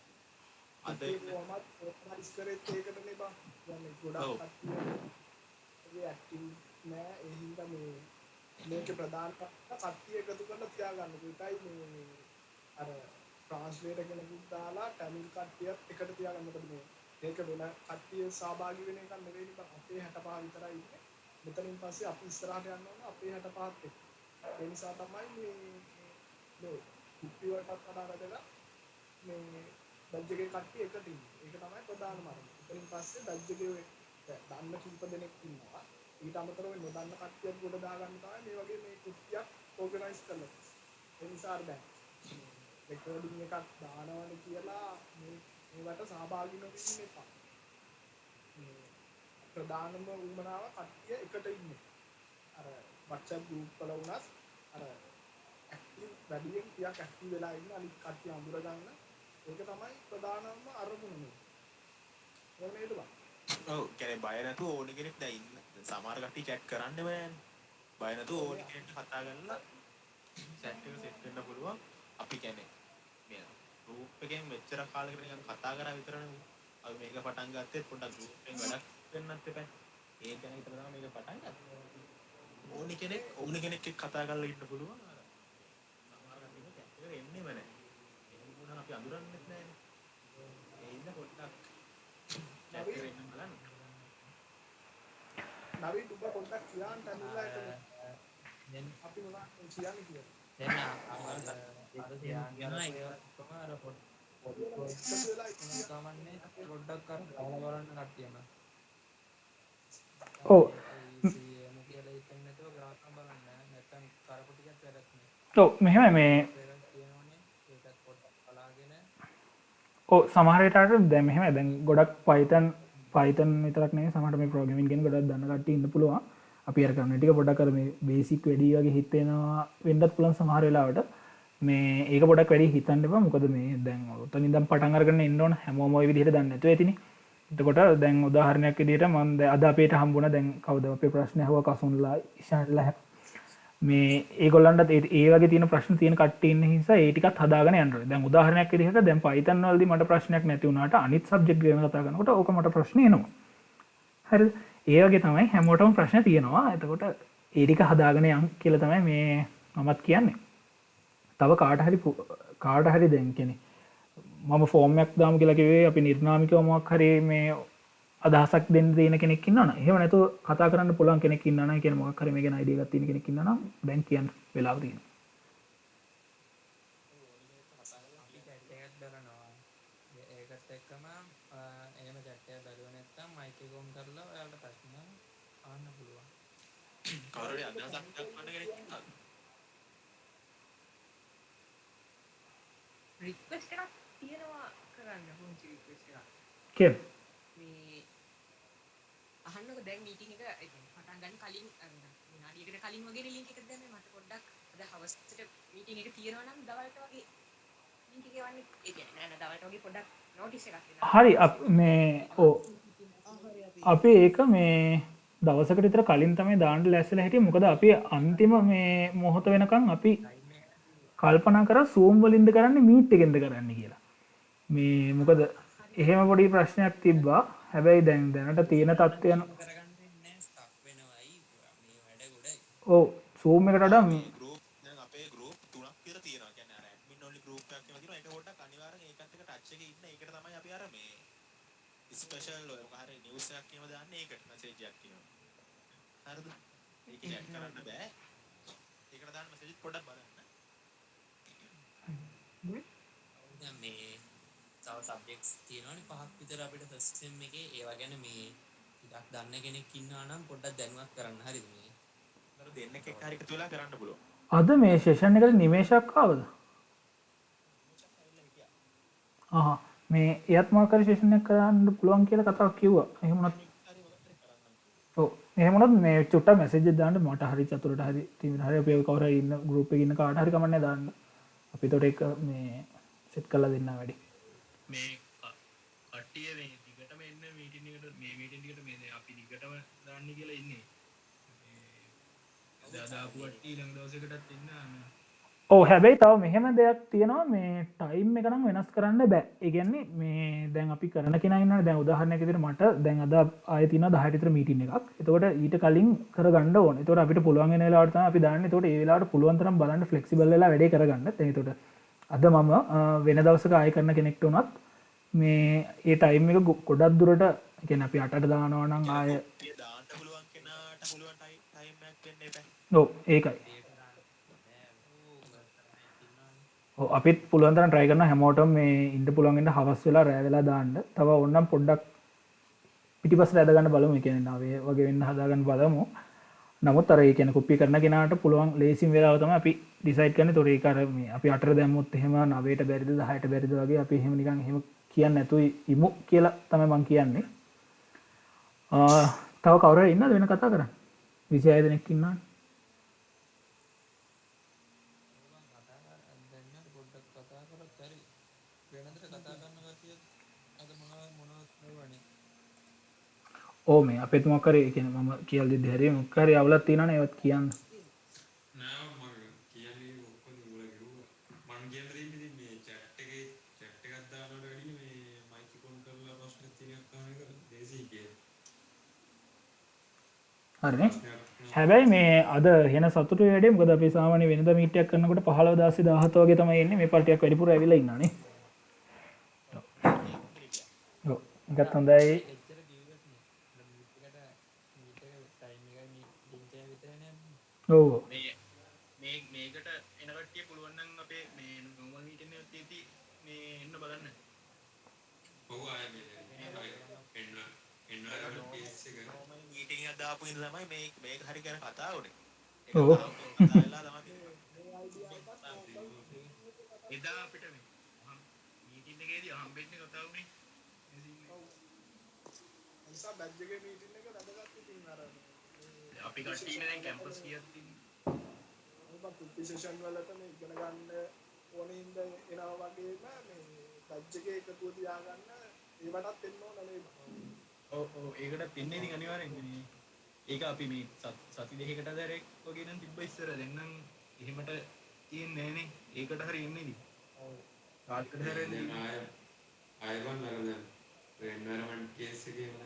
අද කොහොමද ඉස්කරෙත් ඒකටනේ බා. يعني ගොඩක් කට්ටිය ඇක්ටිව් නෑ. ඒ හින්දා මේ මේකේ ප්‍රධාන කට්ටිය එකතු කරලා තියාගන්න. ඒකයි මේ අර ට්‍රාන්ස්ලේටර් කෙනෙකුත් දාලා ටැමිල් කට්ටියත් එකට තියාගන්න. මොකද මේක වෙන කට්ටිය සහභාගී වෙන එකක් නෙවෙයි නේ. අපේ 65 විතරයි ඉන්නේ. මෙතනින් පස්සේ අපි ඉස්සරහට යන්න ඕන අපේ 65ත් එක්ක. ඒ නිසා තමයි මේ කුප්පි වලටත් වඩා වැඩලා මේ බජ්ජගේ කට්ටිය එකට ඉන්නේ. ඒක තමයි ප්‍රධානම අරමුණ. එතනින් පස්සේ බජ්ජගේ දන්න කීප දෙනෙක් ඉන්නවා. ඊට අමතරව නොදන්න කට්ටියක් ගොඩ දාගන්න තමයි මේ වගේ මේ කුප්පියක් ඕගනයිස් කරලා. ඒ නිසා අර දැන් රෙකෝඩින් එකක් දානවනේ කියලා මේවට සහභාගී නොවෙන්න එපා. මේ ප්‍රධානම උමනාව කට්ටිය එකට ඉන්නේ. අර WhatsApp group වල වුණත් අර ඇක්ටිව් වැඩියෙන් ටිකක් ඇක්ටිව් වෙලා ඉන්න අනිත් කට්ටිය අඳුර ගන්න. ඒක තමයි ප්‍රධානම අරමුණ මේ. ඒක නේද බං? ඔව් කියන්නේ බය නැතුව ඕන කෙනෙක් දැන් ඉන්න. සමහර කට්ටිය chat කරන්නේ බෑනේ. බය නැතුව ඕන කෙනෙක්ට කතා කරලා chat එක සෙට් වෙන්න පුළුවන්. අපි කියන්නේ මේ group එකෙන් මෙච්චර කාලෙකට නිකන් කතා කරා විතරනේ. අපි මේක පටන් ගත්තේ පොඩ්ඩක් group එකෙන් වැඩක් වෙන්නත් එපා. ඒක ගැන හිතලා තමයි මේක පටන් ගත්තේ. ඕන කෙනෙක් එක්ක කතා කරලා ඉන්න පුළුවන්. අර සමහර කට්ටිය chat එකට එන්නේම නැහැ. එහෙම වුණා අපි අඳුරන්නෙත් නැහැනේ. ඒ ඉන්න පොඩ්ඩක් chat එකට එන්න බලන්න. නවී දුබ පොඩ්ඩක් කියන්න තනියලා ඒක දැන් අපි මොනවා කියන්නේ කියලා. දැන් අර තියාගෙන අර කමන්නේ පොඩ්ඩක් අර බලන්න කට්ටියම. ඔව් කියලා හිතන්නේ නැතුව ග්‍රාෆ්ම් බලන්න. නැත්තම් කරපු ටිකක් වැඩක් නෑ. ඔව් මෙහෙම මේ කියනෝනේ ඒකත් පොඩ්ඩක් බලාගෙන ඔව් සමහර වෙලාවට දැන් මෙහෙම දැන් ගොඩක් Python විතරක් නෙවෙයි සමහරට මේ ප්‍රෝග්‍රෑමින් ගැන ගොඩක් දන්න කට්ටිය ඉන්න පුළුවන්. අපි අර කරන ටික පොඩ්ඩක් අර මේ බේසික් වැඩි වගේ හිතෙනවා වෙන්නත් පුළුවන් සමහර වෙලාවට. මේ ඒක පොඩ්ඩක් වැඩි හිතන්න එපා. මොකද මේ දැන් උතන ඉඳන් පටන් අරගෙන එන්න ඕන හැමෝම ওই විදිහට දන්නේ නැතුව ඇතිනේ. එතකොට දැන් උදාහරණයක් විදිහට මම අද අපේට හම්බුණ දැන් කවුද අපේ ප්‍රශ්න අහුවා කසුන්ලා ඉෂාන්ලා මේ ඒගොල්ලන්ට ඒ වගේ තියෙන ප්‍රශ්න තියෙන කට්ටිය ඉන්න නිසා ඒ ටිකත් හදාගෙන යන්න ඕනේ. දැන් උදාහරණයක් විදිහට දැන් Python වලදී මට ප්‍රශ්නයක් නැති වුණාට අනිත් සබ්ජෙක්ට් ගැන කතා කරනකොට ඕක මට ප්‍රශ්න එනවා. හරිද? ඒ වගේ තමයි හැමෝටම ප්‍රශ්න තියෙනවා. එතකොට ඒ ටික හදාගෙන යන් කියලා තමයි මේ මමත් කියන්නේ. තව කාට හරි දැන් කියන්නේ මම ෆෝර්ම් එකක් දාමු කියලා කිව්වේ අපි නිර්නාමිකව මොකක් හරි මේ අදහසක් දෙන්න තියෙන කෙනෙක් ඉන්නවනේ. එහෙම නැතුව කතා කරන්න පුළුවන් කෙනෙක් ඉන්නවනේ. කියන්නේ මොකක් හරි මේ ගැන අයිඩියා එකක් තියෙන කෙනෙක් ඉන්නවනම් දැන් කියන්න වෙලාව තියෙනවා. අපි chat එකක් බලනවා. ඒකත් එක්කම එහෙම chat එකක් බැලුවා නැත්නම් mic එක on කරලා ඔයාලට ප්‍රශ්න අහන්න පුළුවන්. කවුරුරි අදහසක් දක්වන්න කෙනෙක් ඉන්නවද? රික්වෙස්ට් එකක් තියෙනවා කරන්න පුංචි රික්වෙස්ට් එකක්. කියන්න. මේ අහන්නකො දැන් මීටින් එක පටන් ගන්න කලින් විනාඩියකට කලින් වගේ ලින්ක් එකක් දැම්මේ මට පොඩ්ඩක් අද හවසට මීටින් එක තියෙනවා නම් දවල්ට වගේ ලින්ක් එක එවන්නේ ඒ කියන්නේ නෑ දවල්ට වගේ පොඩ්ඩක් නෝටිස් එකක් දෙනවා. හරි මේ අපි ඒක මේ දවසකට විතර කලින් තමයි දාන්න ලැස්සලා හිටියේ. මොකද අපි අන්තිම මේ මොහොත වෙනකන් අපි කල්පනා කරා Zoom වලින්ද කරන්නේ Meet එකෙන්ද කරන්නේ කියලා. මේ මොකද එහෙම පොඩි ප්‍රශ්නයක් තිබ්බා. හැබැයි දැනට තියෙන තත්ත්වයන් කරගන්න නැහැ ස්ටක් වෙනවයි මේ වැඩ ගොඩයි. ඔව් Zoom එකට වඩා group දැන් අපේ group තුනක් විතර තියෙනවා. කියන්නේ අර admin only group එකක් එහෙම තියෙනවා. ඒක පොඩ්ඩක් අනිවාර්යෙන් ඒකත් එක්ක touch එකේ ඉන්න. ඒකට තමයි අපි අර මේ ස්පෙෂල් ඔය මොකක් හරි news එකක් එහෙම දාන්නේ ඒකට message එකක් කියනවා. හරිද? ඒක chat කරන්න බෑ. ඒකට දාන්න message පොඩ්ඩක් බලන්න. දැන් මේ තව සබ්ජෙක්ට්ස් තියෙනවානේ පහක් විතර අපිට ෆස්ට් සෙම් එකේ ඒවා ගැන මේ ටිකක් දන්න කෙනෙක් ඉන්නවා නම් පොඩ්ඩක් දැනුවත් කරන්න හරිද මේ. අර දෙන්නෙක් එක්ක හරි එකතු වෙලා කරන්න පුළුවන්. අද මේ සෙෂන් එකට නිමේෂයක් ආවද? මේ එයත් මොකක් හරි සෙෂන් එකක් කරන්න පුළුවන් කියලා කතාවක් කිව්වා. එහෙම වුණත් ඔව් එහෙම වුණත් මේ චුට්ටක් මැසේජ් එකක් දාන්න මට හරි චතුරට හරි ටීම් හරි අපි කවුරු හරි ඉන්න ගෲප් එකේ ඉන්න කාට හරි කමන්නේ දාන්න. අපි ඒකට ඒක මේ සෙට් කරලා දෙන්න වැඩි. මේ කට්ටිය මේ දිගටම එන්න මීටින් එකට මේ මීටින් එකට මේ අපි දිගටම දාන්න කියලා ඉන්නේ. මේ දාපු කට්ටිය ළඟ දවසකටත් ඉන්න ඔව් හැබැයි තව මෙහෙම දෙයක් තියෙනවා මේ ටයිම් එක නම් වෙනස් කරන්න බෑ. ඒ කියන්නේ මේ දැන් අපි කරන කෙනා ඉන්නවනේ දැන් උදාහරණයක් විදිහට මට දැන් අද ආයෙ තියෙනවා 10ට විතර මීටින් එකක්. එතකොට ඊට කලින් කරගන්න ඕනේ. එතකොට අපිට පුළුවන් වෙන වෙලාවට තමයි අපි දාන්නේ. එතකොට ඒ වෙලාවට පුළුවන් තරම් බලන්න ෆ්ලෙක්සිබල් වෙලා වැඩේ කරගන්න. දැන් එතකොට අද මම වෙන දවසක ආයෙ කරන කෙනෙක්ට උනත් මේ ඒ ටයිම් එක ගොඩක් දුරට කියන්නේ අපි 8ට දානවා නම් ආයෙ දාන්න පුළුවන් කෙනාට පුළුවන් ටයිම් එකක් දෙන්න එපා. ඔව් ඒකයි. අපිත් පුළුවන් තරම් try කරනවා හැමෝටම මේ ඉන්න පුළුවන් ඉන්න හවස් වෙලා රෑ වෙලා දාන්න. තව ඕනනම් පොඩ්ඩක් පිටිපස්සට ඇද ගන්න බලමු. ඒ කියන්නේ නාවේ වගේ වෙන්න හදා ගන්න බලමු. නමුත් අර ඒ කියන්නේ කොපි කරන කෙනාට පුළුවන් ලේසිම වෙලාව තමයි අපි ඩිසයිඩ් කරන්නේ. ඒතොර ඒක අර මේ අපි 8ට දැම්මොත් එහෙම 9ට බැරිද 10ට බැරිද වගේ අපි එහෙම නිකන් එහෙම කියන්නේ නැතුව ඉමු කියලා තමයි මම කියන්නේ. තව කවුරු හරි ඉන්නවද වෙන කතා කරන්න? 26 දෙනෙක් ඉන්නවා. ඕ මේ අපිත් මොකක් හරි ඒ කියන්නේ මම කියලා දෙද්දි හරි මොකක් හරි අවුලක් තියෙනවනේ ඒවත් කියන්න. නෑ මම කියන්නේ ඔක්කොම උගල කිව්වා. මම කියන දේ ඉතින් මේ chat එකක් දානවට වැඩිය මේ mic එක on කරලා ප්‍රශ්න තියෙනක් අහන එක දේසි කියන්නේ. හරිනේ. හැබැයි මේ අද වෙන සතුටු වැඩේ මොකද අපි සාමාන්‍ය වෙනදා මීට් එකක් කරනකොට 15 17 වගේ තමයි එන්නේ. මේ පාර ටිකක් වැඩිපුර ඇවිල්ලා ඉන්නවනේ. ඔව්. ඒකත් හොඳයි. ඔව්. මේකට එන කට්ටිය පුළුවන් නම් අපේ මේ normal meeting එකත් තියෙති මේ එන්න බලන්න. ඔව් ආයෙ එන්න PS එක මීටින් එකක් දාපු ඉඳලා තමයි මේක හරි ගැන කතා වුනේ. ඔව්. එදා අපිට මේ මීටින් එකේදී හම්බෙන්නේ කතා වුනේ. නිසා බැජ් එකේ මීටින් එක රැඳගත්තු ඉතින් අර අපි කට්ටියනේ දැන් කැම්පස් ගියත් ඉන්නේ. මම කුටි සෙෂන් වලට මේ ඉගෙන ගන්න ඕනේ ඉඳ එනවා වගේම මේ බැජ් එකේ එකතුව තියාගන්න ඒවටත් එන්න ඕන නේද? ඒකට තින්නේ ඉතින් අනිවාර්යෙන් මේ ඒක අපි මේ සති දෙකකට දැරෙක් වගේ නම් තිබ්බ ඉස්සර දැන් නම් එහෙමට තියෙන්නේ නැහනේ. ඒකට හරි ඉන්නේ ඉතින්. ඔව්. තාත්තට හැරෙන්නේ දැන් ආයවන් අර දැන් එන්වයරන්මන්ට් කේස් එකේ මම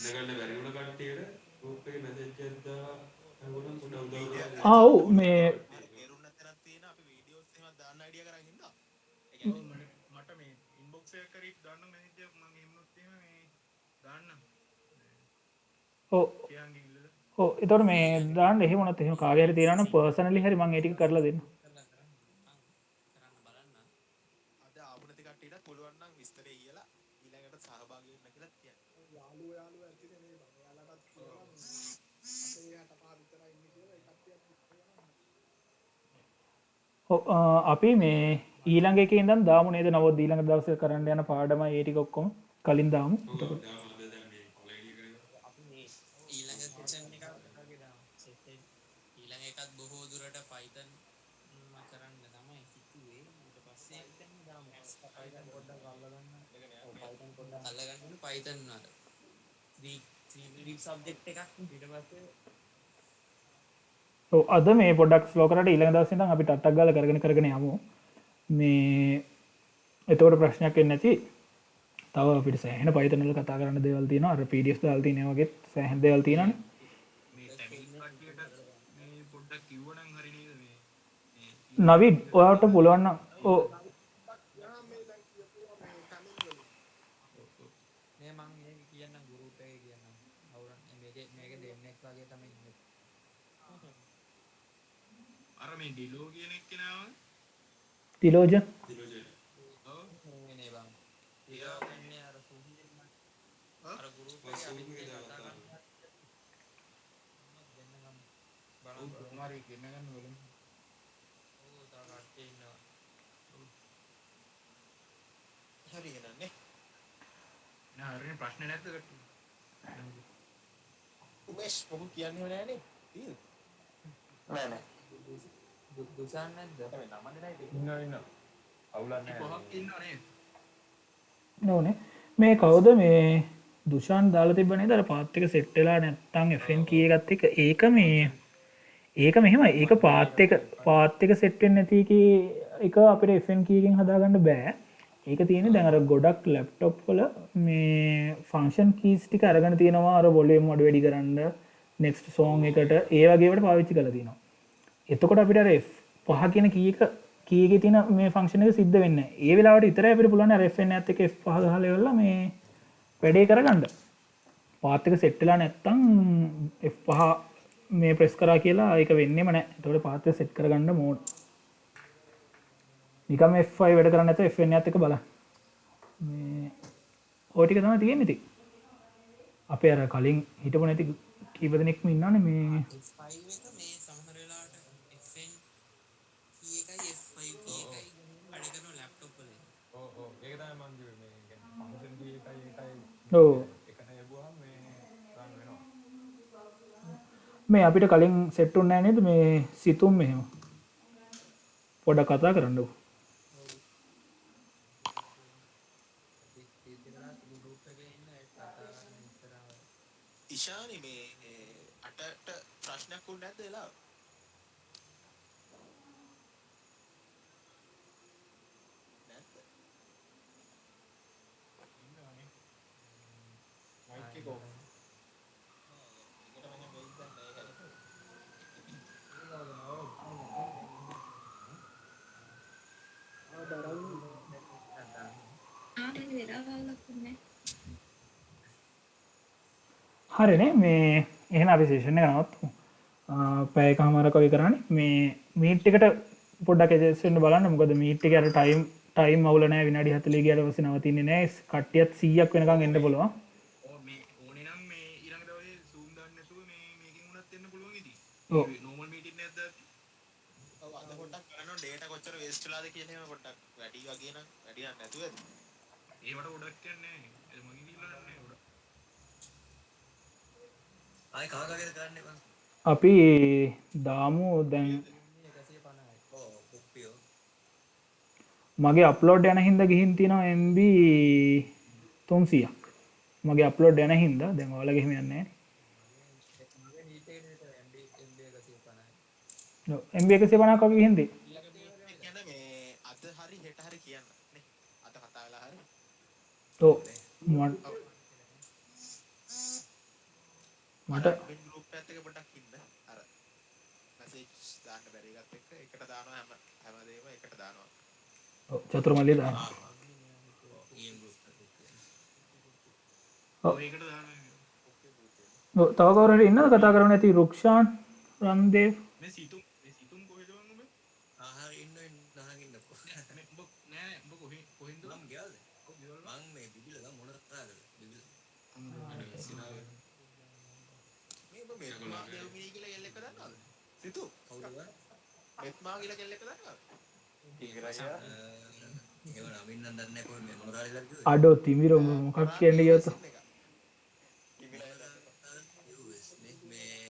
ඉඳගන්න බැරි වුණ කට්ටියට ගෲප් එකේ මැසේජ් එකක් දාලා අරගෙන පොඩ උදව් කරලා ඔව් මේ තේරුම් නැත්නම් තියෙන අපි වීඩියෝස් එහෙම දාන්න අයිඩියා කරන් හින්දා ඒ කියන්නේ මට මේ ඉන්බොක්ස් එකක් කරේ දාන්න මැසේජ් එකක් මම එමුනොත් එහෙම මේ දාන්න ඔව් කියන් ගිහිල්ලා ඔව් එතකොට මේ දාන්න එහෙම වුණත් එහෙම කාගේ හරි තියෙනවා නම් පර්සනලි හරි මම ඒ ටික කරලා දෙන්න. අද ආපු නැති කට්ටියට පුළුවන් නම් විස්තරේ කියලා ඊළඟට සහභාගී වෙන්න කියලා කියන්න. යාළුවෝ ඇතුලේ නේ බං. එයාලටත් කියනවා අපේ 65 විතරයි ඉන්නේ කියලා ඒ කට්ටියත් කියනවා. ඔව් අපි මේ ඊළඟ එකේ ඉඳන් දාමු නේද නවොත් ඊළඟ දවසේ කරන්න යන පාඩමයි ඒ ටික ඔක්කොම කලින් දාමු. එතකොට දැන් මේ කොලෙඩි කරේ අපි මේ ඊළඟ සෙෂන් එක වගේ දාමු. සෙෂන් ඊළඟ එකත් බොහෝ දුරට Python කරන්න තමයි හිතුවේ. ඊට පස්සේ දැන් දාමු. Python පොඩ්ඩක් අල්ලගන්න. Python පොඩ්ඩක් අල්ලගන්න Python වල. 3 සබ්ජෙක්ට් එකක් ඊට පස්සේ ඔව් අද මේ පොඩ්ඩක් ස්ලෝ කරලා ඊළඟ දවසේ ඉඳන් අපි ටට්ටක් ගාලා කරගෙන යමු. මේ එතකොට ප්‍රශ්නයක් එන්නේ නැති. තව අපිට සෑහෙන Python වල කතා කරන්න දේවල් තියෙනවා. අර PDF දාලා තියෙන ඒ වගේ සෑහෙන දේවල් තියෙනවානේ. මේ ටැමිල් කට්ටියට මේ පොඩ්ඩක් කිව්වනම් හරි නේද මේ නවීන් ඔයාලට පුළුවන් නම් ඔව් යා මේ දැන් කියපුවා මේ කමින් වලින්. මේ මම මේක කියන්නම් ගෲප් එකේ කියන්නම්. අවුරන් මේක දෙන්නෙක් වගේ තමයි ඉන්නේ. අර මේ ඩිලෝ කියන එක්කෙනාව තිලෝජන් දිලෝජේ ඔව් නේ බං. ඒක කියන්නේ අර සුහිල් අර ගෲප් එකේ අපි කතා කරනවා. දෙන්නගම් බලන්න. කුමාරී ගෙන්න ගන්න වලින් ඔව් තව කට්ටිය ඉන්නවා. හරි එහෙනම් නේ. නෑ හරිනේ ප්‍රශ්න නැද්ද කට්ටිය උමේෂ් මොකක් කියන්නේ නෑනේ. තියෙද? නෑ නෑ. දුසාන් නැද්ද? තමයි නමන්නේ නෑ ඉතින්. ඉන්න අවුලක් පහක් ඉන්නව නේද නෝනේ මේ කවුද මේ දුෂාන් දාලා තිබ්බ නේද අර පාත් එක සෙට් වෙලා නැත්තම් FN කී එකත් එක්ක ඒක මේ ඒක මෙහෙමයි ඒක පාත් එක සෙට් වෙන්නේ නැති එක අපිට FN කී එකෙන් හදාගන්න බෑ ඒක තියෙන්නේ දැන් අර ගොඩක් ලැප්ටොප් වල මේ ෆන්ක්ෂන් කීස් ටික අරගෙන තියෙනවා අර වොලියුම් අඩු වැඩි කරන්න next song එකට ඒ වගේ ඒවාට පාවිච්චි කරලා තියෙනවා එතකොට අපිට අර F5 කියන කී එකේ තියෙන මේ ෆන්ක්ෂන් එක සිද්ධ වෙන්නේ නැහැ. ඒ වෙලාවට විතරයි අපිට පුළුවන් අර FN එකත් එක්ක F5 ගහලා ඉවරලා මේ වැඩේ කරගන්න. පාත් එක සෙට් වෙලා නැත්තම් F5 මේ ප්‍රෙස් කරා කියලා ඒක වෙන්නේම නැහැ. ඒතකොට පාත් එක සෙට් කරගන්න ඕන. නිකම් F5 වැඩ කරන්නේ නැත්නම් FN එකත් එක්ක බලන්න. මේ ඔය ටික තමයි තියෙන්නේ ඉතින්. අපේ අර කලින් හිටපො නැති කීප දෙනෙක්ම ඉන්නවනේ මේ F5 එක මේ සමහර වෙලාවට FN key එකයි F5 key එකයි වැඩ කරන ලැප්ටොප් වල. ඔව් ඔව් ඒක තමයි මම කිව්වේ මේ කියන්නේ ෆන්ක්ෂන් කී එකයි ඔව් එකට යවුවාම මේ රන් වෙනවා මේ අපිට කලින් සෙට් උන්නේ නැහැ නේද මේ සිතුම් මෙහෙම පොඩ්ඩක් කතා කරන්නකෝ ඉෂානි මේ අටට ප්‍රශ්නයක් උන්නේ නැද්ද එලා? නැද්ද? ඉන්නවනේ මයික් එක ඔෆ් ඒකට මම වෙයිද නැහැ ඒක. හරිනේ මේ එහෙනම් අපි සෙෂන් එක නවත්වමු. පැය එකමාරක් වගේ කරන්නේ මේ මීට් එකට පොඩ්ඩක් ඇඩ්ජස්ට් වෙන්න බලන්න මොකද මීට් එකේ අර ටයිම් අවුල නැහැ විනාඩි 40 ගියාට පස්සේ නවතින්නේ නැහැ කට්ටියත් 100ක් වෙනකන් එන්න පුළුවන්. ඔව් මේ ඕනේ නම් මේ ඊළඟ දවසේ zoom දාන්න නැතුව මේ මේකෙන් උනත් එන්න පුළුවන් ඉතින් ඔව්. normal meeting එකක් දාද්දි ඔව් අද පොඩ්ඩක් බලන්න data කොච්චර waste වෙලාද කියන එක පොඩ්ඩක් වැඩි වගේ නම් වැඩි නම් නැතුව ඇති. ඒවට ගොඩක් කියන්නේ නැහැ ඒ මගේ කියලා නෑ ගොඩක් ආයි කාගාගෙන කරන්න එපා. අපි දාමු දැන් 150යි. ඔව් කුප්පියෝ. මගේ අප්ලෝඩ් යන හින්දා ගිහින් තියෙනවා MB 300ක් මගේ අප්ලෝඩ් යන හින්දා දැන් ඔයාලගේ එහෙම යන්නේ මගේ නීටේට MB එකසිය පණයි නැහැ MB 150ක් වගේ හින්දේ කියන මේ අද හරි හෙට හරි කියන්න නේ අද කතා වෙලා හරි ඔව් මට මේ ගෲප් එකත් එක පොඩ්ඩක් ඉන්න අර මැසේජ් දාන්න බැරි එකත් එක්ක එකට දානවා හැමදේම එකට දානවා ඔව් චතුරමල්ලිය දානවා ඔය එකට දාන්න ඔව් තව කවුරු හරි ඉන්නවද කතා කරන්න නැති රුක්ෂාන් රන්දේව් මේ සිතුම් කොහෙද වන් උඹ ආහාර ඉන්න නහගින්නකෝ මේ උඹ නෑ උඹ කොහෙන්ද මම ගියාද මං මේ බිබිල ගම මොනතරාද බිබිල මේ ඔබ මෙත්මා ගෙල්මිනි කියලා කෙල්ල එක දන්නවද සිතු කවුද මෙත්මා කියලා කෙල්ල එක දන්නවද ඒව නමින් නම් දන්නේ නැහැ කොහොමද මොනතරාද කියලා කිව්වේ අඩෝ තිමිර මොකක් කියන්නේ කියත